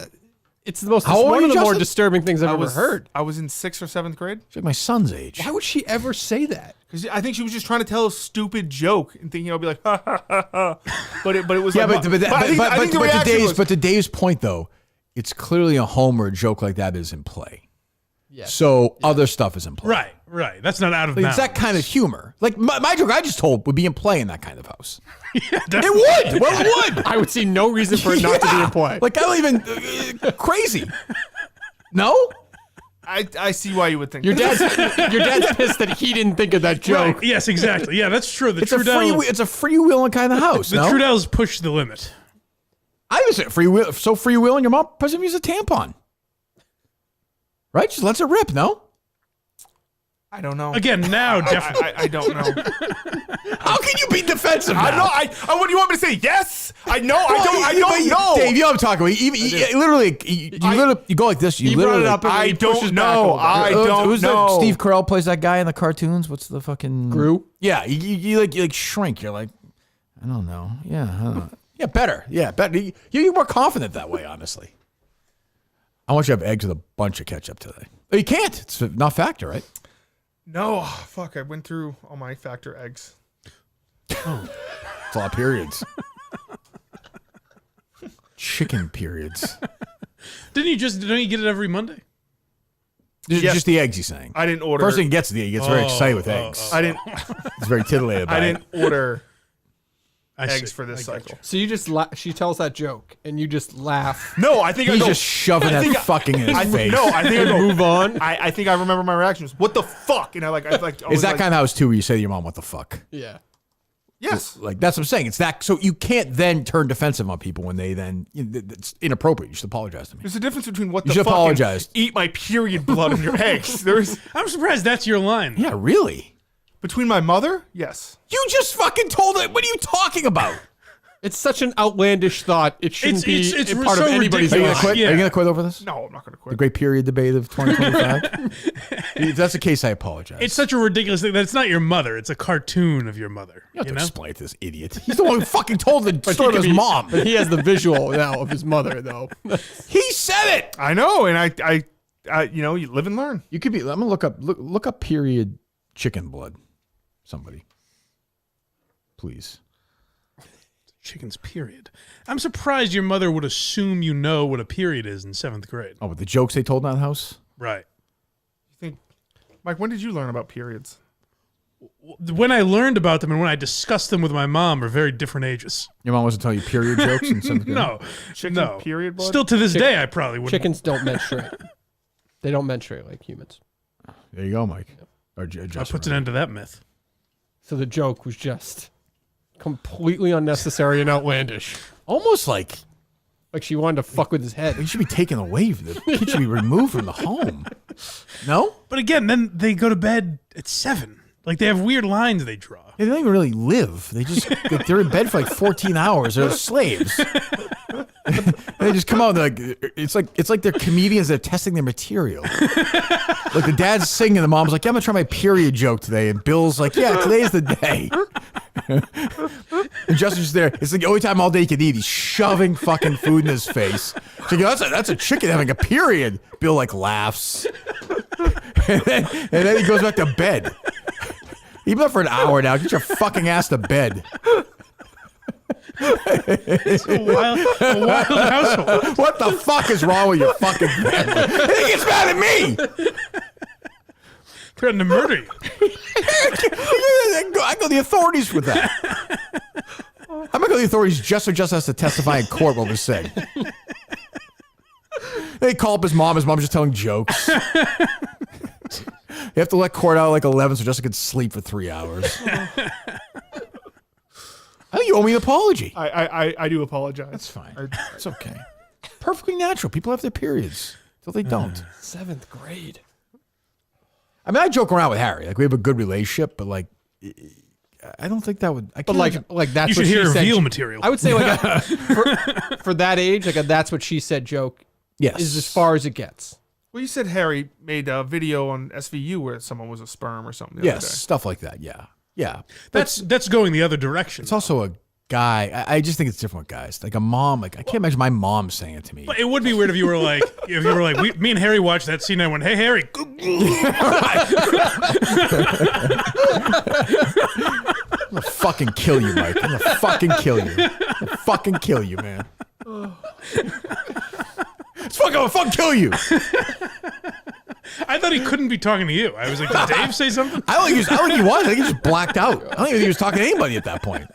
It's the most. How old one are of you, the more Justin? disturbing things I've ever heard. I was in 6th or 7th grade. She's like my son's age. Why would she ever say that? Because I think she was just trying to tell a stupid joke and thinking I'll be like, ha ha ha ha. But it was Yeah, like, but to Dave's point, though, it's clearly a home or a joke like that is in play. Yes. So other stuff is in play. Right. That's not out of Like, bounds. it's that kind of humor. Like my joke I just told would be in play in that kind of house. It would. Well, it would. I would see no reason for it not to be in play. Like I don't even crazy. No? I see why you would think Your that. dad's pissed that he didn't think of that joke. Right. Yes, exactly. Yeah, that's true. It's a freewheeling kind of house. The no? Trudells push the limit. I was freewheeling. Your mom doesn't use a tampon. Right? Just lets it rip, no? I don't know. Again, now definitely. I don't know. How can you be defensive now? I know. What do you want me to say? Yes. I know. I don't know. Dave, you know what I'm talking about. You go like this. You literally. I don't know. I don't Who's know. that? Steve Carell plays that guy in the cartoons. What's the fucking Gru? Yeah, you like shrink. You're like, I don't know. Yeah, I don't know. Yeah, better. Yeah, better. You're more confident that way, honestly. I want you to have eggs with a bunch of ketchup today. Oh, you can't. It's not Factor, right? No. Fuck. I went through all my Factor eggs. Oh. It's a lot of periods. Chicken periods. Don't you get it every Monday? Just the eggs, he's saying. I didn't order. First thing he gets the egg, he gets very excited with eggs. I didn't. He's very titillated by I didn't order I eggs see. for this I get cycle. So you just she tells that joke and you just laugh. No, I think He's I go, just shoving that fucking in his face. No, I think I go, Move on. I think I remember my reaction was, what the fuck? And I was Is that like, kind of house too where you say to your mom, what the fuck? Yeah. Yes. Like, that's what I'm saying. It's that. So you can't then turn defensive on people when they then, it's inappropriate. You should apologize to me. There's a difference between what You the should fuck apologize. and eat my period blood on your eggs. I'm surprised that's your line. Yeah, really? Between my mother? Yes. You just fucking told it. What are you talking about? It's such an outlandish thought. It shouldn't It's be part of so anybody's Are you life. gonna quit? Yeah. Are you gonna quit over this? No, I'm not going to The quit. great period debate of 2025. If that's the case, I apologize. It's such a ridiculous thing that it's not your mother. It's a cartoon of your mother. You have to know? explain it to this idiot. He's the one who fucking told the But story of his mom. But he has the visual now of his mother, though. He said it. I know, and I you live and learn. You could be. I'm gonna look up period chicken blood. Somebody, please. Chicken's period. I'm surprised your mother would assume you know what a period is in 7th grade. Oh, with the jokes they told in that house. Right. You think, Mike? When did you learn about periods? When I learned about them and when I discussed them with my mom are very different ages. Your mom wasn't telling you period jokes in 7th grade. No. Chicken period blood? Still to this day, I probably wouldn't. Chickens don't menstruate. They don't menstruate like humans. There you go, Mike. Or That puts an end to that myth. So the joke was just completely unnecessary and outlandish. Almost like she wanted to fuck with his head. He should be taken away. The kid should be removed from the home. No? But again, then they go to bed at 7. Like they have weird lines they draw. They don't even really live. They just they're in bed for like 14 hours. They're slaves. They just come out and it's like they're comedians that are testing their material. Like the dad's singing, and the mom's like, "Yeah, I'm gonna try my period joke today," and Bill's like, "Yeah, today's the day." And Justin's just there. It's like the only time all day he can eat. He's shoving fucking food in his face. So that's a chicken having a period. Bill laughs, and then he goes back to bed. You've been up for an hour now. Get your fucking ass to bed. It's a wild household. What the fuck is wrong with your fucking family? He gets mad at me. Threatening to murder you. I go to the authorities with that. I'm going to go to the authorities just so Justin has to testify in court what was said. They call up his mom. His mom's just telling jokes. You have to let Court out at like 11 so Justin could sleep for 3 hours. I think you owe me an apology. I do apologize. That's fine. It's okay. Perfectly natural. People have their periods until they don't. 7th grade. I mean, I joke around with Harry. Like, we have a good relationship, but like, I don't think that would. I But can't like that's You should what she hear said. veal material. I would say like for that age, like that's what she said joke. Yes. Is as far as it gets. Well, you said Harry made a video on SVU where someone was a sperm or something. The Yes, other day. stuff like that. Yeah, yeah. That's going the other direction. It's also a guy. I just think it's different with guys. Like a mom. Like I can't imagine my mom saying it to me. But it would be weird if you were like, me and Harry watched that scene and I went, hey, Harry. I'm gonna fucking kill you, Mike. I'm gonna fucking kill you. I'm gonna fucking kill you, man. It's fucking, I'm gonna fucking kill you. I thought he couldn't be talking to you. I was like, did Dave say something? I don't think he was. I think he just blacked out. I don't even think he was talking to anybody at that point.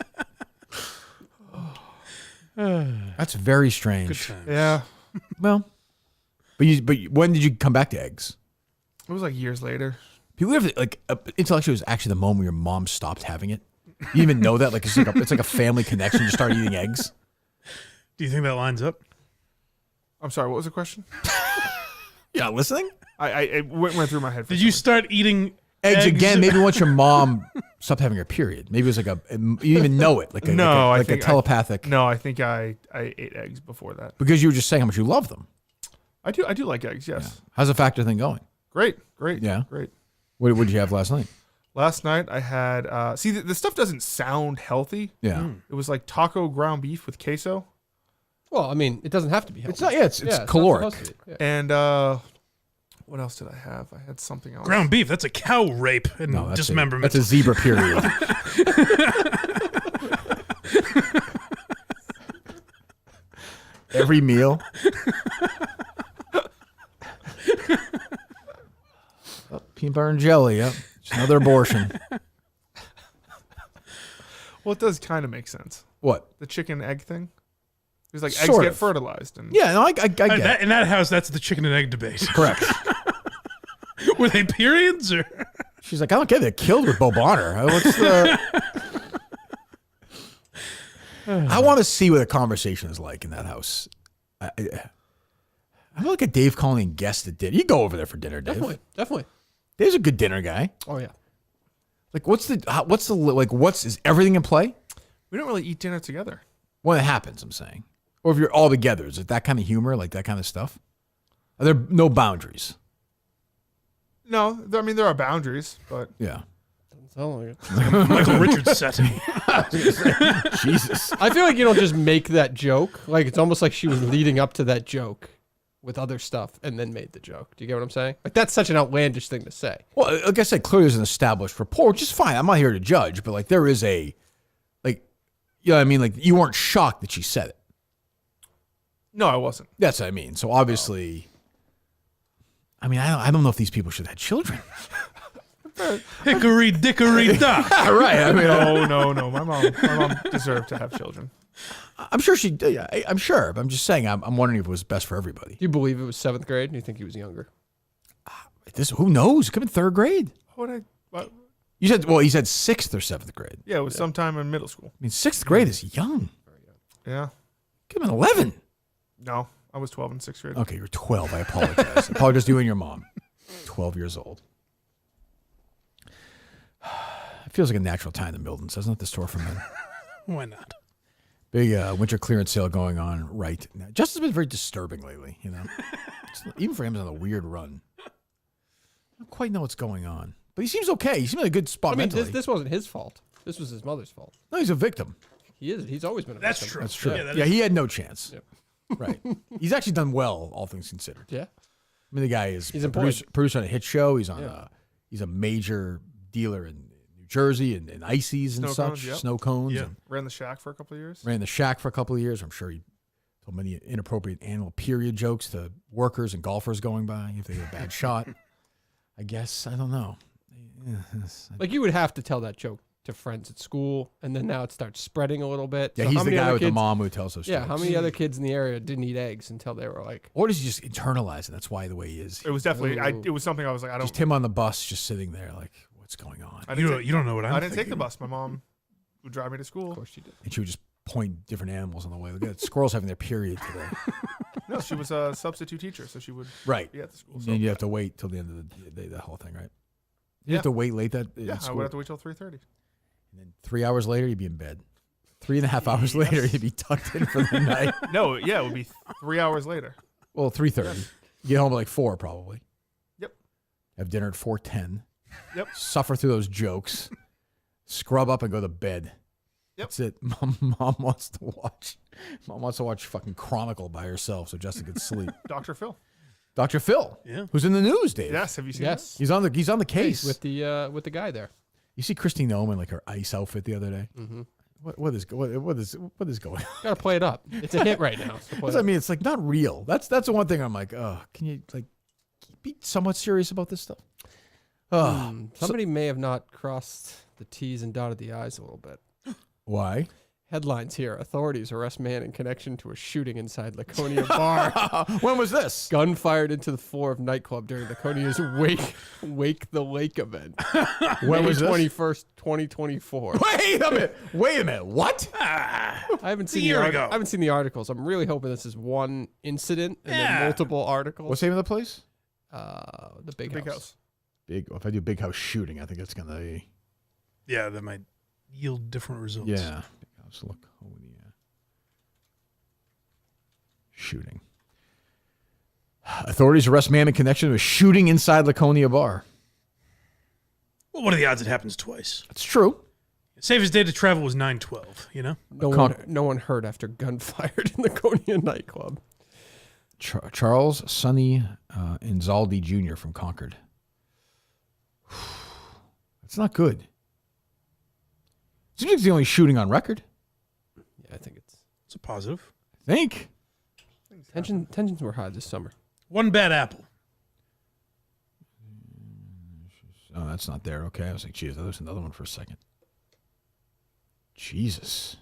That's very strange. Yeah. Well, but when did you come back to eggs? It was like years later. People have like intellectually, it was actually the moment your mom stopped having it. You even know that? Like it's like a family connection. You start eating eggs. Do you think that lines up? I'm sorry. What was the question? Yeah, listening. I went through my head. Did you start eating eggs again? Maybe once your mom stopped having her period. Maybe it was like you even know it, like a telepathic. I think I ate eggs before that. Because you were just saying how much you love them. I do like eggs. Yes. Yeah. How's the factor thing going? Great. Yeah. Great. What did you have last night? Last night I had. See, the stuff doesn't sound healthy. Yeah. It was like taco ground beef with queso. Well, I mean, it doesn't have to be healthy. It's not. Yeah, it's caloric. Yeah. And what else did I have? I had something else. Ground beef. That's a cow rape and dismemberment. That's a zebra period. Every meal. Peanut butter and jelly. Yep. It's another abortion. Well, it does kind of make sense. What? The chicken egg thing? It's like Sort eggs of. get fertilized. And Yeah, no, I get that, in that house, that's the chicken and egg debate. Correct. Were they periods or? She's like, I don't get it. They're killed with Bo Bonner. What's the? I want to see what the conversation is like in that house. I feel like a Dave calling guest at dinner. You go over there for dinner, Dave. Definitely. Dave's a good dinner guy. Oh yeah. Like, is everything in play? We don't really eat dinner together. When it happens, I'm saying. Or if you're all together, is it that kind of humor, like that kind of stuff? Are there no boundaries? No, I mean, there are boundaries, but. Yeah. Michael Richards set. Jesus. I feel like you don't just make that joke. Like, it's almost like she was leading up to that joke with other stuff and then made the joke. Do you get what I'm saying? Like, that's such an outlandish thing to say. Well, like I said, clearly there's an established rapport, which is fine. I'm not here to judge, but like there is a, like, you know what I mean? Like, you weren't shocked that she said it. No, I wasn't. That's what I mean. So obviously, I mean, I don't know if these people should have children. Hickory dickory dock. Right. I mean, no. My mom deserved to have children. I'm sure she did. Yeah, I'm sure. But I'm just saying, I'm wondering if it was best for everybody. Do you believe it was 7th grade? Do you think he was younger? Who knows? It could have been 3rd grade. What? You said, well, he said 6th or 7th grade. Yeah, it was sometime in middle school. I mean, 6th grade is young. Yeah. Could have been 11. No, I was 12 in 6th grade. Okay, you're 12. I apologize. I apologize to you and your mom. 12 years old. It feels like a natural time in the Mildens, doesn't it? The store for men. Why not? Big winter clearance sale going on right now. Justin's been very disturbing lately, you know. Even for him, he's on a weird run. I don't quite know what's going on. But he seems okay. He seems in a good spot mentally. This wasn't his fault. This was his mother's fault. No, he's a victim. He is. He's always been a That's victim. true. That's true. Yeah, He had no chance. Yep. Right. He's actually done well, all things considered. Yeah. I mean, the guy is He's a producer on a hit show. He's on he's a major dealer in New Jersey and ices and such, snow cones. Yeah. And Ran the Shack for a couple of years. ran the Shack for a couple of years. I'm sure he told many inappropriate annual period jokes to workers and golfers going by if they had a bad shot. I guess. I don't know. Like, you would have to tell that joke to friends at school, and then now it starts spreading a little bit. Yeah, So he's how the many guy other with the kids- mom who tells us. Yeah, jokes. how many other kids in the area didn't eat eggs until they were like? Or does he just internalize it? That's why the way he is. It was definitely. It was something I was like, I don't. Just him on the bus, just sitting there, like, what's going on? You don't know what I'm I didn't take thinking. the bus. My mom would drive me to school. Of course she did. And she would just point different animals on the way. Look at squirrels having their period today. No, she was a substitute teacher, so she would Right. be at the school. And So. then you have to wait till the end of the day, that whole thing, right? You Yeah. have to wait late that Yeah, at I school. would have to wait till 3:30. And then 3 hours later, you'd be in bed. 3.5 hours later, you'd be tucked in for the night. No, yeah, it would be 3 hours later. Well, 3:30. You get home at like 4 probably. Yep. Have dinner at 4:10. Yep. Suffer through those jokes. Scrub up and go to bed. Yep. That's it. Mom wants to watch. Mom wants to watch fucking Chronicle by herself so Justin can sleep. Dr. Phil. Dr. Phil. Yeah. Who's in the news, Dave? Yes. Have you seen Yes. He's on the case. with the guy there. You see Christine Nolan, like her ice outfit the other day? Mm-hmm. What is going on? Gotta play it up. It's a hit right now. So play What's it I up. mean, it's like not real. That's the one thing I'm like, oh, can you like be somewhat serious about this stuff? Oh, Somebody may have not crossed the T's and dotted the I's a little bit. Why? Headlines here. Authorities arrest man in connection to a shooting inside Laconia bar. When was this? Gun fired into the floor of nightclub during Laconia's Wake the Lake event. When May was this? 21st, 2024. Wait a minute. What? I haven't seen year the ago. I haven't seen the articles. I'm really hoping this is one incident and then multiple articles. What's the name of the place? The Big Big House. House. If I do big house shooting, I think it's gonna be Yeah, that might yield different results. yeah. Big house Laconia shooting. Authorities arrest man in connection to a shooting inside Laconia bar. Well, what are the odds it happens twice? That's true. Safest day to travel was 9/12. You know. No one hurt after gun fired in Laconia nightclub. Charles Sonny Inzaldi Jr. from Concord. That's not good. Seems like it's the only shooting on record. Yeah, I think it's a positive. I think. Tensions were high this summer. One bad apple. Oh, that's not there. Okay, I was like, geez, there's another one for a second. Jesus.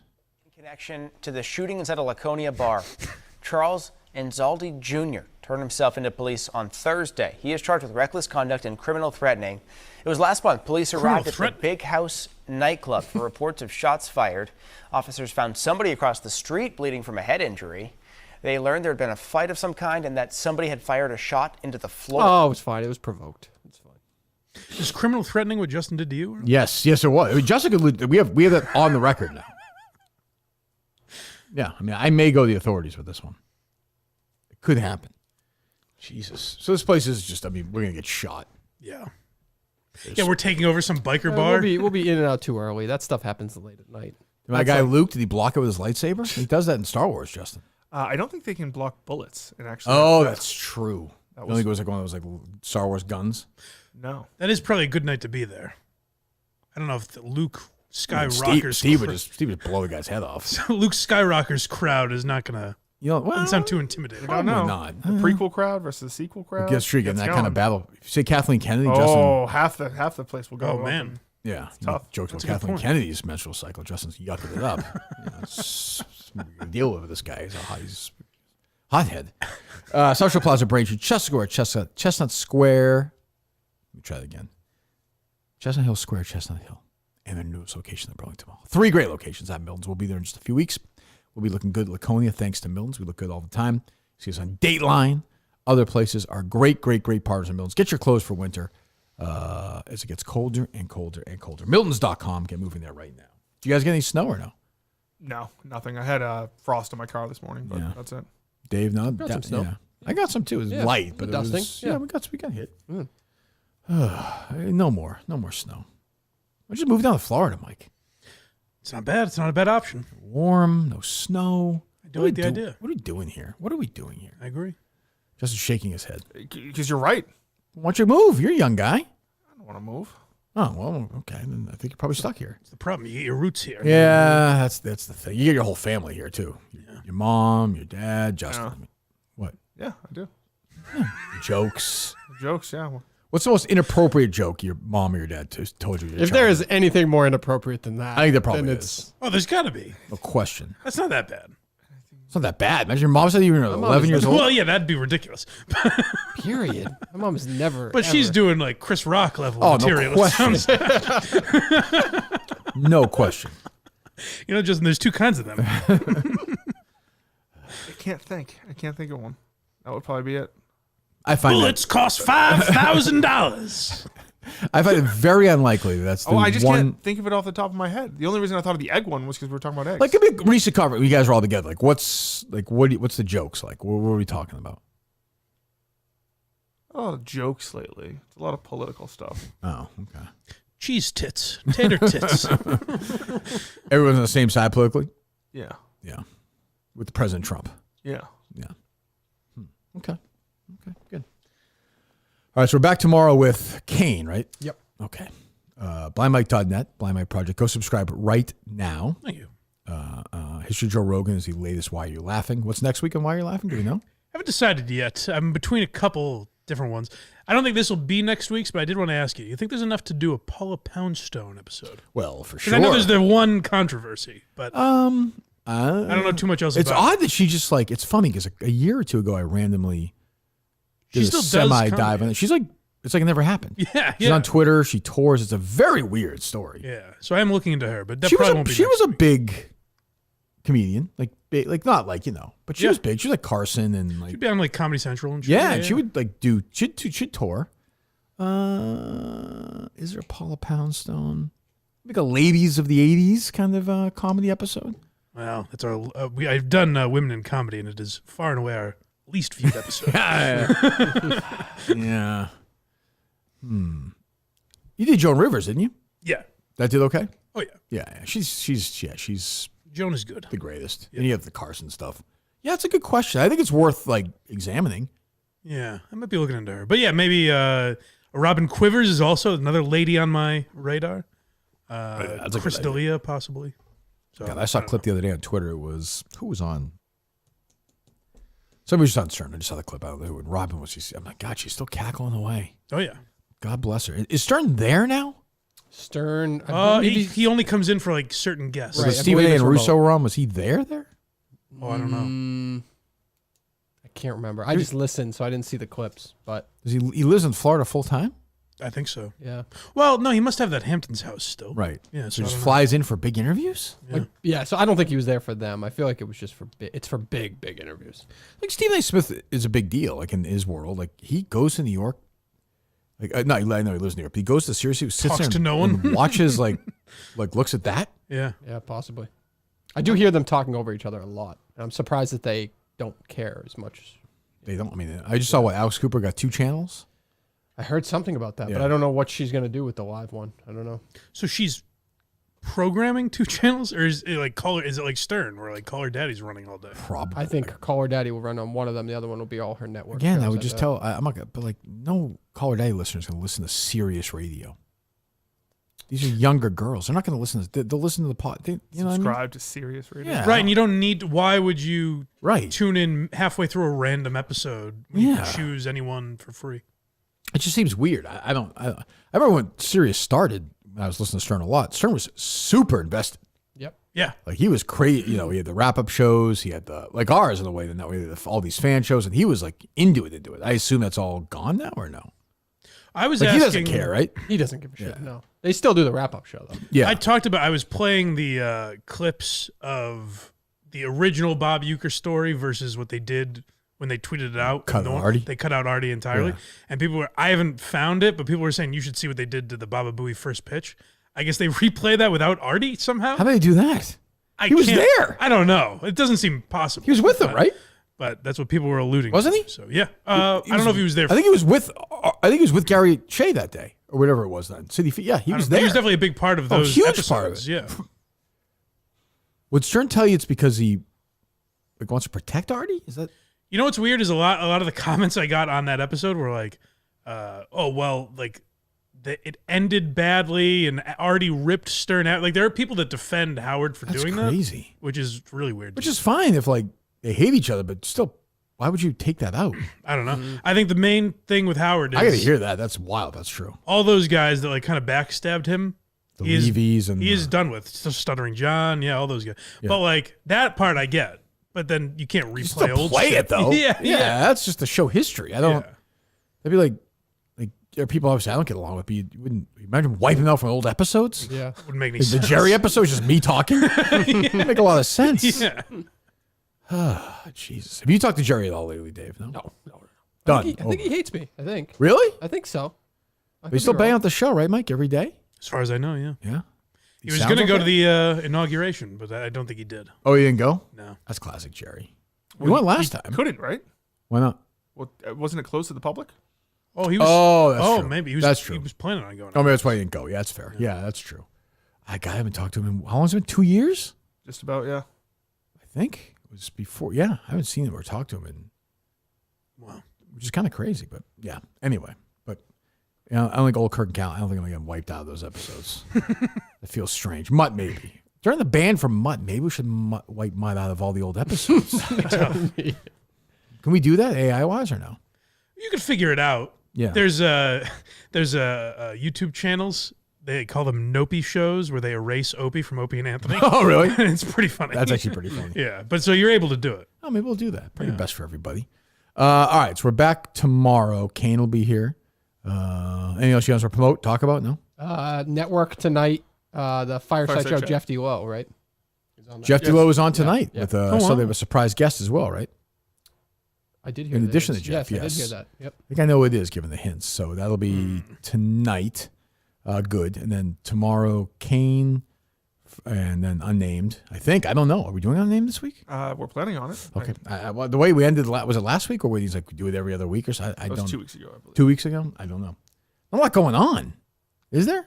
In connection to the shooting inside a Laconia bar, Charles Inzaldi Jr. turned himself into police on Thursday. He is charged with reckless conduct and criminal threatening. It was last month. Police arrived at the Big House nightclub for reports of shots fired. Officers found somebody across the street bleeding from a head injury. They learned there had been a fight of some kind and that somebody had fired a shot into the floor. Oh, it was fine. It was provoked. It's fine. Is criminal threatening what Justin did to you? Yes, it was. I mean, Jessica, we have that on the record now. Yeah, I mean, I may go to the authorities with this one. It could happen. Jesus. So this place is just, I mean, we're going to get shot. Yeah. Yeah, we're taking over some biker bar. We'll be in and out too early. That stuff happens late at night. My guy Luke, did he block it with his lightsaber? He does that in Star Wars, Justin. I don't think they can block bullets. And actually, Oh, that's true. That I don't think it was like one of those like Star Wars guns. No. That is probably a good night to be there. I don't know if the Luke Skyrocker's Steve would just blow the guy's head off. Luke Skyrocker's crowd is not gonna doesn't sound too intimidating. I don't know. not. The prequel crowd versus the sequel crowd. Gets tricky in Gets that going. kind of battle. If you say Kathleen Kennedy, Oh, Justin. half the place will go. Oh, up man. and- Yeah, It's tough. Jokes That's about a good Kathleen point. Kennedy's menstrual cycle. Justin's yucking it up. Deal with this guy. He's a hothead. Social Plaza, Braintree, Chestnut Square. Let me try that again. Chestnut Hill Square, Chestnut Hill, and their newest location in Burlington Mall. 3 great locations at Milton's. We'll be there in just a few weeks. We'll be looking good at Laconia thanks to Milton's. We look good all the time. See us on Dateline. Other places are great partners in Milton's. Get your clothes for winter as it gets colder and colder and colder. Miltons.com. Get moving there right now. Do you guys get any snow or no? No, nothing. I had frost in my car this morning, but Yeah. that's it. Dave, no? Got some snow. Yeah. I got some too. It was Yeah, light, but it dusting. was... Yeah. Yeah, we got hit. No more snow. I just moved down to Florida, Mike. It's not bad. It's not a bad option. Warm, no snow. I do like the idea. What are we doing here? What are we doing here? I agree. Justin's shaking his head. Because you're right. Why don't you move? You're a young guy. I don't want to move. Oh, well, okay. Then I think you're probably stuck here. It's the problem. You get your roots here. Yeah, that's the thing. You get your whole family here, too. Your mom, your dad, Justin. Yeah. What? Yeah, I do. Jokes. Jokes, yeah. What's the most inappropriate joke your mom or your dad told you? If there is anything more inappropriate than that, I think there probably then is. Oh, there's got to be. No question. That's not that bad. It's not that bad. Imagine your mom said you were 11 years old. Well, yeah, that'd be ridiculous. Period. My mom's never. But she's doing like Chris Rock level Oh, material. no question. No question. You know, just there's two kinds of them. I can't think of one. That would probably be it. I find bullets cost $5,000. I find it very unlikely that's the I just one. can't think of it off the top of my head. The only reason I thought of the egg one was because we were talking about eggs. Like, give me a recent cover. You guys are all together. Like, what's the jokes like? What are we talking about? Oh, jokes lately. It's a lot of political stuff. Oh, okay. Cheese tits, tater tits. Everyone's on the same side politically. Yeah. Yeah. With President Trump. Yeah. Yeah. Okay. Okay. Good. All right, so we're back tomorrow with Kane, right? Yep. Okay. BlindMike.net, Blind Mike Project. Go subscribe right now. Thank you. History of Joe Rogan is the latest Why You're Laughing. What's next week on Why You're Laughing? Do we know? Haven't decided yet. I'm between a couple different ones. I don't think this will be next week's, but I did want to ask you. You think there's enough to do a Paula Poundstone episode? Well, for Because sure. I know there's the one controversy, but I don't know too much else It's about it. odd that she just like, it's funny because a year or two ago I randomly She did still a does semi-dive comedy. on it. She's like, it's like it never happened. Yeah, She's yeah. on Twitter. She tours. It's a very weird story. Yeah, so I am looking into her, but that She probably won't be. was a big comedian, like not like, but she Yeah. was big. She was like Carson and like She'd be on like Comedy Central and shit. yeah, and she would like she'd tour. Is there a Paula Poundstone? Like a Ladies of the 80s kind of comedy episode? Well, that's our. I've done women in comedy, and it is far and away our least viewed episode. Yeah. You did Joan Rivers, didn't you? Yeah. That did okay? Oh yeah. Yeah. She's Joan is good. the greatest. And you have the Carson stuff. Yeah, it's a good question. I think it's worth like examining. Yeah, I might be looking into her, but yeah, maybe Robin Quivers is also another lady on my radar. that's a Chris good idea. D'Elia, possibly. So, God, I saw a clip the other day on Twitter. It was who was on? Somebody was on Stern. I just saw the clip out of who. And Robin was. I'm like, God, she's still cackling away. Oh yeah. God bless her. Is Stern there now? Stern. I believe He only comes in for like certain guests. Was Stephen A. and Russo were on? Was he there? Oh, I don't know. I can't remember. I just listened, so I didn't see the clips. But He lives in Florida full time? I think so. yeah, Well, no, he must have that Hamptons house still. Right. Yeah. So he I just don't know. flies in for big interviews? yeah. So I don't think he was there for them. I feel like it was just for it's for big interviews. Like Stephen A. Smith is a big deal, like in his world. Like he goes to New York. Like no, I know he lives in New York. But he goes to Syracuse, sits Talks there to and, no one. and watches like looks at that. Yeah. Yeah, possibly. I do hear them talking over each other a lot. I'm surprised that they don't care as much. They don't. I mean, I just saw what Alex Cooper got 2 channels. I heard something about that, but Yeah. I don't know what she's going to do with the live one. I don't know. So she's programming 2 channels, or is it like Is it like Stern, where like Caller Daddy's running all day? Probably. I think Call Her Daddy will run on one of them. The other one will be all her network. Again, I shows, would just bet. tell. I'm not gonna, but like no Caller Daddy listeners going to listen to Sirius Radio. These are younger girls. They're not going to listen to. They'll listen to the pod. You know what I mean? Subscribe to Sirius Radio. Yeah. Right, and you don't need. Why would you Right. tune in halfway through a random episode when you Yeah. can choose anyone for free? It just seems weird. I remember when Sirius started. I was listening to Stern a lot. Stern was super invested. Yep. Yeah. Like he was crazy. You know, he had the wrap up shows. He had the like ours in a way. That we had all these fan shows, and he was like into it. I assume that's all gone now, or no? I was Like, asking. he doesn't care, right? He doesn't give a shit. Yeah. No, they still do the wrap up show though. Yeah. I talked about. I was playing the clips of the original Bob Uecker story versus what they did when they tweeted it out. Cut out Artie? They cut out Artie entirely, Yeah. and people were. I haven't found it, but people were saying you should see what they did to the Baba Booey first pitch. I guess they replay that without Artie somehow. How do they do that? He was can't- there. I don't know. It doesn't seem possible. He was with them, but- right? But that's what people were alluding Wasn't to. he? So yeah. I don't know if he was there. I think he was with. I think he was with Gary Shea that day, or whatever it was then. City. Yeah, he was there. He was definitely a big part of Oh, those huge episodes. part of it. Yeah. Would Stern tell you it's because he like wants to protect Artie? Is that? You know what's weird is a lot of the comments I got on that episode were like, "Oh well, like it ended badly, and Artie ripped Stern out." Like there are people that defend Howard for That's doing crazy. that, which is really weird. Which is fine if like they hate each other, but still, Why would you take that out? I don't know. I think the main thing with Howard is I got to hear that. That's wild. That's true. all those guys that like kind of backstabbed him. The Levies and he is done with Stuttering John. Yeah, all those guys. Yeah. But like that part, I get. But then you can't replay still old play shit. it though. yeah. That's just to show history. I don't. That'd be like there are people obviously I don't get along with. But you wouldn't imagine wiping out from old episodes. Yeah, wouldn't make any like sense. The Jerry episode is just me talking. It'd make a lot of sense. Yeah. Jesus. Have you talked to Jerry at all lately, Dave? No. I Done. think he hates me. I think. Really? I think so. But you still bang out the show, right, Mike? Every day? As far as I know, yeah. Yeah. He was going to go to the inauguration, but I don't think he did. Oh, he didn't go? No. That's classic Jerry. Well, We went last he time. Couldn't, right? Why not? Well, wasn't it closed to the public? Oh, he was. Oh, that's true. Maybe he was. That's true. He was planning on going. Oh, maybe that's why he didn't go. Yeah, that's fair. Yeah, that's true. I haven't talked to him in, how long has it been? 2 years? Just about, yeah. I think it was before. Yeah, I haven't seen him or talked to him in. Wow. Which is kind of crazy, but yeah. Anyway, but you know, I don't think old Kirk and Cal. I don't think I'm gonna get wiped out of those episodes. It feels strange. Mutt maybe. During the ban from Mutt, maybe we should wipe Mutt out of all the old episodes. Can we do that AI wise or no? You could figure it out. Yeah. There's YouTube channels. They call them Nopey shows where they erase Opie from Opie and Anthony. Oh, really? And it's pretty funny. That's actually pretty funny. Yeah, but so you're able to do it. Oh, maybe we'll do that. Probably best for everybody. All right, so we're back tomorrow. Kane will be here. Anything else you guys want to promote, talk about? No? Network tonight. The Fireside Show, Jeff D. Right? Jeff D. is on tonight Yeah. with so they have a surprise guest as well, right? I did hear In that. addition to Jeff, yes. I did hear that. Yep. I think I know who it is, given the hints. So that'll be tonight. Good. And then tomorrow, Kane, and then Unnamed. I think. I don't know. Are we doing Unnamed this week? We're planning on it. Okay. Well, the way we ended, was it last week or were these like do it every other week or so? I That was don't. 2 weeks ago, I believe. 2 weeks ago? I don't know. A lot going on. Is there?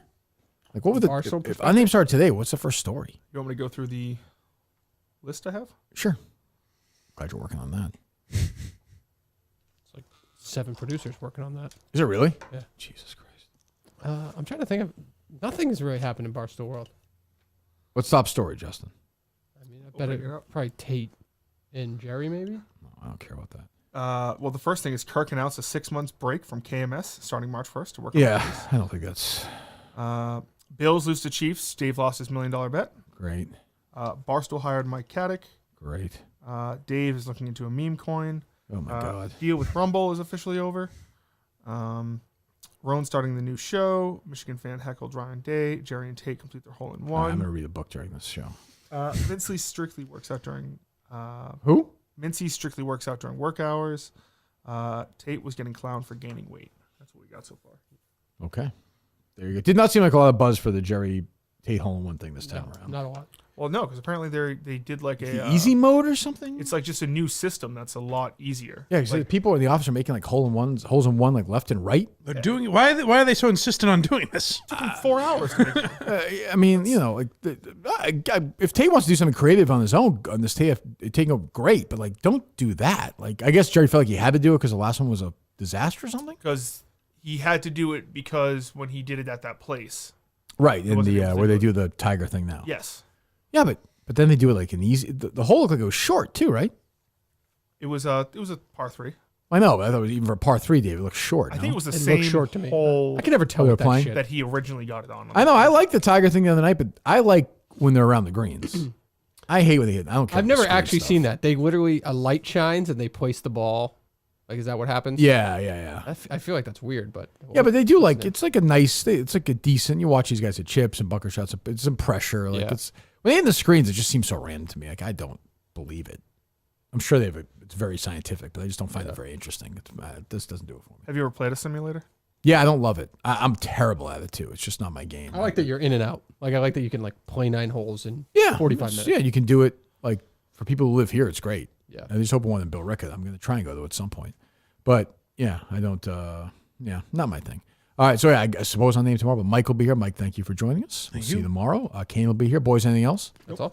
Like what would the Barstool if Unnamed started today? What's the first story? You want me to go through the list I have? Sure. Glad you're working on that. 7 producers working on that. Is it really? Yeah. Jesus Christ. I'm trying to think of. Nothing has really happened in Barstool World. What's top story, Justin? I mean, I bet probably Tate and Jerry, maybe. No, I don't care about that. Well, the first thing is Kirk announced a 6 months break from KMS starting March 1st to work on Yeah, movies. I don't think that's Bills lose to Chiefs. Dave lost his $1 million bet. great. Barstool hired Mike Caddick. Great. Dave is looking into a meme coin. Oh my God. Deal with Rumble is officially over. Rone starting the new show. Michigan fan heckled Ryan Day. Jerry and Tate complete their hole in I'm one. going to read a book during this show. Mincy strictly works out during. Who? Mincy strictly works out during work hours. Tate was getting clowned for gaining weight. That's what we got so far. Okay. There you go. Did not seem like a lot of buzz for the Jerry Tate hole-in-one thing this time around. Not a lot. Well, no, because apparently they did like a easy mode or something. It's like just a new system that's a lot easier. Yeah, because Like, people in the office are making like holes in one, like left and right. They're doing it. Why are they so insistent on doing this? took them 4 hours. To make it. I mean, you know, like if Tate wants to do something creative on his own on this Tate go great, but like don't do that. Like I guess Jerry felt like he had to do it because the last one was a disaster or something. Because he had to do it because when he did it at that place. Right in wasn't the able to where do they it. do the tiger thing now. Yes. Yeah, but then they do it like an easy. The hole looked like it was short too, right? It was a par 3. I know, but I thought it was even for par 3, Dave. It looked short. I think it was the It same looked short to me. hole I can never tell they were with that playing? shit. that he originally got it on. I know. I like the tiger thing the other night, but I like when they're around the greens. I hate when they hit. I don't care. I've about never the screen actually stuff. seen that. They literally a light shines and they place the ball. Like, is that what happens? Yeah. I feel like that's weird, but Yeah, but they do like it's like a nice. It's like a decent. You watch these guys at chips and bunker shots. It's some pressure. Like Yeah. it's when they hit the screens, it just seems so random to me. Like I don't believe it. I'm sure they have it's very scientific, but I just don't find it very interesting. This doesn't do it for me. Have you ever played a simulator? Yeah, I don't love it. I'm terrible at it too. It's just not my game. I like that you're in and out. Like I like that you can like play 9 holes in 45 minutes. Yeah, you can do it. Like for people who live here, it's great. Yeah. I just hope one in Bill Rickett. I'm going to try and go to at some point. But yeah, I don't. Yeah, not my thing. All right, so yeah, I suppose I'll name tomorrow. But Mike will be here. Mike, thank you for joining us. We'll see you tomorrow. Kane will be here. Boys, anything else? That's all.